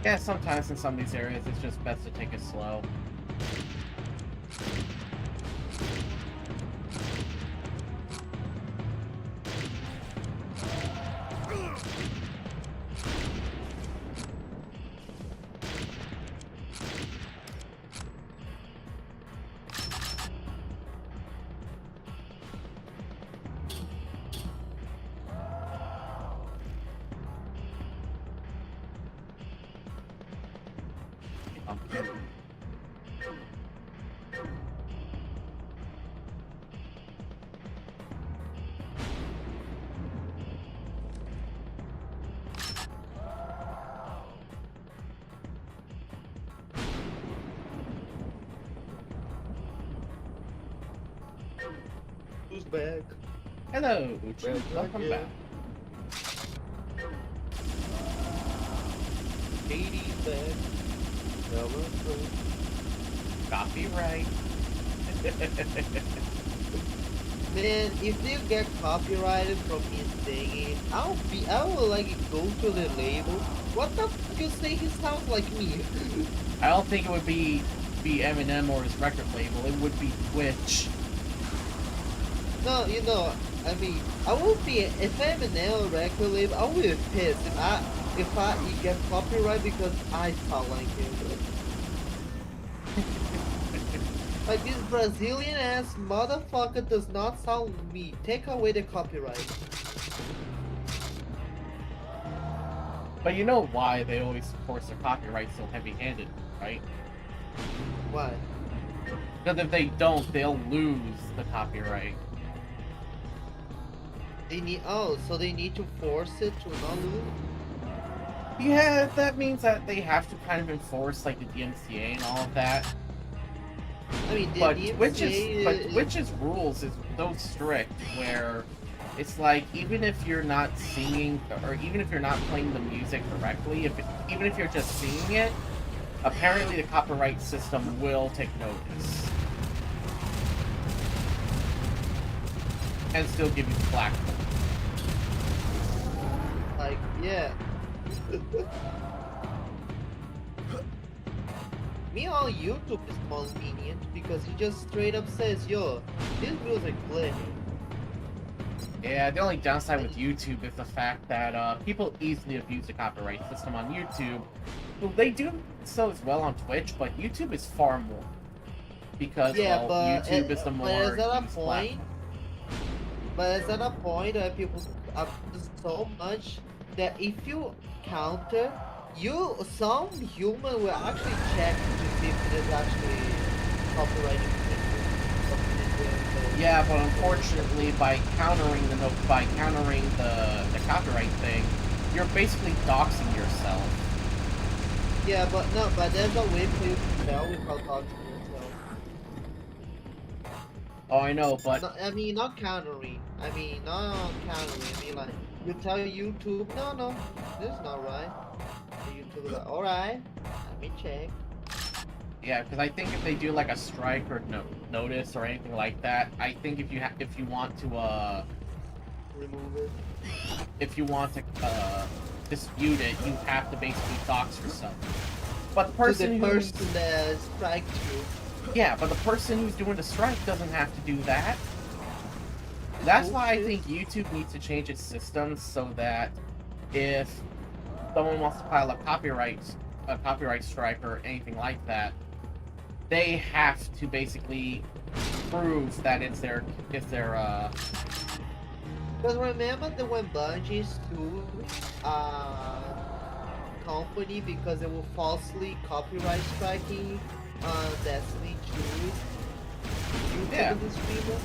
Speaker 1: Yeah, sometimes in some of these areas, it's just best to take it slow.
Speaker 6: Who's back?
Speaker 1: Hello, Uchi.
Speaker 6: Well,
Speaker 1: Welcome
Speaker 6: yeah.
Speaker 1: back.
Speaker 6: Katie's back. Hello.
Speaker 1: Copyright.
Speaker 6: Man, if you get copyrighted from his thingy, I will like go to the label. What the fuck you say he sounds like me?
Speaker 1: I don't think it would be Eminem or his record label. It would be Twitch.
Speaker 6: No, you know, I mean, I would be if I'm an L record label, I would be pissed if I get copyright because I sound like him. Like this Brazilian ass motherfucker does not sound like me. Take away the copyright.
Speaker 1: But you know why they always force their copyright so heavy-handed, right?
Speaker 6: Why?
Speaker 1: Because if they don't, they'll lose the copyright.
Speaker 6: They need so they need to force it to not lose.
Speaker 1: Yeah, that means that they have to kind of enforce like the DMCA and all of that.
Speaker 6: I mean, the
Speaker 1: But
Speaker 6: DMCA
Speaker 1: Twitch's rules is so strict where it's like even if you're not singing or even if you're not playing the music correctly, even if you're just singing it, apparently the copyright system will take notice and still give you flack.
Speaker 6: like, yeah. Me on YouTube is more lenient because he just straight up says, yo, this music play.
Speaker 1: Yeah, the only downside with YouTube is the fact that people easily abuse the copyright system on YouTube. Well, they do so as well on Twitch, but YouTube is far more. Because,
Speaker 6: Yeah,
Speaker 1: well,
Speaker 6: but
Speaker 1: YouTube is the
Speaker 6: but
Speaker 1: more
Speaker 6: is that a
Speaker 1: used
Speaker 6: point?
Speaker 1: platform.
Speaker 6: But is that a point that people abuse so much that if you counter, some human will actually check to see if it is actually copyright infringement.
Speaker 1: Yeah, but unfortunately, by countering the copyright thing, you're basically doxing yourself.
Speaker 6: Yeah, but there's a way for you to tell without talking to yourself.
Speaker 1: Oh, I know, but
Speaker 6: No, I mean, not countering. I mean, like, you tell YouTube, no, this is not right. And YouTube is like, alright, let me check.
Speaker 1: yeah, because I think if they do like a strike or notice or anything like that, I think if you want to
Speaker 6: Remove it.
Speaker 1: if you want to dispute it, you have to basically dox yourself. But the person
Speaker 6: To the person that striked you.
Speaker 1: yeah, but the person who's doing the strike doesn't have to do that. That's why I think YouTube needs to change its system so that if someone wants to file a copyright strike or anything like that, they have to basically prove that it's their
Speaker 6: Because remember that when Bungie sued company because they were falsely copyright striking Destiny 2
Speaker 1: Yeah.
Speaker 6: YouTube streamer?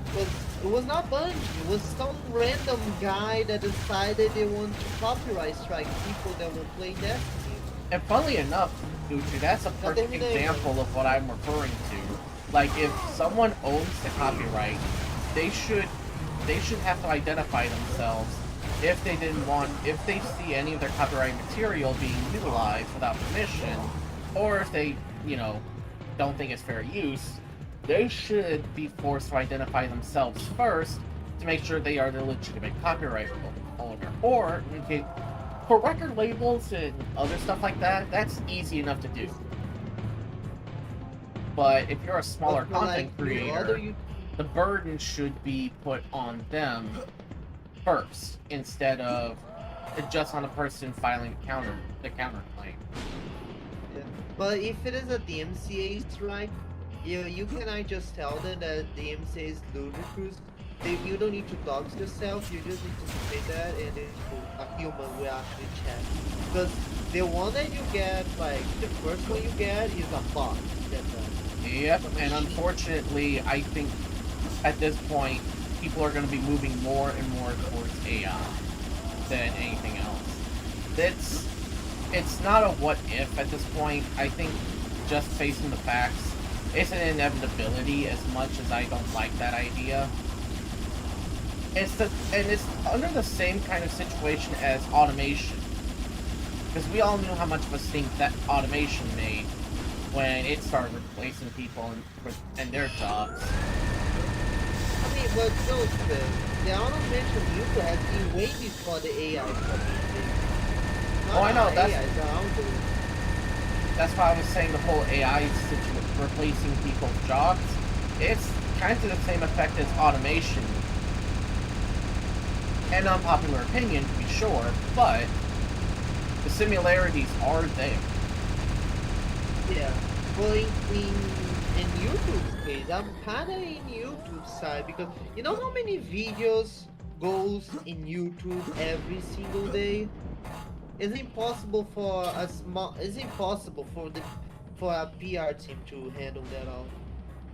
Speaker 6: Because it was not Bungie, it was some random guy that decided they want to copyright strike people that will play Destiny.
Speaker 1: And funnily enough, Gucci, that's a perfect example of what I'm referring to. Like, if someone owns the copyright, they should have to identify themselves if they see any of their copyright material being utilized without permission, or if they, don't think it's fair use, they should be forced to identify themselves first to make sure they are the legitimate copyright owner. Or, in case, For record labels and other stuff like that, that's easy enough to do. But if you're a smaller
Speaker 6: But for,
Speaker 1: content
Speaker 6: like,
Speaker 1: creator, the burden should be put on them first, instead of just on the person filing the counterclaim.
Speaker 6: Yeah. But if it is a DMCA strike, you cannot just tell them that DMCA is ludicrous. You don't need to dox yourself, you just need to say that, and then a human will actually check. Because the one that you get, like, the first one you get is a bot.
Speaker 1: Yep, and unfortunately, I think at this point, people are going to be moving more and more towards AI than anything else. It's not a what if at this point. I think just facing the facts, it's an inevitability as much as I don't like that idea. It's under the same kind of situation as automation. Because we all knew how much of a stink that automation made when it started replacing people and their jobs.
Speaker 6: I mean, but Joseph, the automation used to have been way before the AI coming.
Speaker 1: Oh, I know,
Speaker 6: AI,
Speaker 1: that's why I was saying the whole AI situation, replacing people's jobs, it's kind of the same effect as automation. An unpopular opinion, to be sure, but the similarities are there.
Speaker 6: Yeah, well, in YouTube's case, I'm kinda in YouTube's side because you know how many videos goes in YouTube every single day? It's impossible for for a PR team to handle that all.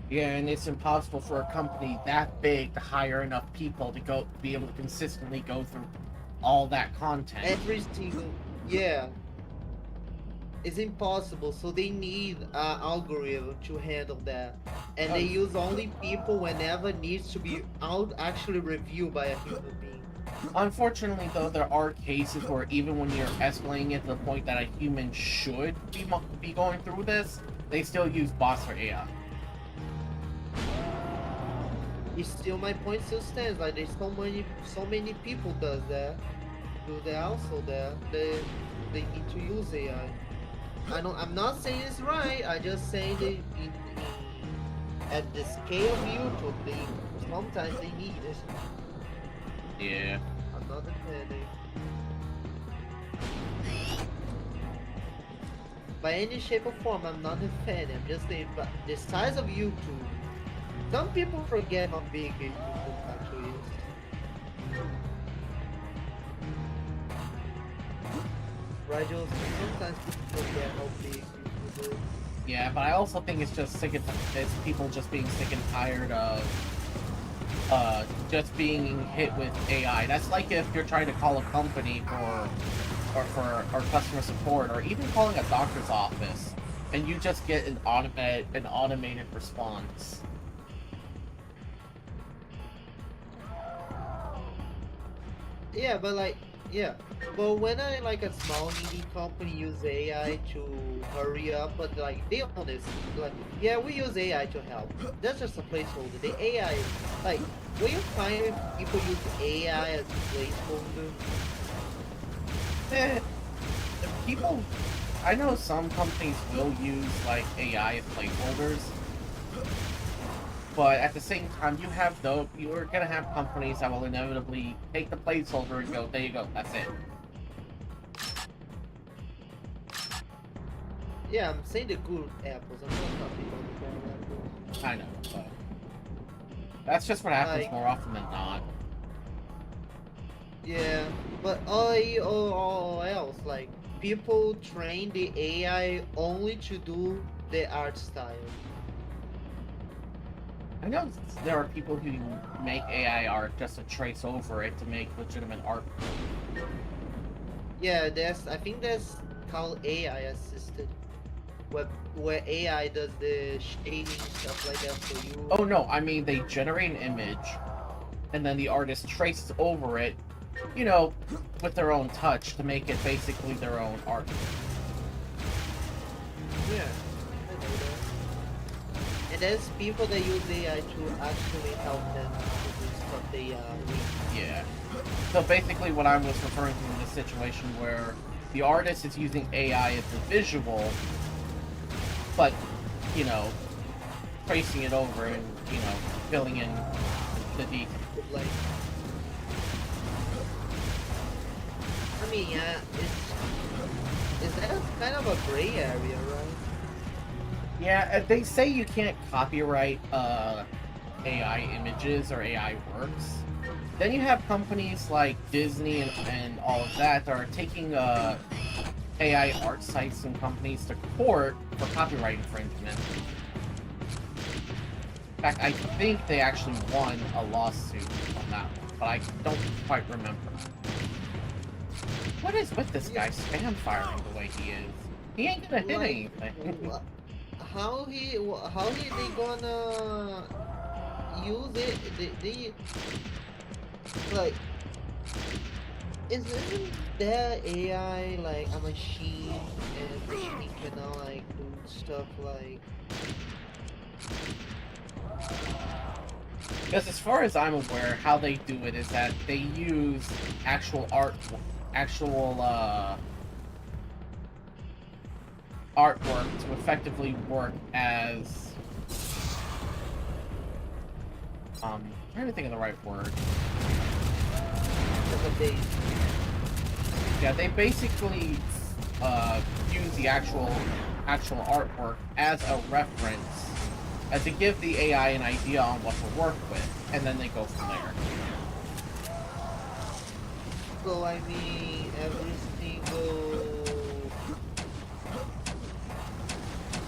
Speaker 1: Yeah, and it's impossible for a company that big to hire enough people to be able to consistently go through all that content.
Speaker 6: Every single, yeah. It's impossible, so they need an algorithm to handle that. And they use only people whenever it needs to be actually reviewed by a human being.
Speaker 1: Unfortunately, though, there are cases where even when you're escalating it to the point that a human should be going through this, they still use bots or AI.
Speaker 6: It's still, my point still stands. Like, there's so many people do that also there. They need to use AI. I'm not saying it's right. I just saying that at the scale of YouTube, sometimes they need it.
Speaker 1: Yeah.
Speaker 6: I'm not defending. By any shape or form, I'm not defending. I'm just saying, but the size of YouTube. Some people forget how big YouTube actually is. Right, Jules? Sometimes people forget how big YouTube is.
Speaker 1: Yeah, but I also think it's just it's people just being sick and tired of just being hit with AI. That's like if you're trying to call a company for customer support, or even calling a doctor's office, and you just get an automated response.
Speaker 6: Yeah, but like, yeah. But when like a small indie company use AI to hurry up, but like they honest, like, yeah, we use AI to help. That's just a placeholder. The AI, like, when you find people use AI as a placeholder,
Speaker 1: People, I know some companies will use like AI as placeholders, but at the same time, you're gonna have companies that will inevitably take the placeholder and go, there you go, that's it.
Speaker 6: yeah, I'm saying the good apples. I'm not talking about the bad apples.
Speaker 1: I know, but that's just what happens
Speaker 6: Like,
Speaker 1: more often than not.
Speaker 6: yeah, but all else, like, people train the AI only to do the art style.
Speaker 1: I know there are people who make AI art just to trace over it to make legitimate art.
Speaker 6: Yeah, I think that's called AI assisted. Where AI does the shading stuff like that for you.
Speaker 1: Oh no, I mean they generate an image, and then the artist traces over it, you know, with their own touch to make it basically their own art.
Speaker 6: Yeah, I know that. And there's people that use AI to actually help them to do stuff they read.
Speaker 1: Yeah. So basically what I was referring to in this situation where the artist is using AI as the visual, but, you know, tracing it over and, you know, filling in the details.
Speaker 6: Like, I mean, yeah, is that kind of a gray area, right?
Speaker 1: Yeah, they say you can't copyright AI images or AI works. Then you have companies like Disney and all of that are taking AI art sites and companies to court for copyright infringement. In fact, I think they actually won a lawsuit on that one, but I don't quite remember. What is with this guy spam firing the way he is? He ain't gonna hit anything.
Speaker 6: How they gonna use it? They like, isn't that AI like a machine, and machine cannot like do stuff like?
Speaker 1: Because as far as I'm aware, how they do it is that they use actual artwork to effectively work as I'm trying to think of the right word. Yeah, they basically use the actual artwork as a reference, as to give the AI an idea on what to work with, and then they go from there.
Speaker 6: So I mean, every single.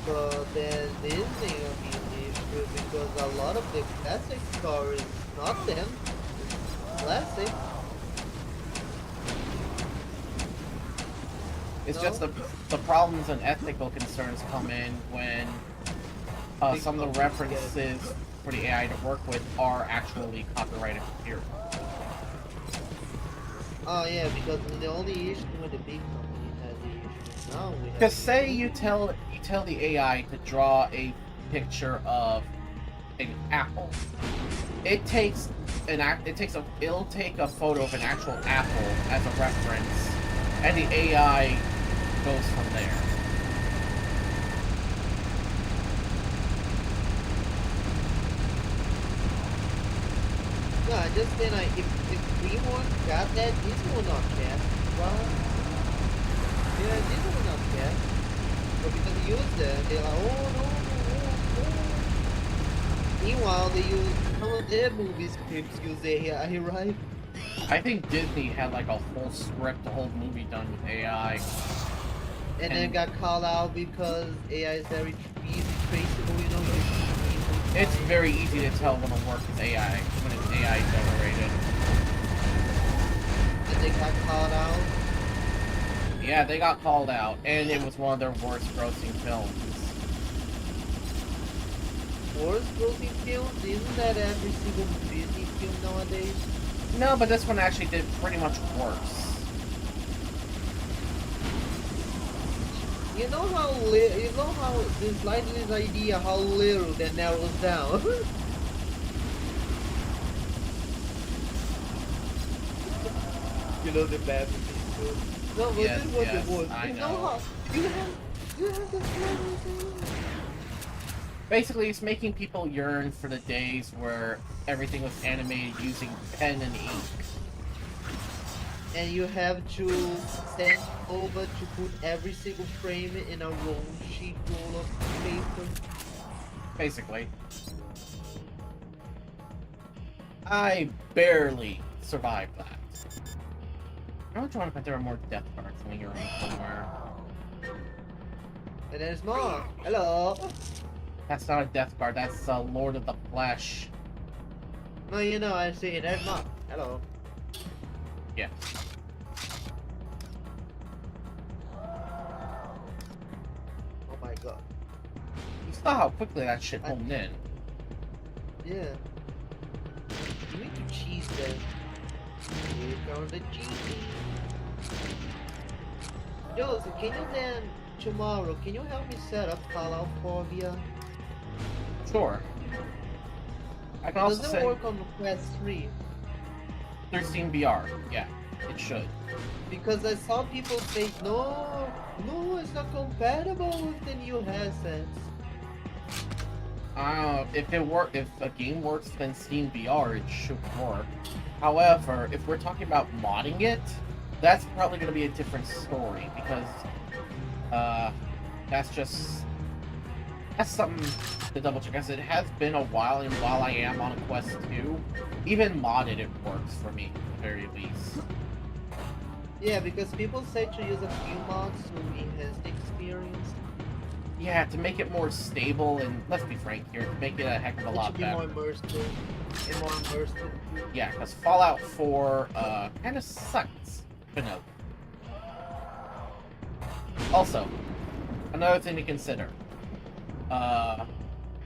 Speaker 6: But then Disney, I mean, issue because a lot of the classic stories, not them, classic.
Speaker 1: It's
Speaker 6: No?
Speaker 1: just the problems and ethical concerns come in when some of the references for the AI to work with are actually copyrighted material.
Speaker 6: Oh yeah, because the only issue with the big company has the issue. Now we have.
Speaker 1: Because say you tell the AI to draw a picture of an apple. It'll take a photo of an actual apple as a reference, and the AI goes from there.
Speaker 6: No, I just think like if Greenwood got that, this will not care. Well, yeah, this will not care. But because they use them, they're like, oh no. Meanwhile, they use some of their movie scripts use AI, right?
Speaker 1: I think Disney had like a whole script, a whole movie done with AI.
Speaker 6: And then got called out because AI is very easy traceable, you know.
Speaker 1: It's very easy to tell when a work is AI, when it's AI generated.
Speaker 6: And they got called out.
Speaker 1: Yeah, they got called out, and it was one of their worst grossing films.
Speaker 6: Worst grossing films? Isn't that every single Disney film nowadays?
Speaker 1: No, but this one actually did pretty much worse.
Speaker 6: You know how this lightest idea how little that narrows down. You know the bad movies. No, but
Speaker 1: Yes,
Speaker 6: this is what
Speaker 1: yes,
Speaker 6: it was.
Speaker 1: I
Speaker 6: You
Speaker 1: know.
Speaker 6: know how you have this thing.
Speaker 1: Basically, it's making people yearn for the days where everything was animated using pen and ink.
Speaker 6: And you have to send over to put every single frame in a roll of paper.
Speaker 1: Basically. I barely survived that. I was wondering if there were more death cards lingering somewhere.
Speaker 6: And there's more. Hello.
Speaker 1: That's not a death card, that's Lord of the Flesh.
Speaker 6: No, you know, I see. There's more. Hello.
Speaker 1: Yeah.
Speaker 6: Oh my god.
Speaker 1: You saw how quickly that shit homed in.
Speaker 6: Yeah. You need to cheese them. Here comes the cheese. Yo, so can you then tomorrow? Can you help me set up Fallout Phobia?
Speaker 1: Sure. I can
Speaker 6: It
Speaker 1: also
Speaker 6: doesn't
Speaker 1: say...
Speaker 6: work on the Quest 3.
Speaker 1: through Steam VR. Yeah, it should.
Speaker 6: Because I saw people say, no, it's not compatible with the new headsets.
Speaker 1: If a game works within Steam VR, it should work. However, if we're talking about modding it, that's probably going to be a different story because that's something to double check. As it has been a while, and while I am on a Quest 2, even modded it works for me at the very least.
Speaker 6: Yeah, because people say to use a few mods to enhance the experience.
Speaker 1: Yeah, to make it more stable and, let's be frank here, to make it a heck of a lot better.
Speaker 6: It should be more immersive.
Speaker 1: Yeah, because Fallout 4 kind of sucks. But no. Also, another thing to consider.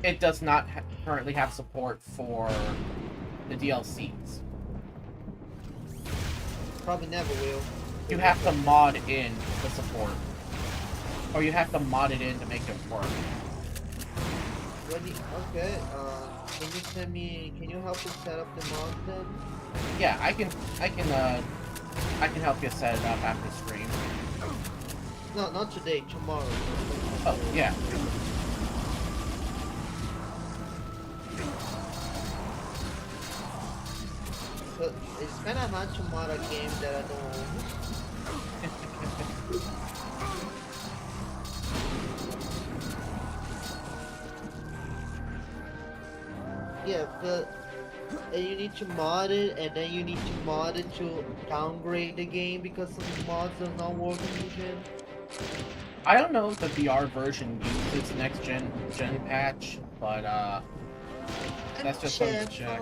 Speaker 1: It does not currently have support for the DLCs.
Speaker 6: Probably never will.
Speaker 1: You have to mod in the support. Or you have to mod it in to make it work.
Speaker 6: Okay, can you send me, can you help us set up the mod then?
Speaker 1: Yeah, I can help you set it up after stream.
Speaker 6: No, not today, tomorrow.
Speaker 1: Oh, yeah.
Speaker 6: So, it's kinda hard to mod a game that I don't own. Yeah, but and you need to mod it, and then you need to mod it to downgrade the game because some mods are not working again.
Speaker 1: I don't know if the VR version uses its next gen patch, but that's just something to check.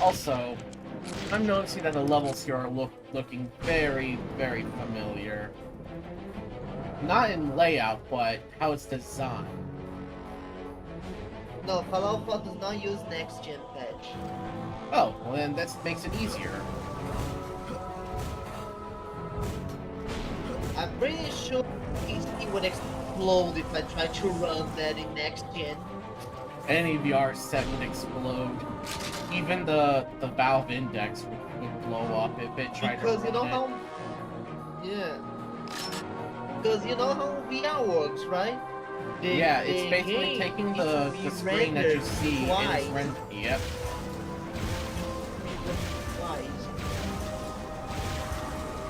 Speaker 1: Also, I'm noticing that the levels here are looking very, very familiar. Not in layout, but how it's designed.
Speaker 6: No, Fallout 4 does not use next gen patch.
Speaker 1: Oh, well then that makes it easier.
Speaker 6: I'm pretty sure PC would explode if I tried to run that in next gen.
Speaker 1: Any VR set would explode. Even the Valve Index would blow up if it tried to run
Speaker 6: Because you know how... Yeah. Because you know how VR works, right?
Speaker 1: Yeah, it's basically taking the screen that you see and it's rendered. Yep.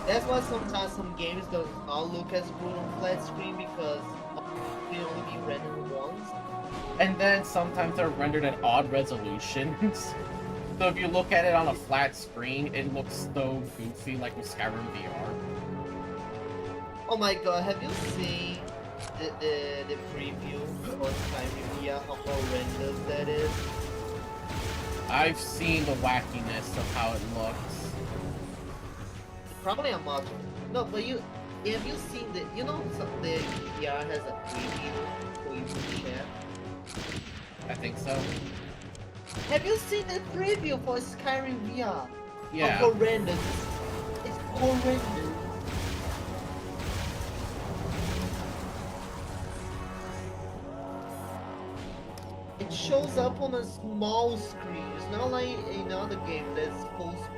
Speaker 6: That's why sometimes some games don't all look as good on flat screen because they only be rendered once.
Speaker 1: And then sometimes they're rendered at odd resolutions. So if you look at it on a flat screen, it looks so goofy like with Skyrim VR.
Speaker 6: Oh my god, have you seen the preview for Skyrim VR, how horrendous that is?
Speaker 1: I've seen the wackiness of how it looks.
Speaker 6: Probably a mod. No, but have you seen the, you know, the VR has a preview for you to share?
Speaker 1: I think so.
Speaker 6: Have you seen the preview for Skyrim VR?
Speaker 1: Yeah.
Speaker 6: How horrendous. It's horrendous. It shows up on a small screen. It's not like another game that's full screen.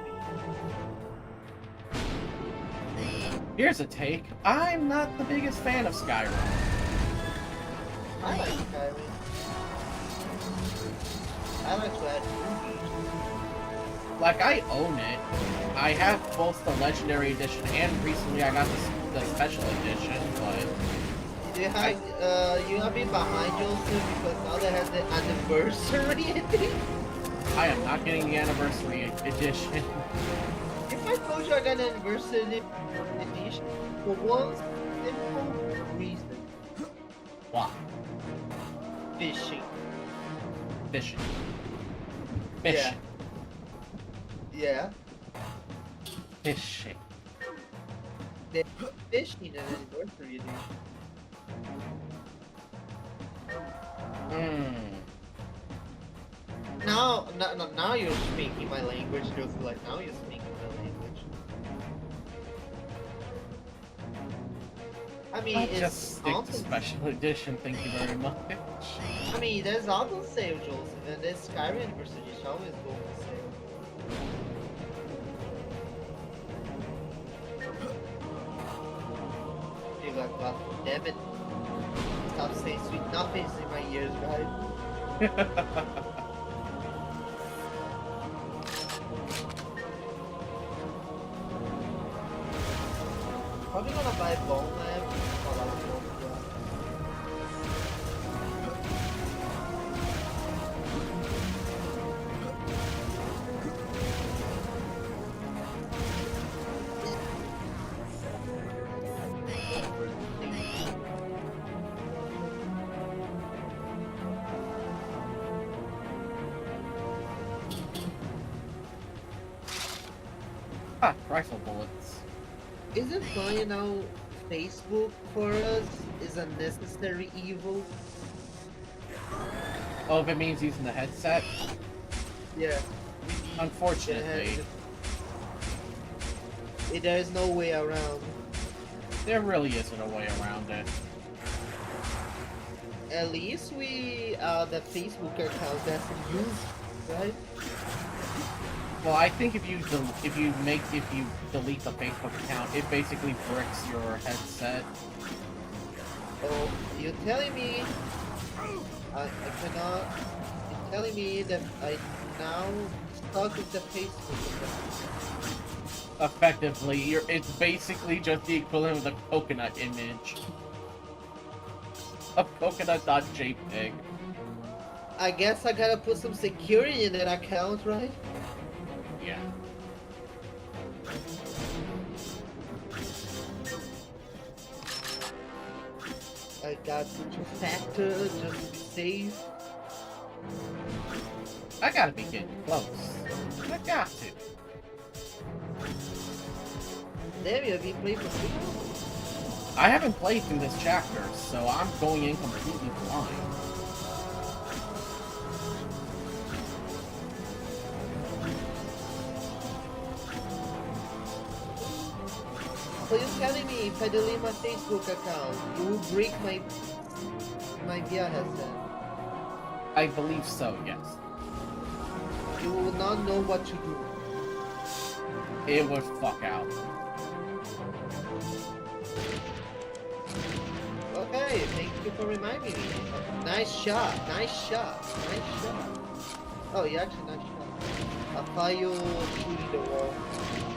Speaker 1: Here's a take. I'm not the biggest fan of Skyrim.
Speaker 6: I like Skyrim. I like to add movies.
Speaker 1: Like, I own it. I have both the Legendary Edition and recently I got the Special Edition, but...
Speaker 6: You have been behind Joseph because now they have the anniversary edition.
Speaker 1: I am not getting the Anniversary Edition.
Speaker 6: If I told you I got an anniversary edition for one simple reason.
Speaker 1: Why?
Speaker 6: Fishing.
Speaker 1: Fishing. Fishing.
Speaker 6: Yeah.
Speaker 1: Fishing.
Speaker 6: They're fishing an anniversary edition. Now you're speaking my language. Just like now you're speaking my language. I mean,
Speaker 1: I'll
Speaker 6: it's
Speaker 1: just stick to Special Edition, thank you very much.
Speaker 6: I mean, there's auto-save, Joseph, and there's Skyrim Anniversary, you should always go for save. You got God damn it. Stop saying sweet nothings in my ears, right? Probably gonna buy Bone Lamp.
Speaker 1: Ah, rifle bullets.
Speaker 6: Is it funny now Facebook for us is a necessary evil?
Speaker 1: Oh, if it means using the headset?
Speaker 6: Yeah.
Speaker 1: Unfortunately.
Speaker 6: There is no way around.
Speaker 1: There really isn't a way around it.
Speaker 6: At least we the Facebook account that's in use, right?
Speaker 1: Well, I think if you delete the Facebook account, it basically bricks your headset.
Speaker 6: Oh, you're telling me I cannot. You're telling me that I now stuck with the Facebook account.
Speaker 1: Effectively, it's basically just the equivalent of the coconut image. Of coconut.jpg.
Speaker 6: I guess I gotta put some security in that account, right?
Speaker 1: Yeah.
Speaker 6: I got two-factor just to be safe.
Speaker 1: I gotta be getting close. I got to.
Speaker 6: Damn, you have been playing for 3 hours.
Speaker 1: I haven't played through this chapter, so I'm going in completely blind.
Speaker 6: So you're telling me if I delete my Facebook account, you will break my VR headset?
Speaker 1: I believe so, yes.
Speaker 6: You will not know what to do.
Speaker 1: It would fuck out.
Speaker 6: Okay, thank you for reminding me. Nice shot, nice shot, nice shot. Oh, you actually nice shot. I thought you were shooting the wall.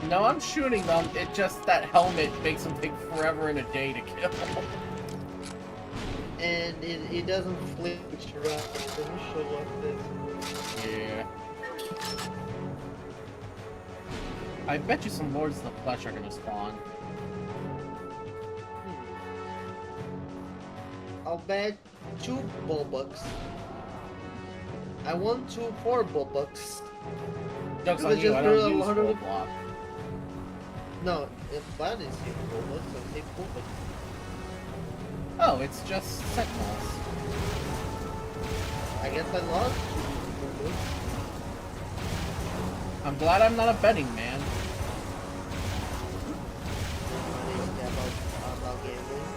Speaker 1: No, I'm shooting them. It just that helmet makes them take forever and a day to kill.
Speaker 6: And it doesn't flinch around. Let me show what this.
Speaker 1: Yeah. I bet you some Lords of the Flesh are gonna spawn.
Speaker 6: I'll bet 2 bullbucks. I want 2 4 bullbucks.
Speaker 1: Joke's
Speaker 6: I
Speaker 1: on you,
Speaker 6: just
Speaker 1: I
Speaker 6: heard
Speaker 1: don't
Speaker 6: a
Speaker 1: use
Speaker 6: lot
Speaker 1: full
Speaker 6: of-
Speaker 1: block.
Speaker 6: No, if that is here bullbucks, I'll take bullbucks.
Speaker 1: Oh, it's just Sentinels.
Speaker 6: I guess I lost 2 bullbucks.
Speaker 1: I'm glad I'm not a betting man.
Speaker 6: About gambling.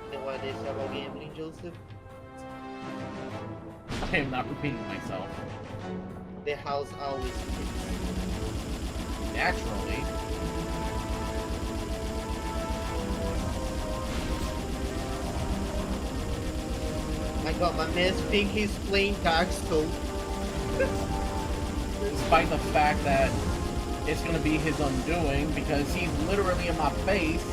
Speaker 6: You know why they say about gambling, Joseph?
Speaker 1: I am not repeating myself.
Speaker 6: The house always wins.
Speaker 1: Naturally.
Speaker 6: My god, my man think he's playing Dark Souls.
Speaker 1: Despite the fact that it's gonna be his undoing, because he's literally in my face.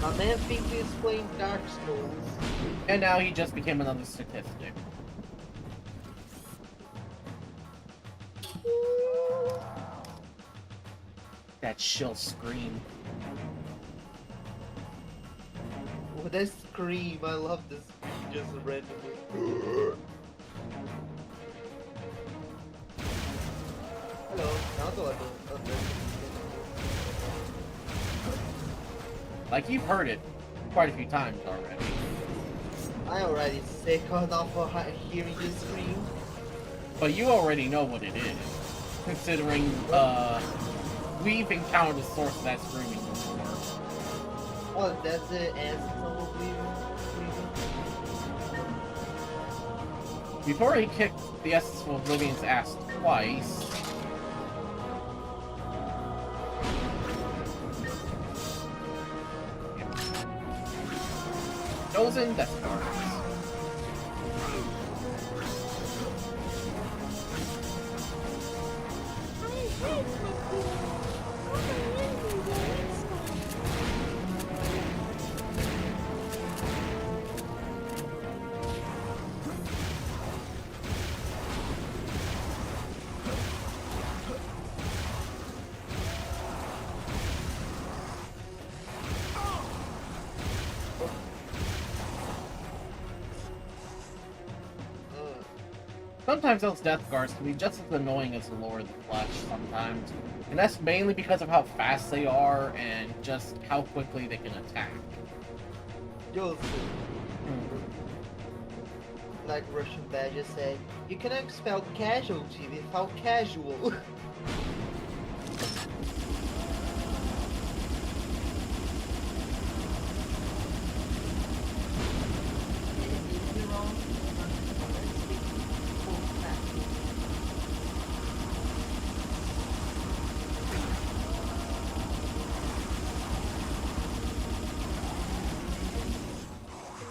Speaker 6: My man thinks he's playing Dark Souls.
Speaker 1: And now he just became another statistic. That shrill scream.
Speaker 6: Oh, that scream, I love this just randomly. Hello, now do I do? Okay.
Speaker 1: Like, you've heard it quite a few times already.
Speaker 6: I already sick enough of hearing this scream.
Speaker 1: But you already know what it is, considering we've encountered a source of that screaming before.
Speaker 6: Oh, that's the essence of Oblivion.
Speaker 1: Before he kicked the essence of Oblivion's ass twice. Chosen Death Guards. Sometimes those Death Guards can be just as annoying as the Lord of the Flesh sometimes. And that's mainly because of how fast they are and just how quickly they can attack.
Speaker 6: Joseph. Like Russian badges say, you cannot spell casualty without casual.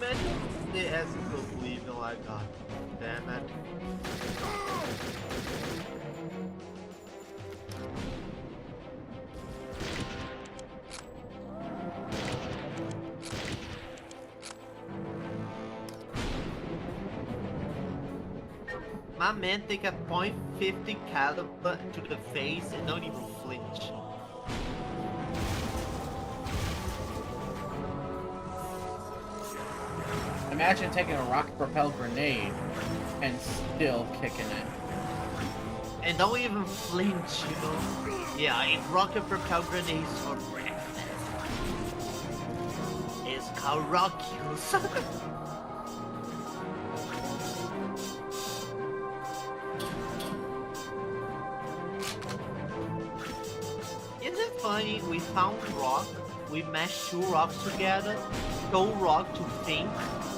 Speaker 6: Imagine the essence of Oblivion like God. Damn it. My man take a .50 caliber to the face and don't even flinch.
Speaker 1: Imagine taking a rocket-propelled grenade and still kicking it.
Speaker 6: And don't even flinch, you know? Yeah, a rocket propelled grenades for breakfast. It's Karakios. Isn't it funny? We found rock, we mashed two rocks together, told rock to think,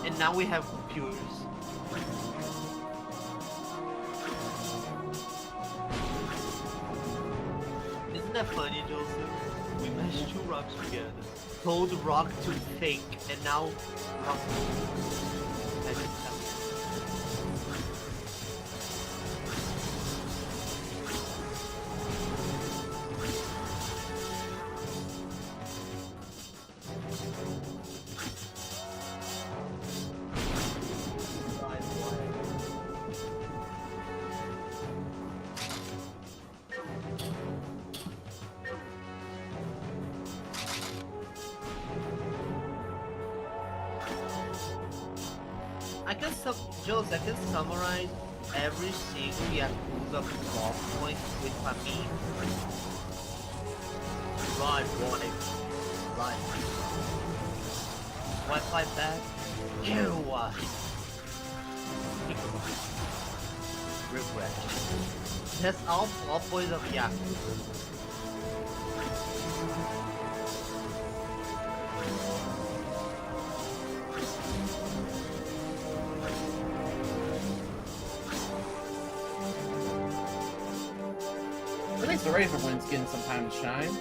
Speaker 6: and now we have computers. Isn't that funny, Joseph? We mashed two rocks together, told rock to think, and now rock has intelligence. I can summarize every single Yakuza plot point with a meme. Right, boy. Right. Wi-Fi back. You regret. That's all plot points of Yakuza.
Speaker 1: At least the Razorwind's getting some time to shine.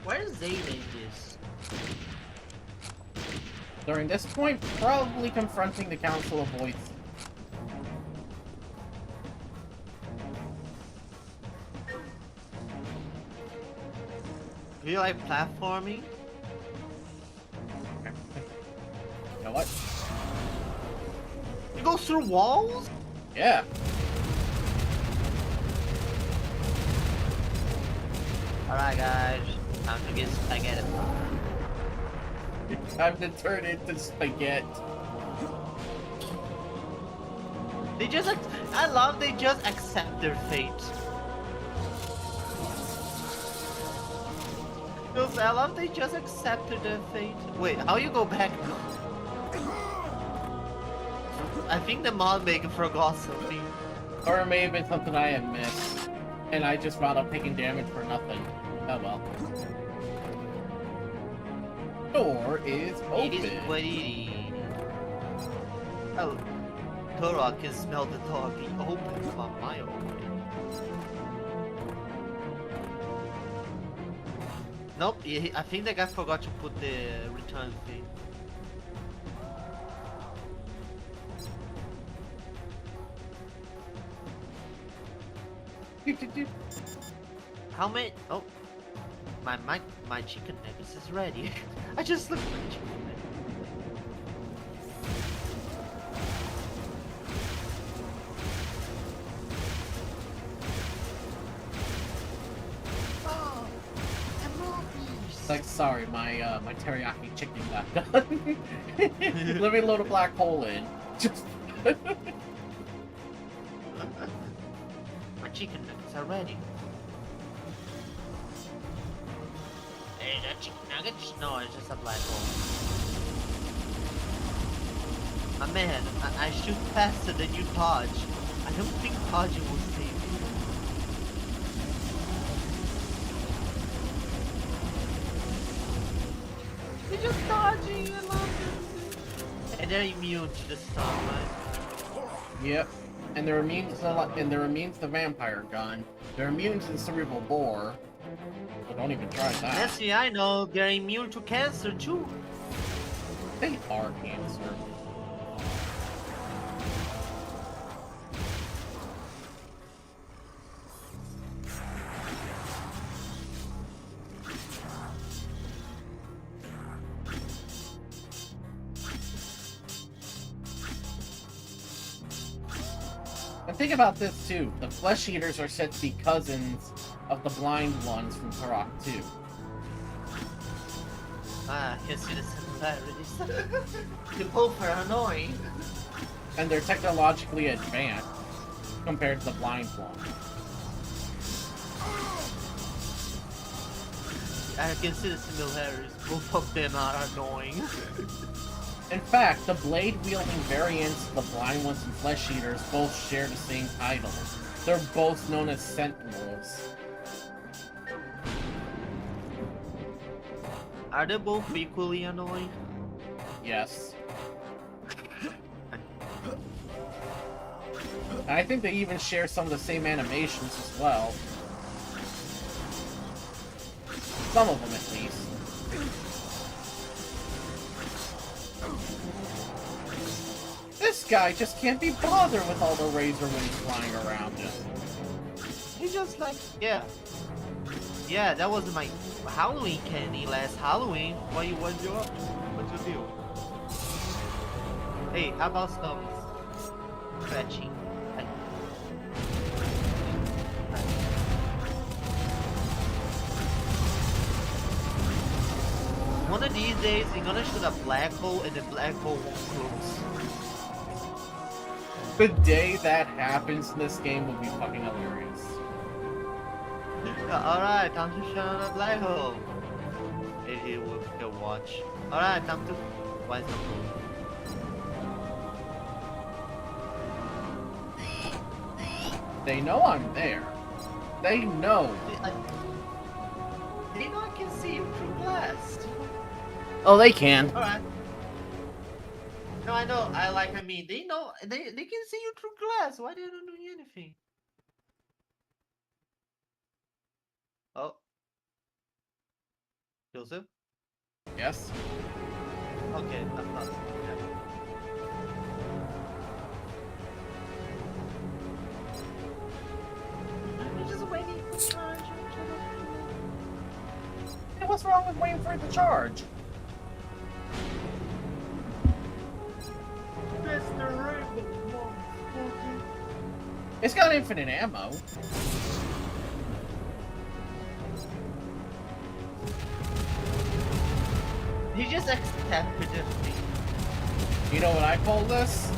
Speaker 6: Where is Zayden in this?
Speaker 1: During this point, probably confronting the Council of Voids.
Speaker 6: Do you like platforming?
Speaker 1: You know what?
Speaker 6: You go through walls?
Speaker 1: Yeah.
Speaker 6: Alright guys, time to get spaghetti.
Speaker 1: Time to turn into spaghetti.
Speaker 6: They just like, I love they just accept their fate. Because I love they just accepted their fate. Wait, how you go back now? I think the mod maker forgot something.
Speaker 1: Or it may have been something I had missed. And I just wound up taking damage for nothing. Oh well. Door is open.
Speaker 6: It is what it is. Oh, Turok can smell the door being open from a mile away. Nope, I think the guy forgot to put the return fee. How many? Oh, my chicken nuggets is ready. I just looked at my chicken nuggets. Oh,
Speaker 1: It's like, sorry, my my teriyaki chicken got done. Let me load a black hole in. Just.
Speaker 6: My chicken nuggets are ready. Hey, that chicken nuggets? No, it's just a black hole. My man, I shoot faster than you dodge. I don't think dodging will save you. You're just dodging, I love it. And they're immune to the stun, right?
Speaker 1: Yep. And they're immune to the vampire gun. They're immune to the cerebral bore. So don't even try that.
Speaker 6: Yes, yeah, I know. They're immune to cancer too.
Speaker 1: They are cancer. And think about this too. The flesh eaters are said to be cousins of the blind ones from Turok 2.
Speaker 6: Ah, I can see the similarities. They both are annoying.
Speaker 1: And they're technologically advanced compared to the blind one.
Speaker 6: I can see the similarities. Both of them are annoying.
Speaker 1: In fact, the blade-wielding variants of the blind ones and flesh eaters both share the same title. They're both known as sentinels.
Speaker 6: Are they both equally annoying?
Speaker 1: Yes. And I think they even share some of the same animations as well. Some of them, at least. This guy just can't be bothered with all the razor wings flying around him.
Speaker 6: He just like, yeah. Yeah, that was my Halloween candy last Halloween. What's your deal? Hey, how about some fetching? One of these days, you're gonna shoot a black hole and the black hole won't close.
Speaker 1: The day that happens in this game will be fucking hilarious.
Speaker 6: Alright, time to shoot a black hole. It will go watch. Alright, time to find some hole.
Speaker 1: They know I'm there. They know.
Speaker 6: They know I can see you through glass.
Speaker 1: Oh, they can.
Speaker 6: Alright. No, I know. I mean, they know. They can see you through glass. Why they don't do anything? Oh. Joseph?
Speaker 1: Yes.
Speaker 6: Okay, I'm not. I'm just waiting for charge.
Speaker 1: Hey, what's wrong with waiting for it to charge? It's got infinite ammo.
Speaker 6: He just accepted it.
Speaker 1: You know what I call this?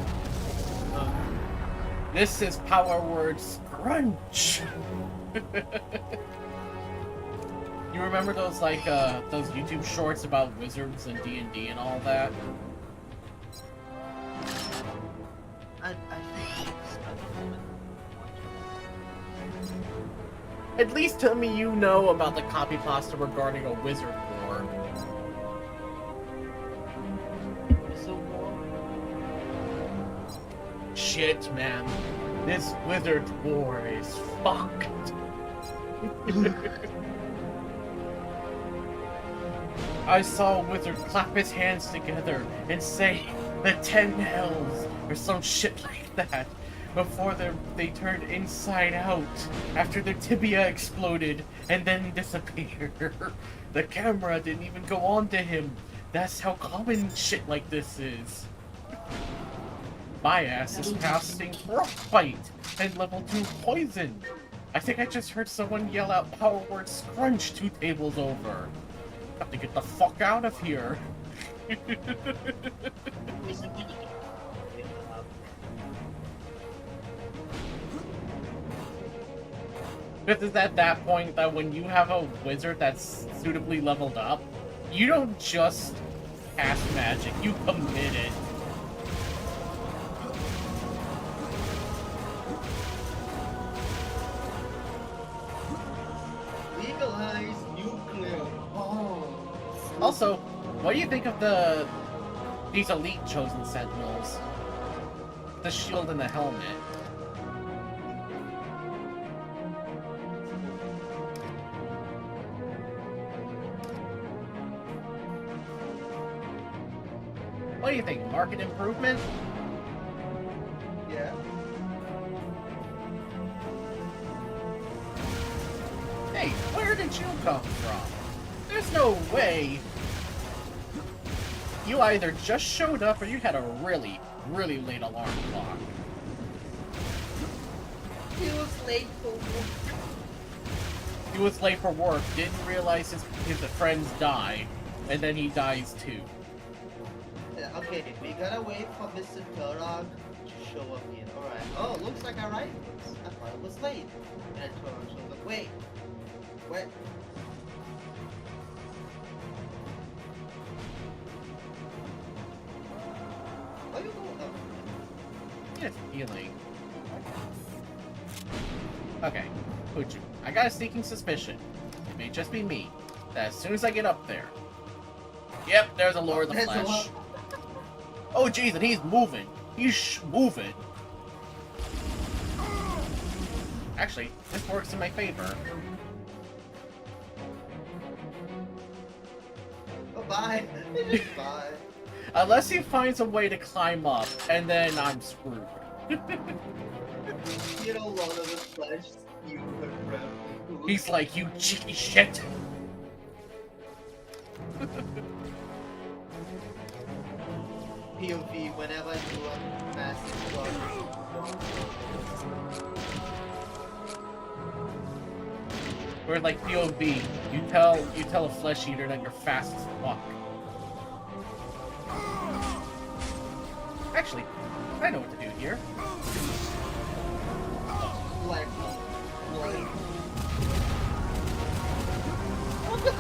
Speaker 1: This is Power Word Scrunch. You remember those those YouTube shorts about wizards and D&D and all that?
Speaker 6: I think
Speaker 1: At least tell me you know about the copy pasta regarding a wizard war.
Speaker 6: it's a war.
Speaker 1: Shit, man. This wizard war is fucked. I saw a wizard clap his hands together and say the 10 hells or some shit like that before they turned inside out after their tibia exploded and then disappeared. The camera didn't even go on to him. That's how common shit like this is. My ass is passing frostbite and level 2 poison. I think I just heard someone yell out power word scrunch 2 tables over. Have to get the fuck out of here. This is at that point that when you have a wizard that's suitably leveled up, you don't just cast magic, you commit it.
Speaker 6: Legalize nuclear bombs.
Speaker 1: Also, what do you think of these elite chosen sentinels? The shield and the helmet. What do you think? Market improvement?
Speaker 6: Yeah.
Speaker 1: Hey, where did you come from? There's no way. You either just showed up or you had a really, really late alarm clock.
Speaker 6: He was late for work.
Speaker 1: He was late for work, didn't realize his friends die, and then he dies too.
Speaker 6: Yeah, okay, we gotta wait for Mr. Turok to show up here. Alright. Oh, looks like I right. I thought it was late. And Turok shows up. Wait. Wait. Where you going? Oh.
Speaker 1: It's healing. Okay, Uchu, I got a sneaking suspicion. It may just be me. That as soon as I get up there. Yep, there's a Lord of the
Speaker 6: There's a
Speaker 1: Flesh.
Speaker 6: lot-
Speaker 1: Oh jeez, and he's moving. He's moving. Actually, this works in my favor.
Speaker 6: Oh, bye. Bye.
Speaker 1: Unless he finds a way to climb up, and then I'm screwed.
Speaker 6: You know, Lord of the Flesh, you would rep.
Speaker 1: He's like, you cheeky shit.
Speaker 6: POV whenever I do a massive block.
Speaker 1: Where like POV, you tell a flesh eater that you're fast as fuck. Actually, I know what to do here.
Speaker 6: Black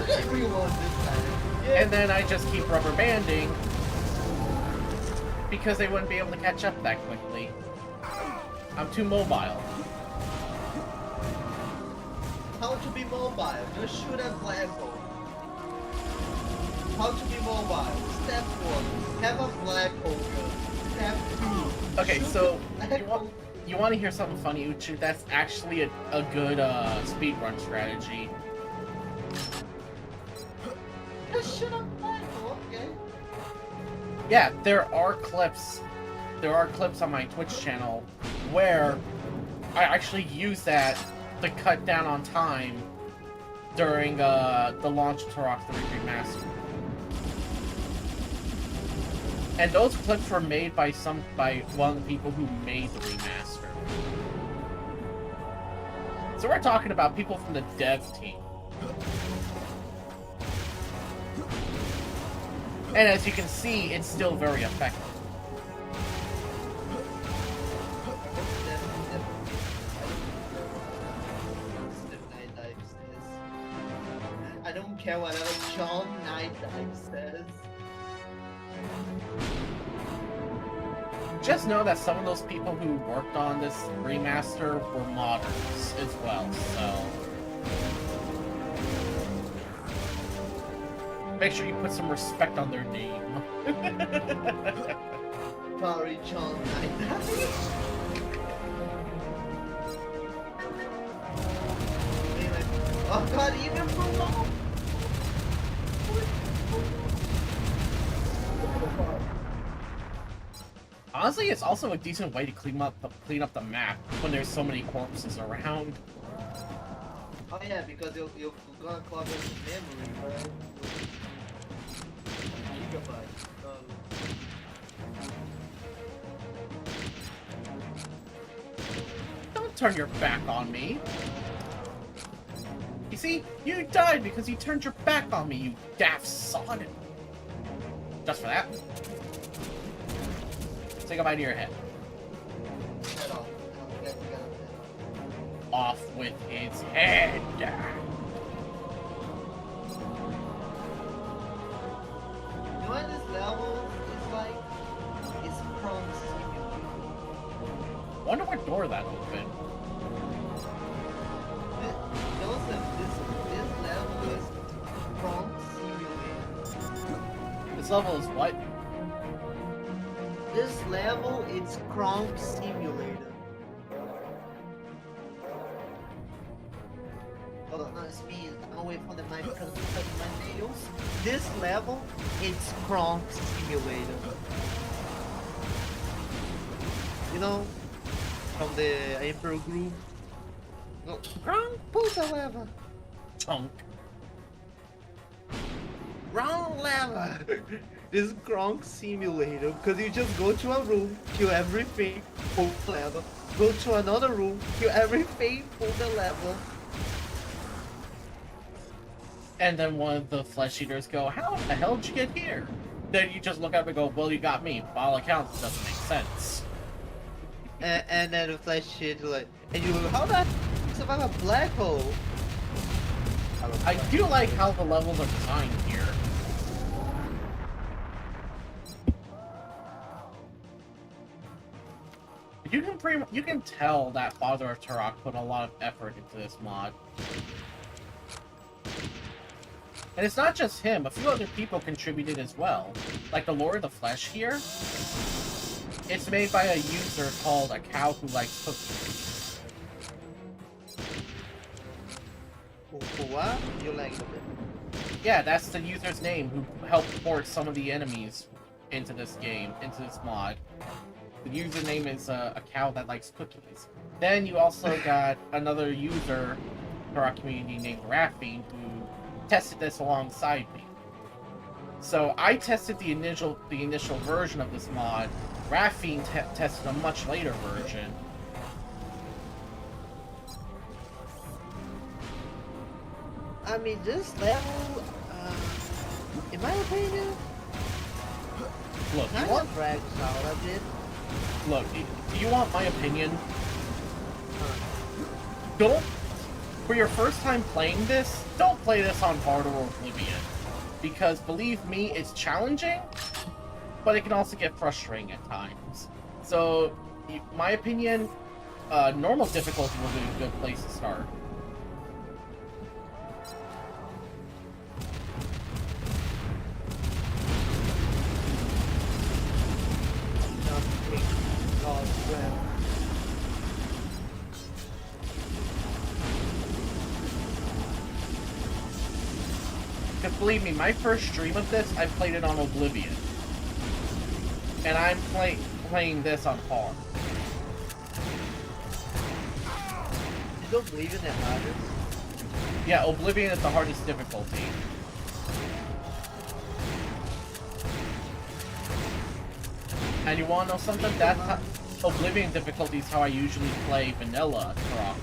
Speaker 6: everyone this time. Yeah.
Speaker 1: And then I just keep rubber banding because they wouldn't be able to catch up that quickly. I'm too mobile.
Speaker 6: How to be mobile? Just shoot a black hole. How to be mobile? Step 1. Have a black hole gun. Step 2.
Speaker 1: Okay,
Speaker 6: shoot
Speaker 1: so
Speaker 6: a black hole.
Speaker 1: you want to hear something funny, Uchu? That's actually a good speedrun strategy.
Speaker 6: Just shoot a black hole, okay?
Speaker 1: Yeah, there are clips on my Twitch channel where I actually use that to cut down on time during the launch of Turok 3 Remastered. And those clips were made by one of the people who made the remaster. So we're talking about people from the dev team. And as you can see, it's still very effective.
Speaker 6: don't care whatever John Knight says.
Speaker 1: Just know that some of those people who worked on this remaster were modders as well, so... Make sure you put some respect on their name.
Speaker 6: Sorry, John Knight. Oh god, even for long.
Speaker 1: Honestly, it's also a decent way to clean up the map when there's so many corpses around.
Speaker 6: Oh yeah, because you're gonna clog up the memory, right? Gigabytes.
Speaker 1: Don't turn your back on me. You see, you died because you turned your back on me, you daft sod. Just for that. Say goodbye to your head.
Speaker 6: Head off.
Speaker 1: Off with its head.
Speaker 6: You know what this level is like? It's from Simulator.
Speaker 1: Wonder what door that opened.
Speaker 6: This level is from Simulator.
Speaker 1: This level is what?
Speaker 6: This level is Chrome Simulator. Hold on, no, it's me. I'm away from the mic because I'm cutting my nails. This level, it's Chrome Simulator. You know, from the Emperor Groove. No, wrong pull the lever.
Speaker 1: Chunk.
Speaker 6: Wrong lever. This is Gronk Simulator, because you just go to a room, kill everything, pull the lever. Go to another room, kill everything, pull the lever.
Speaker 1: And then one of the flesh eaters go, how the hell did you get here? Then you just look up and go, well, you got me. By all accounts, it doesn't make sense.
Speaker 6: And then the flash shit like, and you go, how that survive a black hole?
Speaker 1: I do like how the levels are designed here. You can tell that Father of Turok put a lot of effort into this mod. And it's not just him, a few other people contributed as well. Like the Lord of the Flesh here. It's made by a user called A Cow Who Likes Cookies.
Speaker 6: For what? You like it?
Speaker 1: Yeah, that's the user's name who helped port some of the enemies into this game, into this mod. The username is A Cow That Likes Cookies. Then you also got another user for our community named Raffine who tested this alongside me. So I tested the initial version of this mod. Raffine tested a much later version.
Speaker 6: I mean, this level, in my opinion,
Speaker 1: Look,
Speaker 6: kind of drags out a bit.
Speaker 1: Look, do you want my opinion? Don't, for your first time playing this, don't play this on hard or Oblivion. Because believe me, it's challenging, but it can also get frustrating at times. So, my opinion, normal difficulty will be a good place to start. Because believe me, my first stream of this, I played it on Oblivion. And I'm playing this on hard.
Speaker 6: You don't believe in that hardest?
Speaker 1: Yeah, Oblivion is the hardest difficulty. And you wanna know something? That's how, Oblivion difficulty is how I usually play vanilla Turok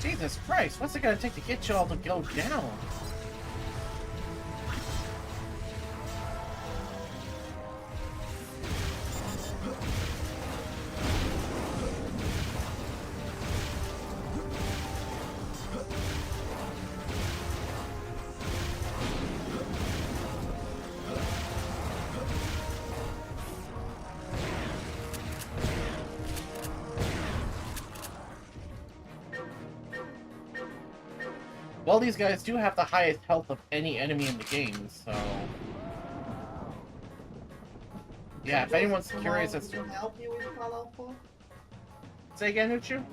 Speaker 1: 3. Jesus Christ, what's it gonna take to get you all to go down? Well, these guys do have the highest health of any enemy in the game, so... Yeah, if anyone's curious as to...
Speaker 6: Can help you with Fallout 4?
Speaker 1: Say again, Uchu?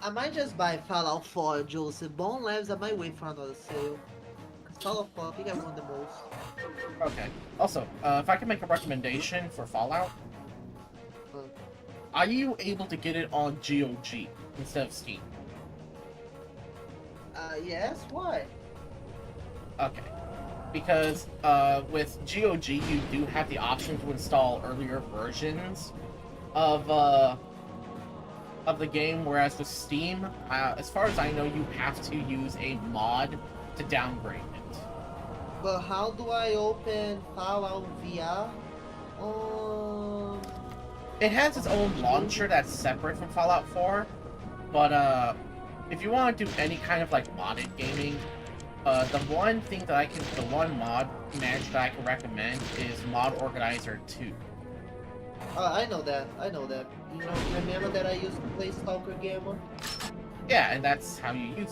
Speaker 6: I might just buy Fallout 4, Joseph. Bone Labs, I might wait for another sale. Fallout 4, I think I want the most.
Speaker 1: Okay. Also, if I can make a recommendation for Fallout,
Speaker 6: Uh,
Speaker 1: are you able to get it on GOG instead of Steam?
Speaker 6: yes? Why?
Speaker 1: Okay. Because with GOG, you do have the option to install earlier versions of the game, whereas with Steam, as far as I know, you have to use a mod to downgrade it.
Speaker 6: But how do I open Fallout VR?
Speaker 1: It has its own launcher that's separate from Fallout 4, but if you want to do any kind of like modded gaming, the one mod managed that I can recommend is Mod Organizer 2.
Speaker 6: I know that. You know, remember that I used to play Stalker Gamer?
Speaker 1: Yeah, and that's how you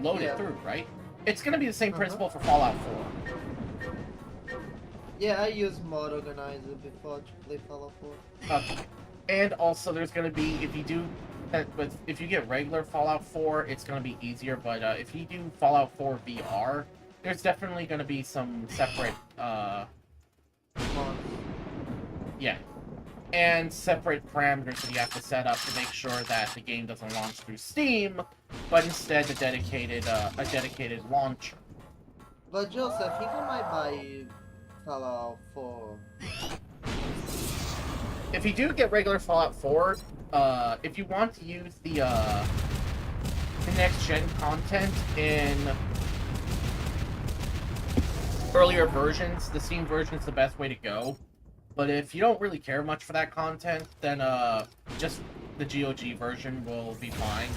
Speaker 1: load it through, right? It's gonna be the same principle for Fallout 4.
Speaker 6: Yeah, I used Mod Organizer before to play Fallout 4.
Speaker 1: Okay. And also, there's gonna be, if you get regular Fallout 4, it's gonna be easier, but if you do Fallout 4 VR, there's definitely gonna be some separate,
Speaker 6: Mods.
Speaker 1: yeah, and separate parameters that you have to set up to make sure that the game doesn't launch through Steam, but instead a dedicated launcher.
Speaker 6: But Joseph, I think I might buy Fallout 4.
Speaker 1: If you do get regular Fallout 4, if you want to use the next-gen content in earlier versions, the Steam version is the best way to go. But if you don't really care much for that content, then just the GOG version will be fine.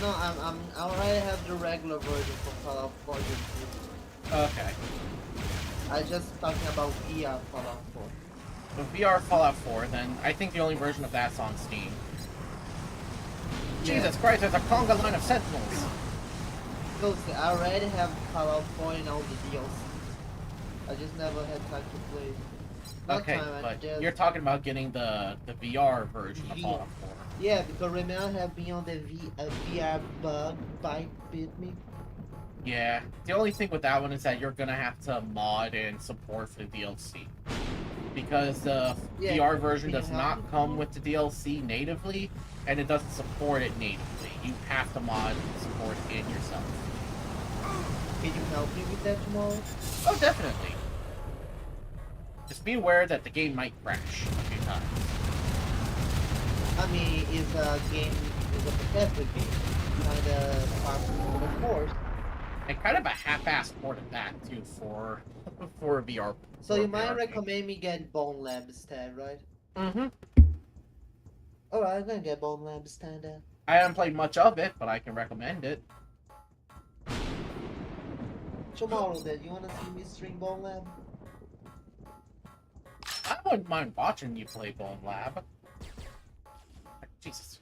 Speaker 6: No, I already have the regular version for Fallout 4.
Speaker 1: Okay.
Speaker 6: I just talking about VR Fallout 4.
Speaker 1: So VR Fallout 4, then I think the only version of that's on Steam.
Speaker 6: Yeah.
Speaker 1: Jesus Christ, there's a conga line of sentinels!
Speaker 6: Look, I already have Fallout 4 and all the DLC. I just never had time to play. Not
Speaker 1: Okay,
Speaker 6: time, I
Speaker 1: but
Speaker 6: just...
Speaker 1: you're talking about getting the VR version of
Speaker 6: VR.
Speaker 1: Fallout 4.
Speaker 6: Yeah, because remember I have been on the VR bug bite bit me.
Speaker 1: Yeah, the only thing with that one is that you're gonna have to mod and support for the DLC. Because the VR version does not come with the DLC natively, and it doesn't support it natively. You have to mod and support it in yourself.
Speaker 6: Can you help me with that tomorrow?
Speaker 1: Oh, definitely. Just be aware that the game might crash a few times.
Speaker 6: I mean, it's a Bethesda game. Kinda of course.
Speaker 1: And kind of a half-assed port of that, too, for a VR.
Speaker 6: So
Speaker 1: for
Speaker 6: you
Speaker 1: a
Speaker 6: might
Speaker 1: VR game.
Speaker 6: recommend me get Bone Lab instead, right?
Speaker 1: Mm-hmm.
Speaker 6: Alright, I'm gonna get Bone Lab instead then.
Speaker 1: I haven't played much of it, but I can recommend it.
Speaker 6: Tomorrow then, you wanna see me stream Bone Lab?
Speaker 1: I wouldn't mind watching you play Bone Lab. Jesus.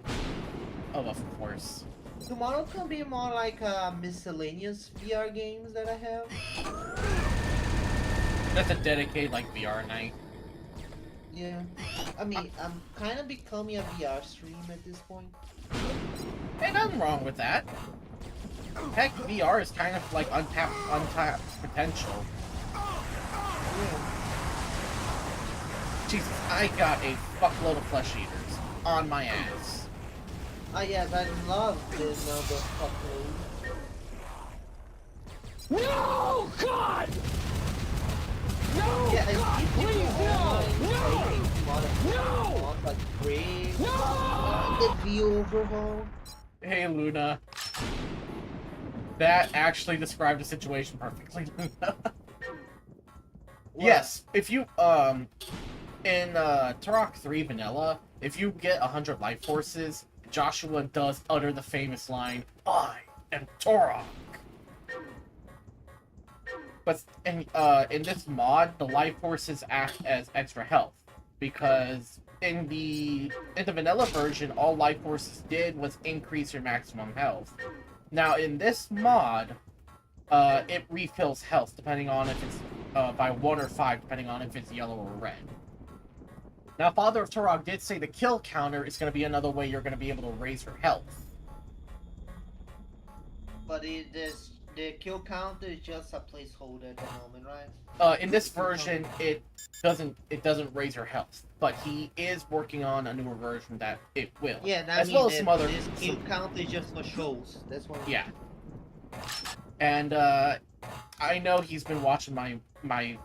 Speaker 1: Oh, of course.
Speaker 6: Tomorrow can be more like miscellaneous VR games that I have.
Speaker 1: That's a dedicated, like, VR night.
Speaker 6: Yeah. I mean, I'm kind of becoming a VR stream at this point.
Speaker 1: Ain't nothing wrong with that. Heck, VR is kind of like untapped potential.
Speaker 6: Yeah.
Speaker 1: Jesus, I got a fuckload of flesh eaters on my ass.
Speaker 6: Ah yes, I love this number of
Speaker 8: No! God! No!
Speaker 6: Yeah,
Speaker 8: God, please, no!
Speaker 6: Like Brave,
Speaker 8: No!
Speaker 6: the view overhaul.
Speaker 1: Hey, Luna. That actually described the situation perfectly, Luna. Yes, if you, in, Turok 3 Vanilla, if you get 100 life forces, Joshua does utter the famous line, "I am Turok." But in this mod, the life forces act as extra health, because in the vanilla version, all life forces did was increase your maximum health. Now in this mod, it refills health depending on if it's by 1 or 5, depending on if it's yellow or red. Now, Father of Turok did say the kill counter is going to be another way you're going to be able to raise your health.
Speaker 6: But the kill count is just a placeholder at the moment, right?
Speaker 1: In this version, it doesn't raise your health, but he is working on a newer version that it will.
Speaker 6: Yeah,
Speaker 1: as well as some other.
Speaker 6: This kill count is just for shows. That's what.
Speaker 1: Yeah. And I know he's been watching my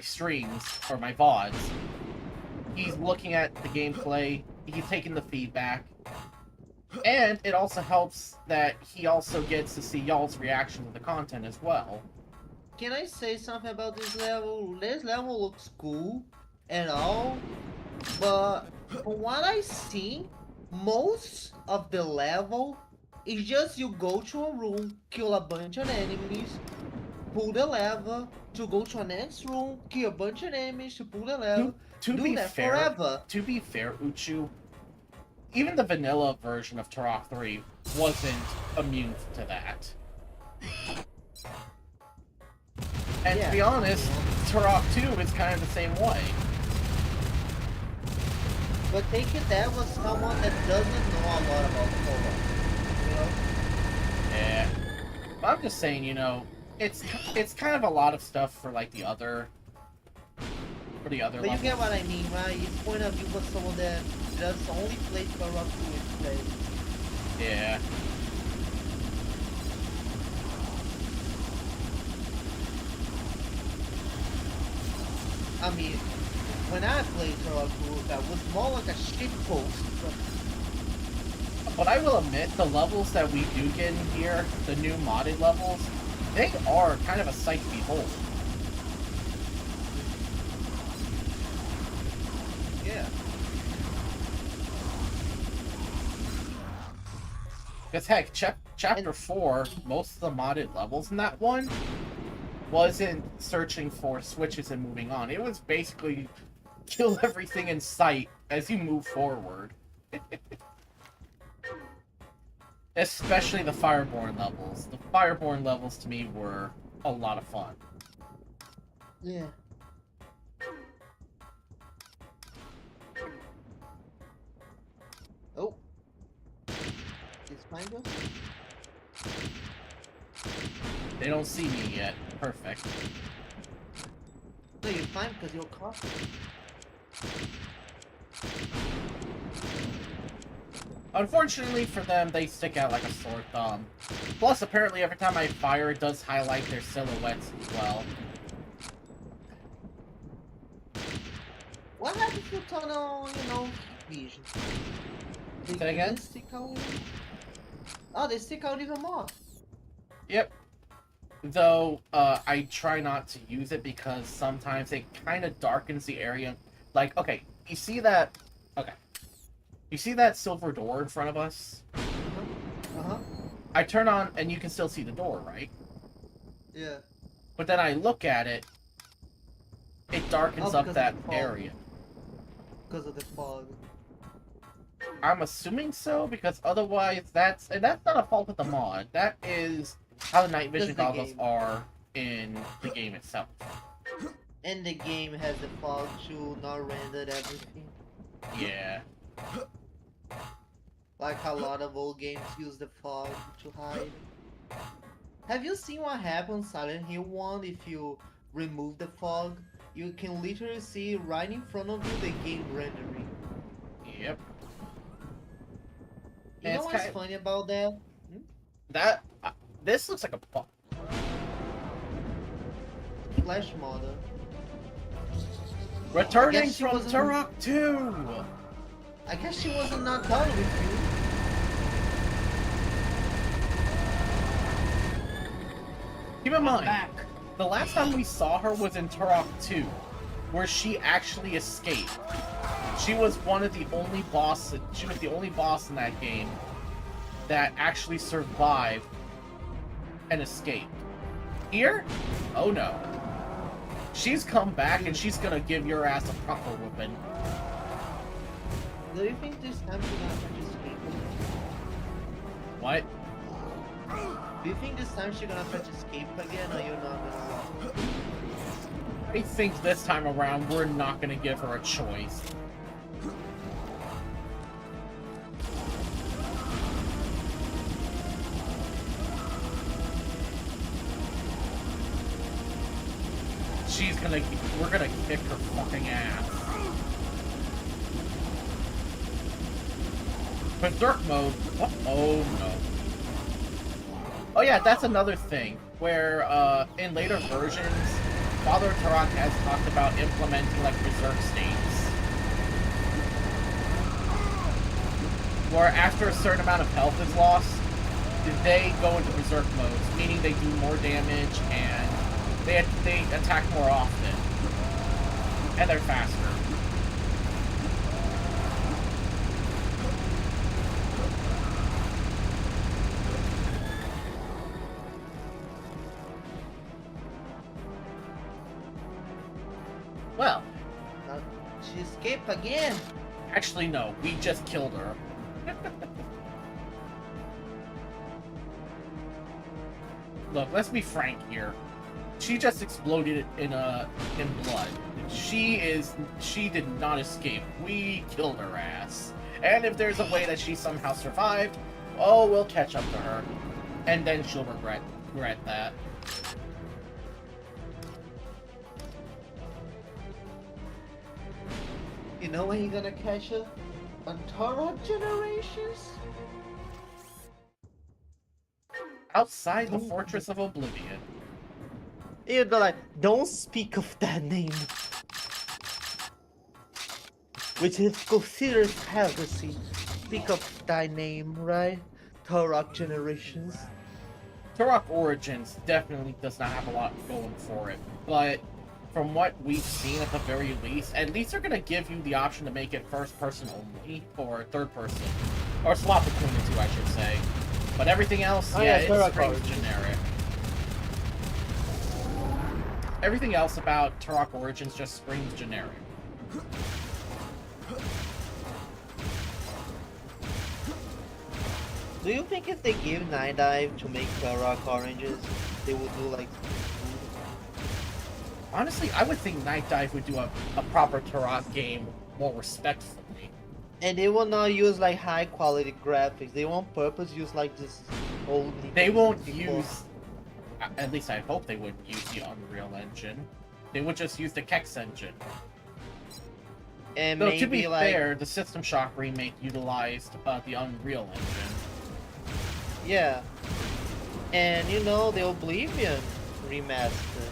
Speaker 1: streams or my VODs. He's looking at the gameplay. He's taking the feedback. And it also helps that he also gets to see y'all's reaction to the content as well.
Speaker 6: Can I say something about this level? This level looks cool and all, but from what I see, most of the level is just you go to a room, kill a bunch of enemies, pull the lever, to go to a next room, kill a bunch of enemies, to pull the lever,
Speaker 1: To
Speaker 6: do
Speaker 1: be
Speaker 6: that
Speaker 1: fair,
Speaker 6: forever.
Speaker 1: To be fair, Uchu, even the vanilla version of Turok 3 wasn't immune to that. And to be honest, Turok 2 is kind of the same way.
Speaker 6: But take it that was someone that doesn't know a lot about Turok, you know?
Speaker 1: Yeah. But I'm just saying, you know, it's kind of a lot of stuff for like the other
Speaker 6: But
Speaker 1: levels.
Speaker 6: you get what I mean, right? It's point of view for someone that does only play Turok 2 and play.
Speaker 1: Yeah.
Speaker 6: I mean, when I played Turok 2, that was more like a shit post.
Speaker 1: But I will admit, the levels that we do get in here, the new modded levels, they are kind of a sight to behold.
Speaker 6: Yeah.
Speaker 1: Because heck, chapter 4, most of the modded levels in that one wasn't searching for switches and moving on. It was basically kill everything in sight as you move forward. Especially the Fireborn levels. The Fireborn levels to me were a lot of fun.
Speaker 6: Yeah. Oh. It's fine though?
Speaker 1: They don't see me yet. Perfect.
Speaker 6: No, you're fine because you're coughing.
Speaker 1: Unfortunately for them, they stick out like a sore thumb. Plus, apparently every time I fire, it does highlight their silhouettes as well.
Speaker 6: What happens if you turn on, you know, vision?
Speaker 1: Say again?
Speaker 6: They stick out. Oh, they stick out even more.
Speaker 1: Yep. Though, I try not to use it because sometimes it kind of darkens the area. Like, okay, you see that... Okay. You see that silver door in front of us?
Speaker 6: Uh-huh.
Speaker 1: I turn on, and you can still see the door, right?
Speaker 6: Yeah.
Speaker 1: But then I look at it, it darkens up
Speaker 6: because
Speaker 1: that
Speaker 6: of the fog.
Speaker 1: area.
Speaker 6: Because of the fog.
Speaker 1: I'm assuming so, because otherwise that's not a fault of the mod. That is how the night vision
Speaker 6: That's the
Speaker 1: goggles
Speaker 6: game.
Speaker 1: are in the game itself.
Speaker 6: And the game has the fog to not render everything.
Speaker 1: Yeah.
Speaker 6: Like a lot of old games use the fog to hide. Have you seen what happens Silent Hill 1 if you remove the fog? You can literally see right in front of you the game rendering.
Speaker 1: Yep.
Speaker 6: You
Speaker 1: And
Speaker 6: know
Speaker 1: it's
Speaker 6: what's
Speaker 1: kind-
Speaker 6: funny about that?
Speaker 1: That this looks like a
Speaker 6: Flash model.
Speaker 1: returning
Speaker 6: guess she
Speaker 1: from
Speaker 6: wasn't-
Speaker 1: Turok 2.
Speaker 6: I guess she wasn't not done with you.
Speaker 1: Keep in mind, the last time we saw her was in Turok 2, where she actually escaped. She was one of the only bosses. She was the only boss in that game that actually survived and escaped. Here? Oh no. She's come back and she's gonna give your ass a proper whooping.
Speaker 6: Do you think this time she's gonna try to escape again?
Speaker 1: What?
Speaker 6: Do you think this time she's gonna try to escape again, or you're not gonna?
Speaker 1: I think this time around we're not gonna give her a choice. We're gonna kick her fucking ass. Berserk mode? What? Oh no. Oh yeah, that's another thing, where in later versions, Father Turok has talked about implementing like Berserk states. Where after a certain amount of health is lost, they go into Berserk modes, meaning they do more damage and they attack more often. And they're faster. Well,
Speaker 6: she escaped again.
Speaker 1: Actually, no. We just killed her. Look, let's be frank here. She just exploded in blood. She did not escape. We killed her ass. And if there's a way that she somehow survived, oh, we'll catch up to her. And then she'll regret that.
Speaker 6: You know when you're gonna catch her? On Turok Generations?
Speaker 1: Outside the Fortress of Oblivion.
Speaker 6: You're like, don't speak of that name. Which is considered heresy. Speak of thy name, right? Turok Generations.
Speaker 1: Turok Origins definitely does not have a lot going for it, but from what we've seen at the very least, at least they're gonna give you the option to make it first person only, or third person. Or swap between the two, I should say. But everything else, it screams generic. Everything else about Turok Origins just screams generic.
Speaker 6: Do you think if they give Night Dive to make Turok Oranges, they would do like...
Speaker 1: Honestly, I would think Night Dive would do a proper Turok game more respectfully.
Speaker 6: And they will not use like high quality graphics. They won't purpose use like this old...
Speaker 1: They won't use... At least I hope they wouldn't use the Unreal Engine. They would just use the Kex engine.
Speaker 6: And
Speaker 1: though,
Speaker 6: maybe,
Speaker 1: to be
Speaker 6: like...
Speaker 1: fair, the System Shock remake utilized the Unreal Engine.
Speaker 6: Yeah. And you know, the Oblivion remaster.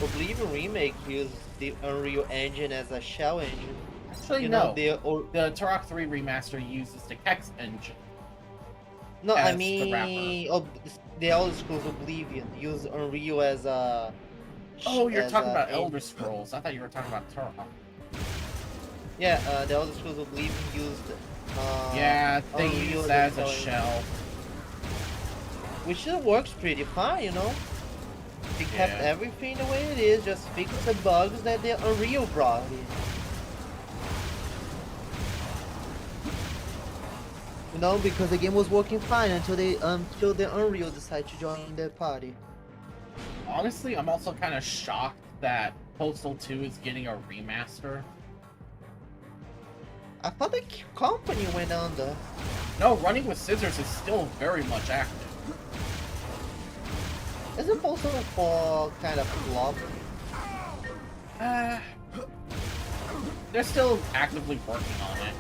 Speaker 6: Oblivion remake used the Unreal Engine as a shell engine.
Speaker 1: Actually, no. The Turok 3 remaster uses the Kex engine.
Speaker 6: No, I mean, the Elder Scrolls Oblivion used Unreal as a...
Speaker 1: Oh, you're talking about Elder Scrolls. I thought you were talking about Turok.
Speaker 6: Yeah, the Elder Scrolls Oblivion used...
Speaker 1: yeah, they use that as a shell.
Speaker 6: Which works pretty fine, you know? They kept everything the way it is, just fixed the bugs that the Unreal brought in. You know, because the game was working fine until the Unreal decided to join their party.
Speaker 1: Honestly, I'm also kind of shocked that Postal 2 is getting a remaster.
Speaker 6: I thought the company went under.
Speaker 1: No, Running with Scissors is still very much active.
Speaker 6: Isn't Postal 4 kind of flop?
Speaker 1: They're still actively working on it.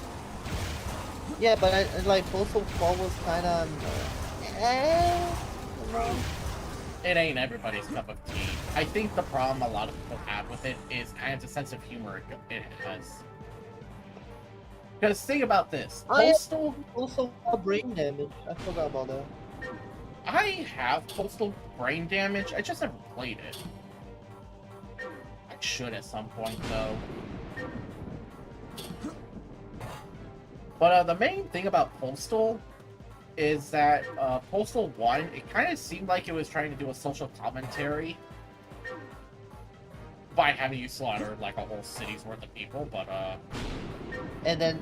Speaker 6: Yeah, but like Postal 4 was kind of... you know?
Speaker 1: It ain't everybody's cup of tea. I think the problem a lot of people have with it is the sense of humor it has. Because think about this. Postal...
Speaker 6: Also brain damage. I forgot about that.
Speaker 1: I have Postal Brain Damage. I just never played it. I should at some point, though. But the main thing about Postal is that Postal 1, it kind of seemed like it was trying to do a social commentary by having you slaughter like a whole city's worth of people, but
Speaker 6: and then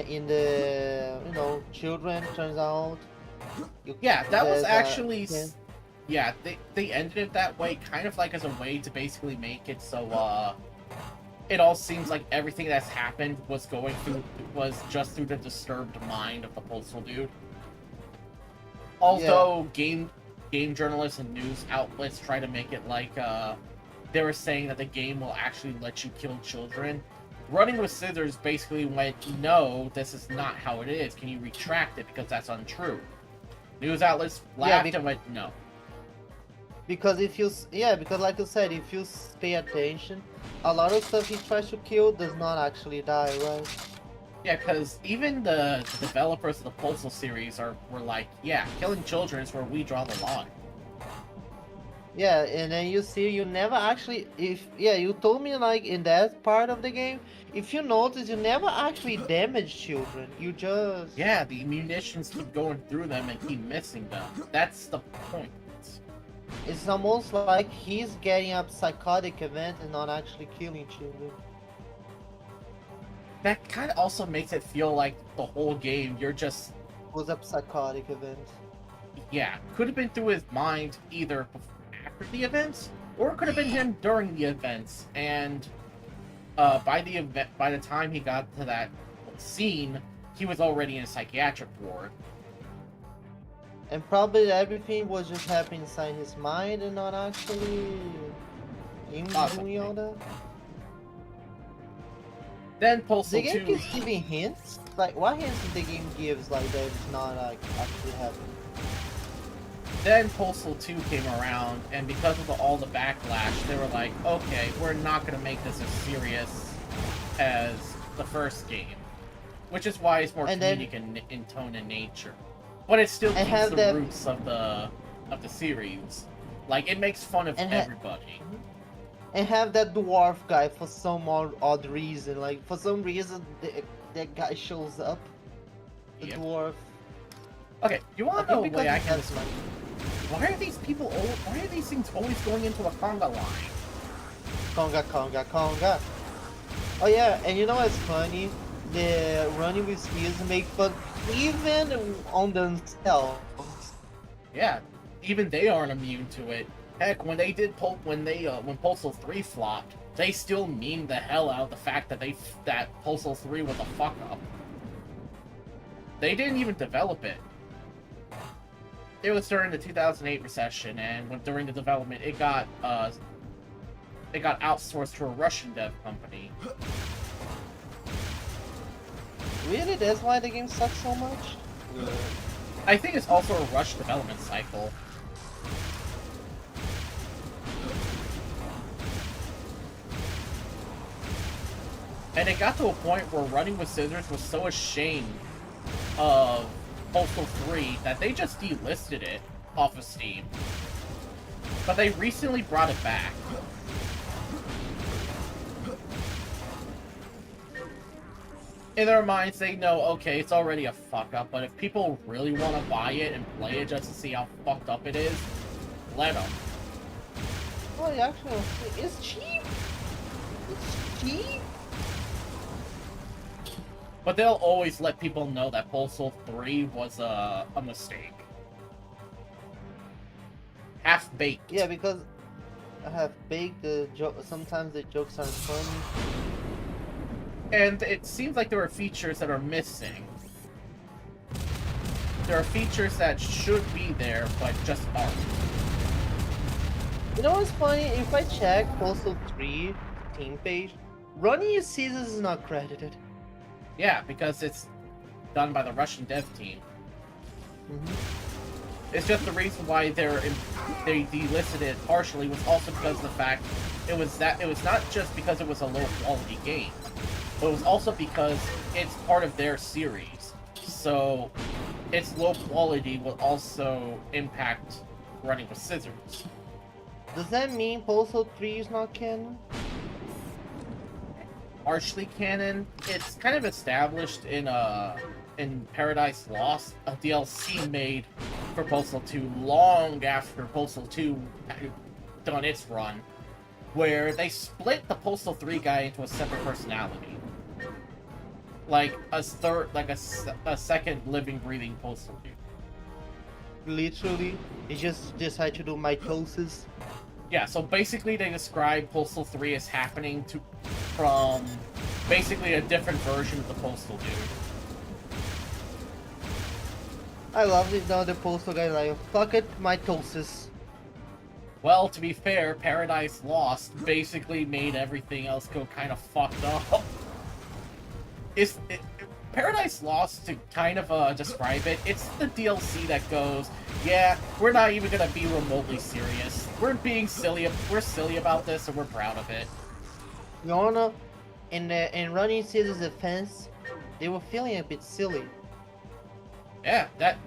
Speaker 6: in the children turns out.
Speaker 1: Yeah, that was
Speaker 6: there's,
Speaker 1: actually.
Speaker 6: yeah.
Speaker 1: Yeah, they ended it that way, kind of like as a way to basically make it so it all seems like everything that's happened was just through the disturbed mind of the postal dude. Although game journalists and news outlets try to make it like they were saying that the game will actually let you kill children. Running with Scissors basically went, no, this is not how it is. Can you retract it because that's untrue? News outlets laughed and went, no.
Speaker 6: Because because like you said, if you pay attention, a lot of stuff he tries to kill does not actually die, right?
Speaker 1: Yeah, because even the developers of the Postal series were like, yeah, killing children is where we draw the line.
Speaker 6: Yeah, and then you never actually, you told me like in that part of the game, if you notice, you never actually damage children. You just...
Speaker 1: Yeah, the munitions keep going through them and keep missing them. That's the point.
Speaker 6: It's almost like he's getting a psychotic event and not actually killing children.
Speaker 1: That kind of also makes it feel like the whole game, you're just...
Speaker 6: Was a psychotic event.
Speaker 1: Yeah, could have been through his mind either after the events, or it could have been him during the events, and by the time he got to that scene, he was already in a psychiatric ward.
Speaker 6: And probably everything was just happening inside his mind and not actually him doing all that.
Speaker 1: Then Postal
Speaker 6: The game
Speaker 1: 2...
Speaker 6: keeps giving hints? Like, what hints did the game gives like that it's not like actually happening?
Speaker 1: Then Postal 2 came around, and because of all the backlash, they were like, okay, we're not going to make this as serious as the first game. Which is why it's more comedic in tone and nature. But it still keeps the roots of the series. Like, it makes fun of everybody.
Speaker 6: And have that dwarf guy for some odd reason. Like, for some reason, that guy shows up. The dwarf.
Speaker 1: Okay, you want to know a way I can...
Speaker 6: Like...
Speaker 1: Why are these things always going into a conga line?
Speaker 6: Conga. Oh yeah, and you know what's funny? The running with skills make fun even on themselves.
Speaker 1: Yeah, even they aren't immune to it. Heck, when when Postal 3 flopped, they still memed the hell out of the fact that Postal 3 was a fuck up. They didn't even develop it. It was during the 2008 recession, and during the development, it got outsourced to a Russian dev company.
Speaker 6: Really? That's why the game sucks so much?
Speaker 1: Yeah. I think it's also a rushed development cycle. And it got to a point where Running with Scissors was so ashamed of Postal 3 that they just delisted it off of Steam. But they recently brought it back. In their minds, they know, okay, it's already a fuck-up, but if people really want to buy it and play it just to see how fucked up it is, let them.
Speaker 6: Well, actually, it's cheap. It's cheap.
Speaker 1: But they'll always let people know that Postal 3 was a mistake. Half-baked.
Speaker 6: Yeah, because half-baked, sometimes the jokes aren't funny.
Speaker 1: And it seems like there are features that are missing. There are features that should be there, but just aren't.
Speaker 6: You know what's funny? If I check Postal 3 team page, Running with Scissors is not credited.
Speaker 1: Yeah, because it's done by the Russian dev team. It's just the reason why they delisted it partially was also because of the fact it was not just because it was a low quality game, but it was also because it's part of their series. So its low quality will also impact Running with Scissors.
Speaker 6: Does that mean Postal 3 is not canon?
Speaker 1: Partially canon. It's kind of established in Paradise Lost, a DLC made for Postal 2 long after Postal 2 had done its run, where they split the Postal 3 guy into a separate personality. like a third, like a second living, breathing postal dude.
Speaker 6: Literally, you just decide to do mitosis.
Speaker 1: Yeah, so basically they describe Postal 3 as happening from basically a different version of the Postal dude.
Speaker 6: I love it now the postal guy like, fuck it, mitosis.
Speaker 1: Well, to be fair, Paradise Lost basically made everything else go kind of fucked up. Paradise Lost, to kind of describe it, it's the DLC that goes, yeah, we're not even gonna be remotely serious. We're being silly. We're silly about this, and we're proud of it.
Speaker 6: You know, in Running City's defense, they were feeling a bit silly.
Speaker 1: Yeah, that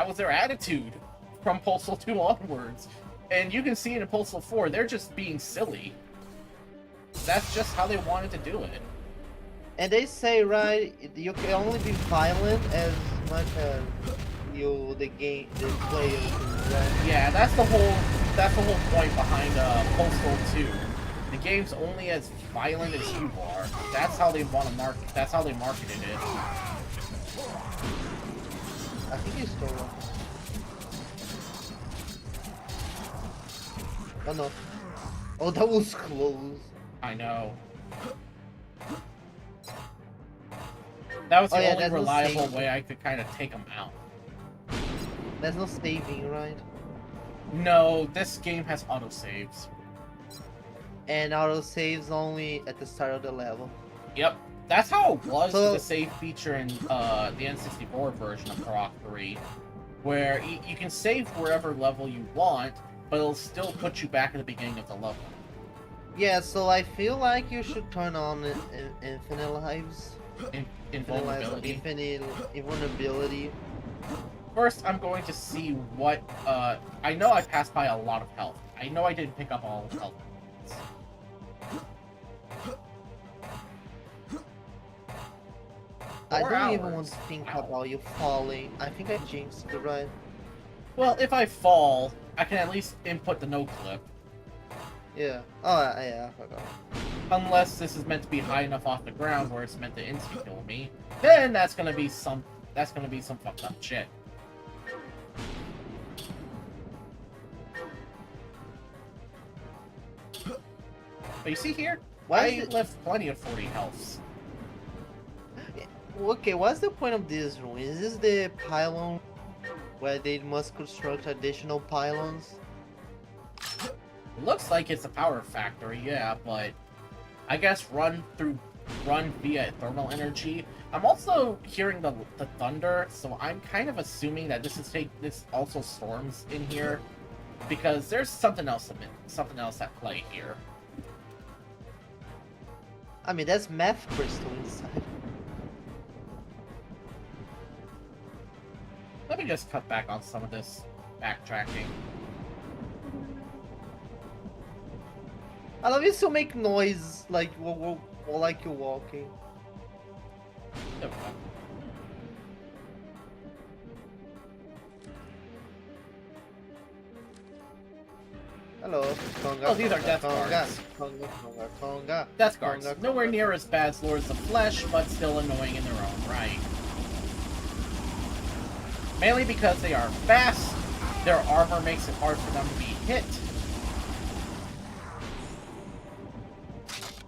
Speaker 1: was their attitude from Postal 2 onwards. And you can see it in Postal 4, they're just being silly. That's just how they wanted to do it.
Speaker 6: And they say, right, you can only be violent as much as the player, right?
Speaker 1: Yeah, that's the whole point behind Postal 2. The game's only as violent as you are. That's how they want to market. That's how they marketed it.
Speaker 6: I think he's still wrong. Oh no. Oh, that was close.
Speaker 1: I know. That was the only reliable way I could kind of take them out.
Speaker 6: There's no saving, right?
Speaker 1: No, this game has autosaves.
Speaker 6: And autosaves only at the start of the level.
Speaker 1: Yep. That's how it was
Speaker 6: So-
Speaker 1: with the save feature in the N64 version of Turok 3, where you can save wherever level you want, but it'll still put you back at the beginning of the level.
Speaker 6: Yeah, so I feel like you should turn on infinite lives.
Speaker 1: Invulnerability.
Speaker 6: Infinite invulnerability.
Speaker 1: First, I'm going to see what, I know I passed by a lot of health. I know I didn't pick up all the health.
Speaker 6: I
Speaker 1: 4
Speaker 6: don't even
Speaker 1: hours.
Speaker 6: want to think
Speaker 1: Wow.
Speaker 6: about you falling. I think I jinxed it, right?
Speaker 1: Well, if I fall, I can at least input the no clip.
Speaker 6: Yeah. Oh, yeah, I forgot.
Speaker 1: Unless this is meant to be high enough off the ground where it's meant to insta kill me, then that's gonna be some fucked up shit. But you see here,
Speaker 6: Why
Speaker 1: I
Speaker 6: is it-
Speaker 1: left plenty of 40 healths.
Speaker 6: Okay, what's the point of this room? Is this the pylon where they must construct additional pylons?
Speaker 1: It looks like it's a power factory, yeah, but I guess run via thermal energy. I'm also hearing the thunder, so I'm kind of assuming that this also storms in here, because there's something else at play here.
Speaker 6: I mean, that's math crystal inside.
Speaker 1: Let me just cut back on some of this backtracking.
Speaker 6: I love you still make noise like like you're walking.
Speaker 1: There we go.
Speaker 6: Hello. Conga,
Speaker 1: Oh, these are
Speaker 6: conga,
Speaker 1: death
Speaker 6: conga,
Speaker 1: guards.
Speaker 6: Conga, conga, conga.
Speaker 1: Death Guards.
Speaker 6: Conga,
Speaker 1: Nowhere
Speaker 6: conga.
Speaker 1: near as bad as Lords of Flesh, but still annoying in their own right. Mainly because they are fast, their armor makes it hard for them to be hit,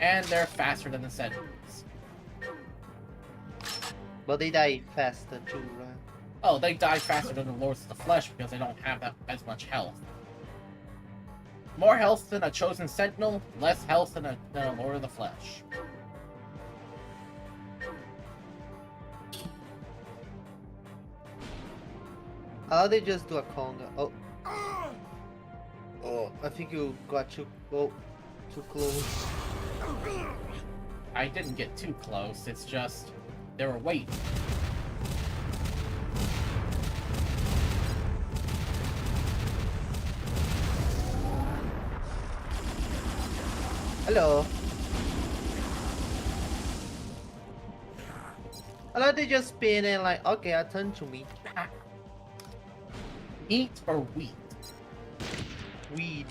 Speaker 1: and they're faster than the Sentinels.
Speaker 6: But they die faster too, right?
Speaker 1: Oh, they die faster than the Lords of the Flesh because they don't have as much health. More health than a Chosen Sentinel, less health than a Lord of the Flesh.
Speaker 6: How they just do a conga? Oh. Oh, I think you got too close.
Speaker 1: I didn't get too close, it's just they were waiting.
Speaker 6: Hello. I like they just spin and like, okay, turn to me.
Speaker 1: Eat or wheat?
Speaker 6: Weed.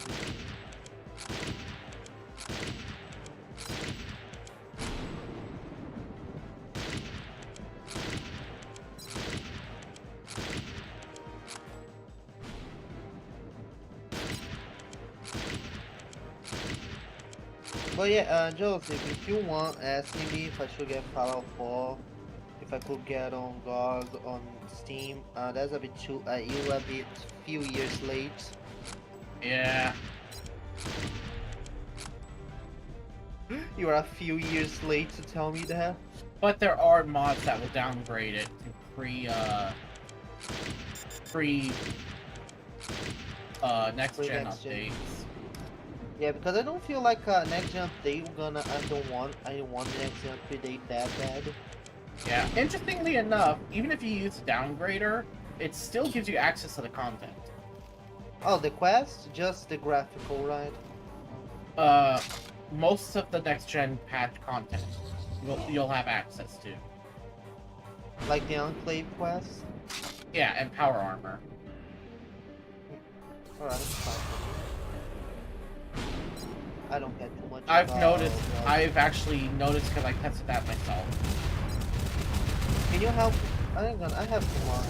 Speaker 6: But yeah, Joseph, if you want, asking me if I should get Fallout 4, if I could get on GOG on Steam, that's a bit too, you a bit few years late.
Speaker 1: Yeah.
Speaker 6: You are a few years late to tell me that.
Speaker 1: But there are mods that will downgrade it to next gen
Speaker 6: next gen.
Speaker 1: updates.
Speaker 6: Yeah, because I don't feel like next gen update I don't want next gen update that bad.
Speaker 1: Yeah. Interestingly enough, even if you use downgrader, it still gives you access to the content.
Speaker 6: Oh, the quest? Just the graphical, right?
Speaker 1: Most of the next gen patch content you'll have access to.
Speaker 6: Like the Enclave quest?
Speaker 1: Yeah, and power armor.
Speaker 6: Alright, that's fine. I don't get too much.
Speaker 1: I've actually noticed because I tested that myself.
Speaker 6: Can you help? I have some more.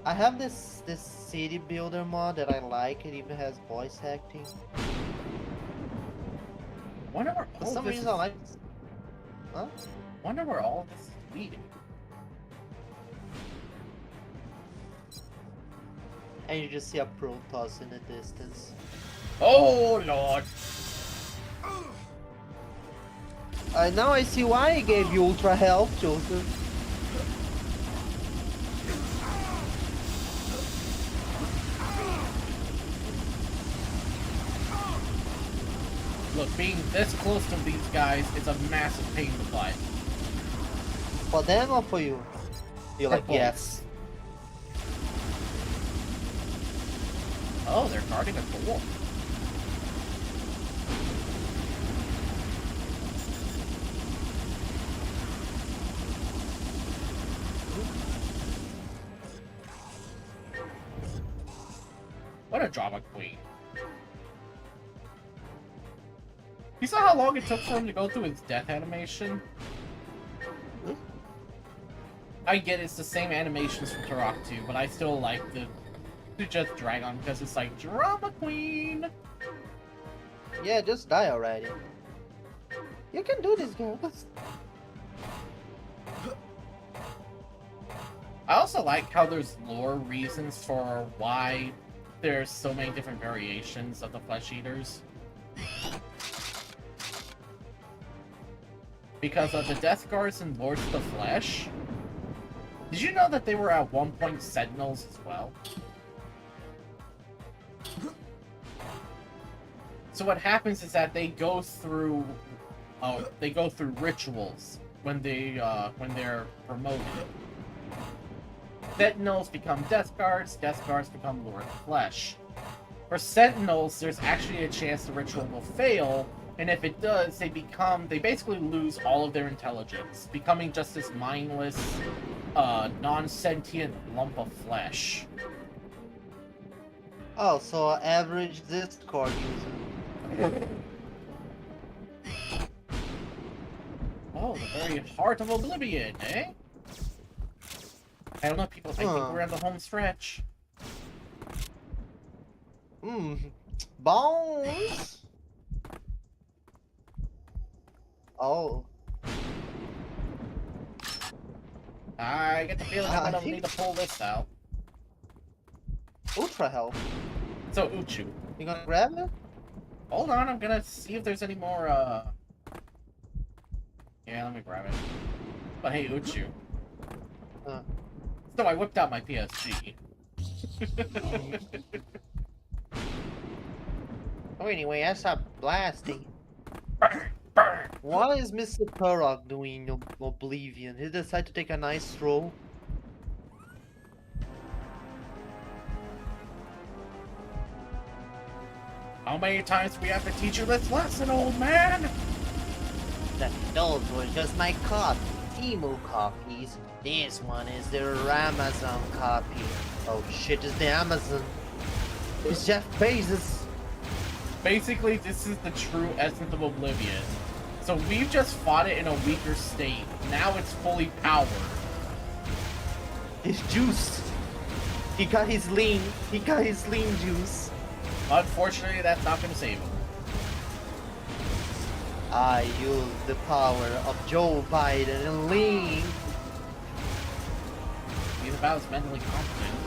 Speaker 6: I have this city builder mod that I like. It even has voice acting.
Speaker 1: Wonder where
Speaker 6: For
Speaker 1: all
Speaker 6: some
Speaker 1: this
Speaker 6: reason
Speaker 1: is...
Speaker 6: I like. Huh?
Speaker 1: Wonder where all this is leading.
Speaker 6: And you just see a Protoss in the distance.
Speaker 1: Oh lord!
Speaker 6: Now I see why I gave you ultra health, Joseph.
Speaker 1: Look, being this close to these guys is a massive pain in the butt.
Speaker 6: For them or for you? You're
Speaker 1: For
Speaker 6: like,
Speaker 1: both.
Speaker 6: yes.
Speaker 1: Oh, they're guarding a door. What a drama queen. You saw how long it took for him to go through his death animation? I get it's the same animations from Turok 2, but I still like to just drag on because it's like drama queen.
Speaker 6: Yeah, just die already. You can do this, girls.
Speaker 1: I also like how there's lore reasons for why there's so many different variations of the flesh eaters. Because of the Death Guards and Lords of the Flesh. Did you know that they were at one point Sentinels as well? So what happens is that they go through rituals when they're promoted. Sentinels become Death Guards become Lord of Flesh. For Sentinels, there's actually a chance the ritual will fail, and if it does, they basically lose all of their intelligence, becoming just this mindless, non-sentient lump of flesh.
Speaker 6: Oh, so average Discord user.
Speaker 1: Oh, the very heart of Oblivion, eh? I don't know, people think we're on the home stretch.
Speaker 6: Bones? Oh.
Speaker 1: I get the feeling I'm gonna need to pull this out.
Speaker 6: Ultra health.
Speaker 1: So, Uchu.
Speaker 6: You gonna grab it?
Speaker 1: Hold on, I'm gonna see if there's any more, Yeah, let me grab it. But hey, Uchu. So I whipped out my PSG.
Speaker 6: Oh, anyway, I stopped blasting.
Speaker 1: Burn, burn.
Speaker 6: What is Mr. Turok doing in Oblivion? He decided to take a nice stroll.
Speaker 1: How many times do we have to teach you this lesson, old man?
Speaker 6: Those were just my Timu copies. This one is the Amazon copy. Oh shit, it's the Amazon. It's Jeff Bezos.
Speaker 1: Basically, this is the true essence of Oblivion. So we've just fought it in a weaker state. Now it's fully powered.
Speaker 6: It's juice. He got his lean juice.
Speaker 1: Unfortunately, that's not gonna save him.
Speaker 6: I use the power of Joe Biden and Link.
Speaker 1: He's about as mentally competent.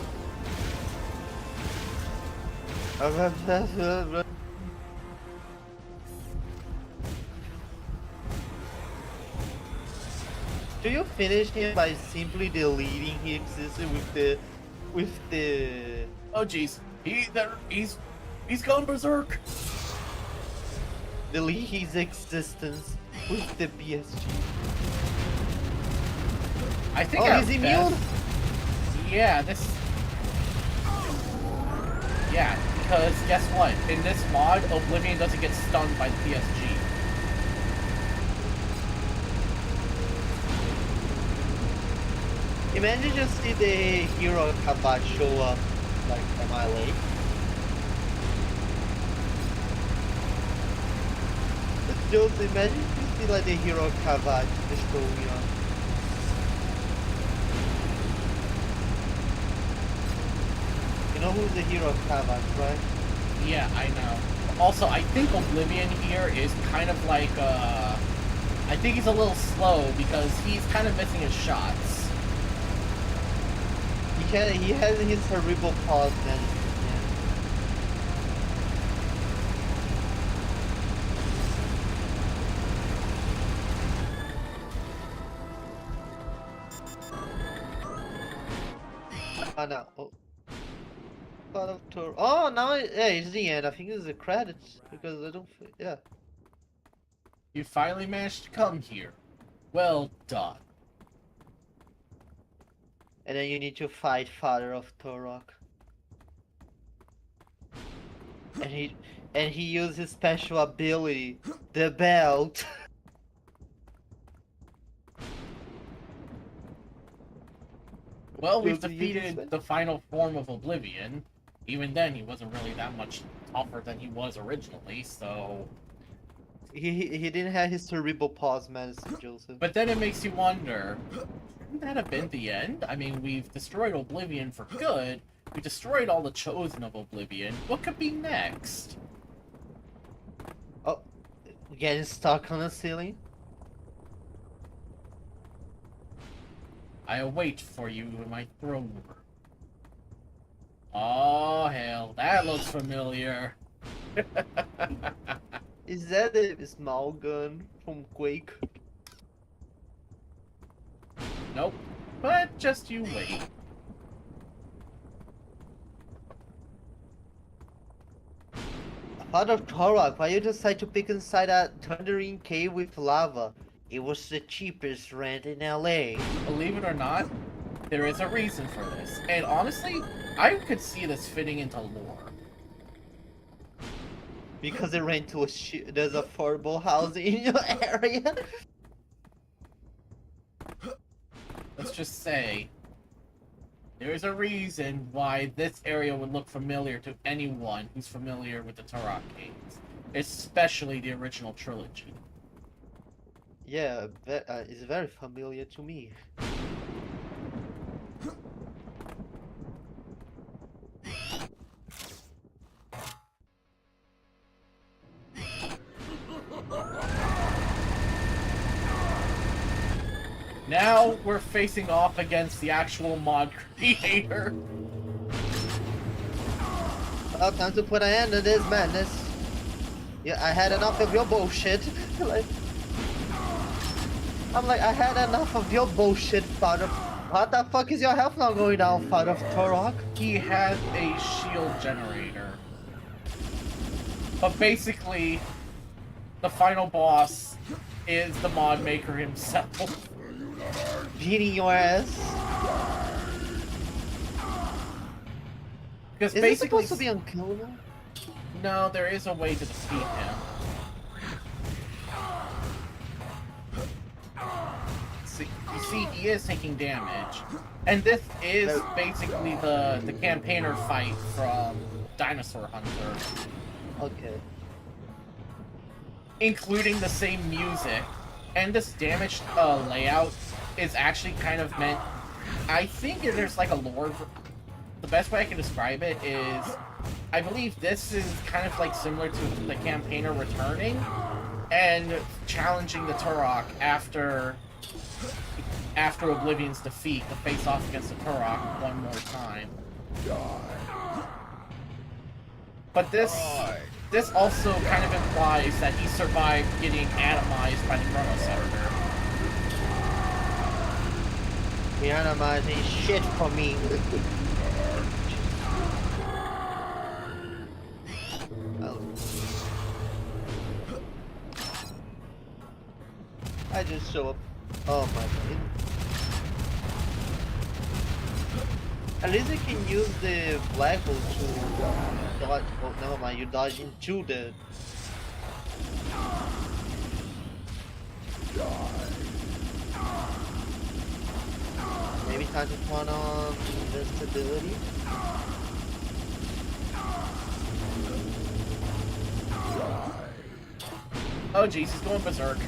Speaker 6: Do you finish him by simply deleting his existence with the
Speaker 1: Oh jeez, he's gone berserk.
Speaker 6: delete his existence with the BSG?
Speaker 1: I think
Speaker 6: Oh,
Speaker 1: our
Speaker 6: he's immune.
Speaker 1: best- Yeah, this. Yeah, because guess what? In this mod, Oblivion doesn't get stunned by the PSG.
Speaker 6: Imagine just see the hero Kabat show up like am I late? Just imagine you see like the hero Kabat just showing up. You know who's the hero Kabat, right?
Speaker 1: Yeah, I know. Also, I think Oblivion here is kind of like, I think he's a little slow because he's kind of missing his shots.
Speaker 6: He has his cerebral pause then. Oh no. Oh. Part of tour. Oh, now yeah, it's the end. I think it's the credits because I don't. Yeah.
Speaker 1: You finally managed to come here. Well done.
Speaker 6: And then you need to fight Father of Turok. And he used his special ability, the belt.
Speaker 1: Well, we've
Speaker 6: Does he use his
Speaker 1: defeated
Speaker 6: spell?
Speaker 1: the final form of Oblivion. Even then, he wasn't really that much tougher than he was originally, so...
Speaker 6: He didn't have his cerebral pause medicine, Joseph.
Speaker 1: But then it makes you wonder, shouldn't that have been the end? I mean, we've destroyed Oblivion for good, we destroyed all the Chosen of Oblivion, what could be next?
Speaker 6: Oh, getting stuck on the ceiling?
Speaker 1: I await for you in my throne room. Oh, hell, that looks familiar.
Speaker 6: Is that the small gun from Quake?
Speaker 1: Nope, but just you wait.
Speaker 6: Father of Turok, why you decide to pick inside a thundering cave with lava? It was the cheapest rent in LA.
Speaker 1: Believe it or not, there is a reason for this. And honestly, I could see this fitting into lore.
Speaker 6: Because they rent to there's affordable housing in your area.
Speaker 1: Let's just say, there is a reason why this area would look familiar to anyone who's familiar with the Turok games. Especially the original trilogy.
Speaker 6: Yeah, it's very familiar to me.
Speaker 1: Now we're facing off against the actual mod creator.
Speaker 6: Well, time to put an end to this madness. Yeah, I had enough of your bullshit. I'm like, I had enough of your bullshit, Father. What the fuck is your health not going down, Father of Turok?
Speaker 1: He has a shield generator. But basically, the final boss is the mod maker himself.
Speaker 6: Beating your ass.
Speaker 1: Because
Speaker 6: Is it
Speaker 1: basically,
Speaker 6: supposed to be unkillable?
Speaker 1: no, there is a way to defeat him. You see, he is taking damage. And this is basically the campaigner fight from Dinosaur Hunter.
Speaker 6: Okay.
Speaker 1: Including the same music. And this damage layout is actually kind of meant... I think there's like a lore... The best way I can describe it is... I believe this is kind of like similar to the campaigner returning. and challenging the Turok after Oblivion's defeat to face off against the Turok one more time. But this also kind of implies that he survived getting atomized by the Chrono Scepter.
Speaker 6: The atomized is shit for me. I just show up. Oh my god. At least I can use the black hole to dodge. Oh, never mind. You dodge into the. Maybe time to turn on invincibility.
Speaker 1: Oh jeez, he's going berserk.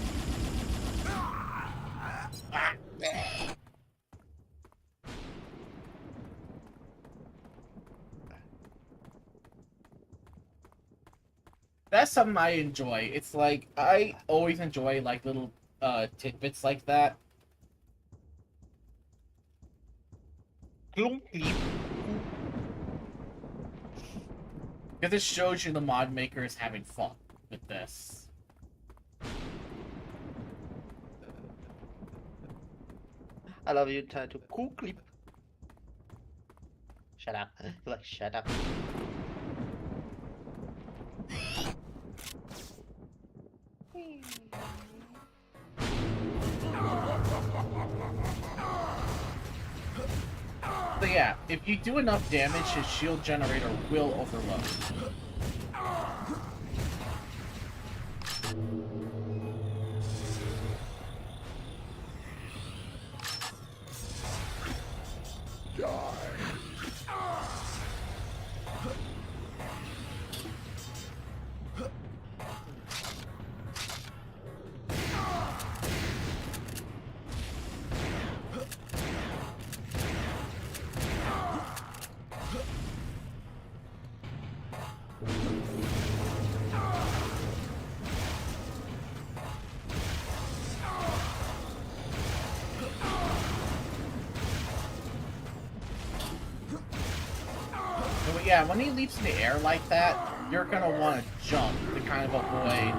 Speaker 1: That's something I enjoy. It's like, I always enjoy like little tidbits like that. Because it shows you the mod maker is having fun with this.
Speaker 6: I love you, time to cool clip. Shut up. Like, shut up.
Speaker 1: So yeah, if you do enough damage, his shield generator will overload. Yeah, when he leaps in the air like that, you're gonna want to jump to kind of avoid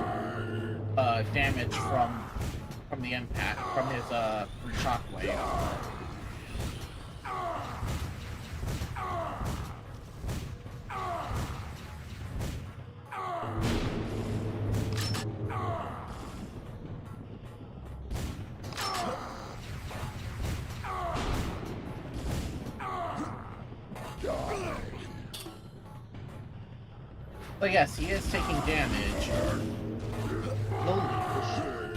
Speaker 1: damage from the impact, from his shockwave. But yes, he is taking damage.
Speaker 6: Lonely for sure.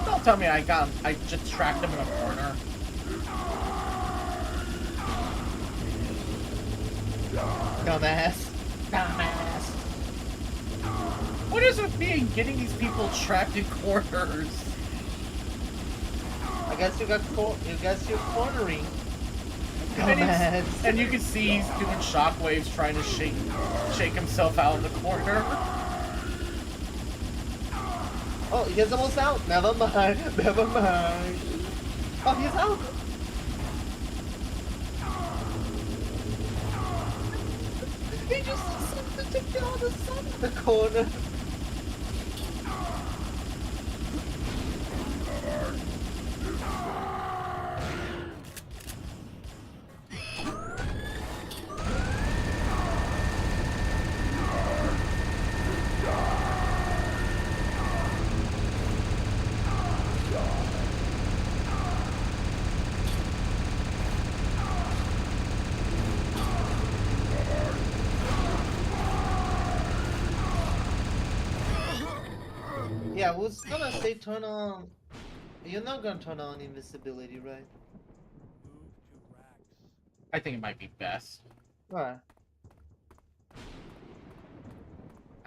Speaker 1: Don't tell me I just tracked him in a corner.
Speaker 6: Dumbass.
Speaker 1: Dumbass. What is with me and getting these people trapped in corners?
Speaker 6: I guess you you're cornering.
Speaker 1: And, and you can see he's doing shockwaves trying to shake himself out of the corner.
Speaker 6: Oh, he's almost out. Never mind. Never mind. Oh, he's out. He just decided to get on the side of the corner. Yeah, I was gonna say turn on. You're not gonna turn on invisibility, right?
Speaker 1: I think it might be best.
Speaker 6: Right.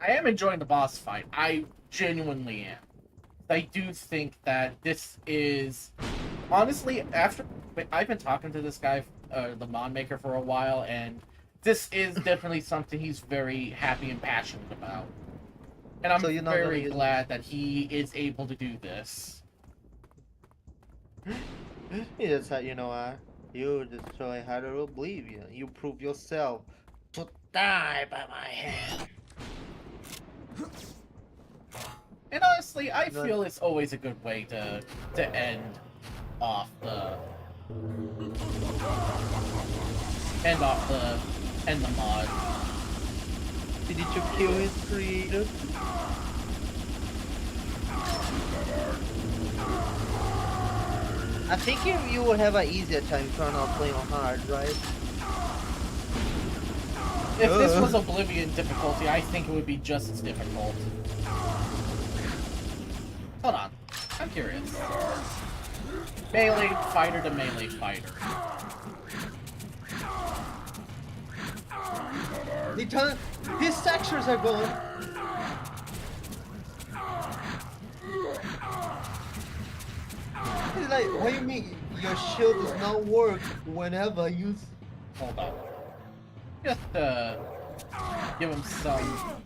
Speaker 1: I am enjoying the boss fight. I genuinely am. I do think that this is honestly after I've been talking to this guy, the mod maker, for a while, and this is definitely something he's very happy and passionate about. And I'm
Speaker 6: So you're not gonna
Speaker 1: very
Speaker 6: use-
Speaker 1: glad that he is able to do this.
Speaker 6: You just said, you know what? You destroy Hydro Oblivion. You prove yourself to die by my hand.
Speaker 1: And honestly, I
Speaker 6: No.
Speaker 1: feel it's always a good way to end off the mod.
Speaker 6: Did you kill his creator? I think you will have an easier time trying to play on hard, right?
Speaker 1: If this was Oblivion difficulty, I think it would be just as difficult. Hold on. I'm curious. Melee fighter to melee fighter.
Speaker 6: His textures are gone. It's like, what do you mean your shield does not work whenever I use...
Speaker 1: Hold on. Just give him some.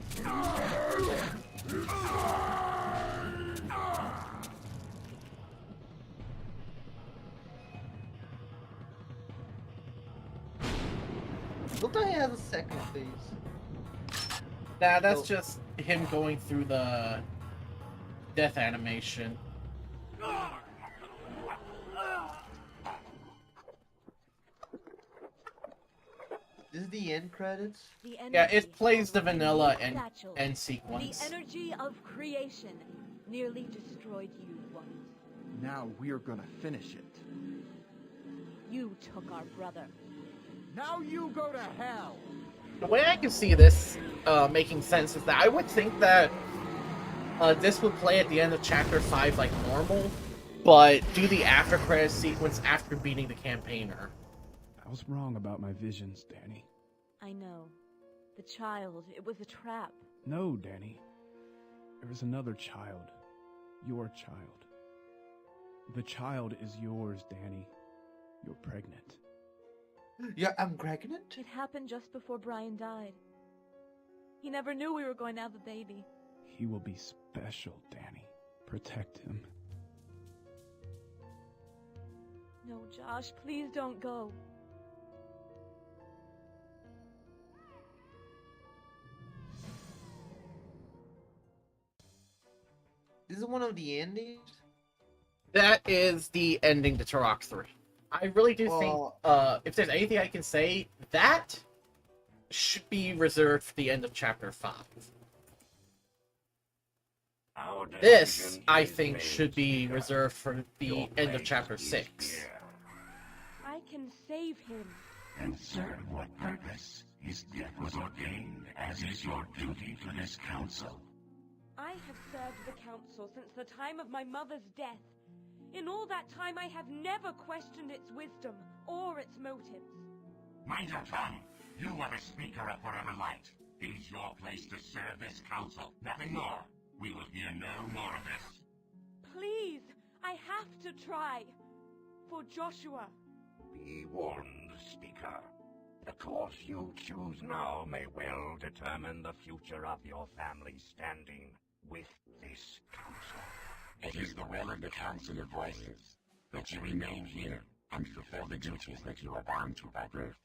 Speaker 6: Look like he has a second phase.
Speaker 1: Nah, that's
Speaker 6: Oh.
Speaker 1: just him going through the death animation.
Speaker 6: This is the end credits?
Speaker 2: The
Speaker 1: Yeah,
Speaker 2: energy
Speaker 1: it plays the
Speaker 2: of
Speaker 1: vanilla
Speaker 2: the
Speaker 1: end
Speaker 2: satchel.
Speaker 1: sequence.
Speaker 2: The energy of creation nearly destroyed you once.
Speaker 5: Now we're gonna finish it.
Speaker 2: You took our brother.
Speaker 5: Now you go to hell!
Speaker 1: The way I can see this making sense is that I would think that this would play at the end of Chapter 5 like normal, but do the after credits sequence after beating the campaigner.
Speaker 5: I was wrong about my visions, Danny.
Speaker 2: I know. The child, it was a trap.
Speaker 5: No, Danny. There is another child. Your child. The child is yours, Danny. You're pregnant.
Speaker 6: Yeah, I'm pregnant?
Speaker 2: It happened just before Brian died. He never knew we were going to have a baby.
Speaker 5: He will be special, Danny. Protect him.
Speaker 2: No, Josh, please don't go.
Speaker 6: This is one of the endings?
Speaker 1: That is the ending to Turok 3. I really do
Speaker 6: Well-
Speaker 1: think, if there's anything I can say, that should be reserved for the end of Chapter 5. This, I think, should be reserved for the end of Chapter 6.
Speaker 3: I can save him.
Speaker 4: And serve what purpose? His death was ordained, as is your duty to this council.
Speaker 3: I have served the council since the time of my mother's death. In all that time, I have never questioned its wisdom or its motives.
Speaker 4: Mind your tongue. You are the speaker of Forever Light. It is your place to serve this council, nothing more. We will hear no more of this.
Speaker 3: Please, I have to try. For Joshua.
Speaker 4: Be warned, speaker. The course you choose now may well determine the future of your family's standing with this council. It is the will of the Council of Voices that you remain here and fulfill the duties that you are bound to by birth.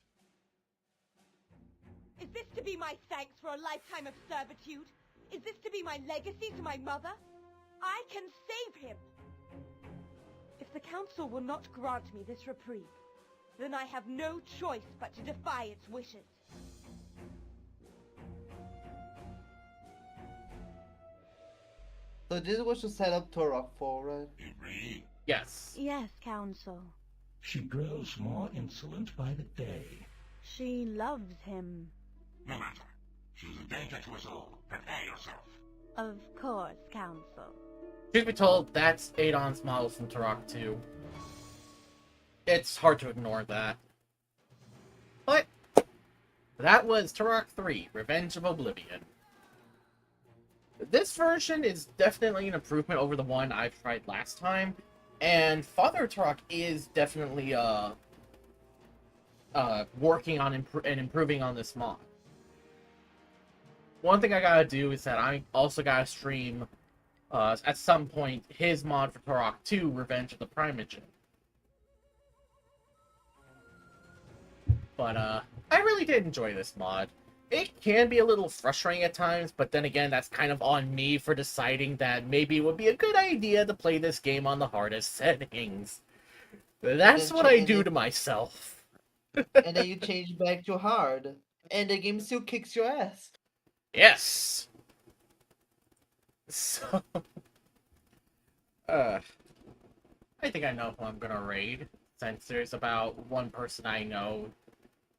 Speaker 3: Is this to be my thanks for a lifetime of servitude? Is this to be my legacy to my mother? I can save him! If the council will not grant me this reprieve, then I have no choice but to defy its wishes.
Speaker 6: So this was to set up Turok for, right?
Speaker 4: Agree?
Speaker 1: Yes.
Speaker 2: Yes, Council.
Speaker 4: She grows more insolent by the day.
Speaker 2: She loves him.
Speaker 4: No matter. She's a danger to us all. Prepare yourself.
Speaker 2: Of course, Council.
Speaker 1: Truth be told, that's Adon's model from Turok 2. It's hard to ignore that. But that was Turok 3, Revenge of Oblivion. this version is definitely an improvement over the one I tried last time, and Father Turok is definitely working on and improving on this mod. One thing I gotta do is that I also gotta stream at some point his mod for Turok 2, Revenge of the Primogen. But I really did enjoy this mod. It can be a little frustrating at times, but then again, that's kind of on me for deciding that maybe it would be a good idea to play this game on the hardest settings. That's what I do to myself.
Speaker 6: And then you change back to hard, and the game still kicks your ass.
Speaker 1: Yes! So... I think I know who I'm gonna raid, since there's about one person I know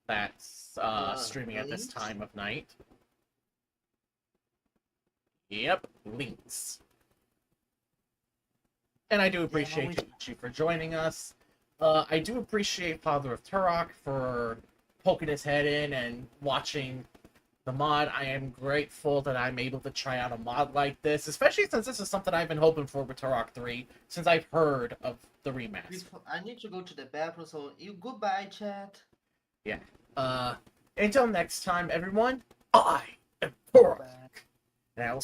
Speaker 1: that's streaming at this
Speaker 6: Lynx?
Speaker 1: time of night. Yep, Lynx. And I do appreciate you for joining us. I do appreciate Father of Turok for poking his head in and watching the mod. I am grateful that I'm able to try out a mod like this, especially since this is something I've been hoping for with Turok 3 since I've heard of the remaster.
Speaker 6: I need to go to the bathroom, so goodbye, chat.
Speaker 1: Yeah. Until next time, everyone, I am Turok. And I will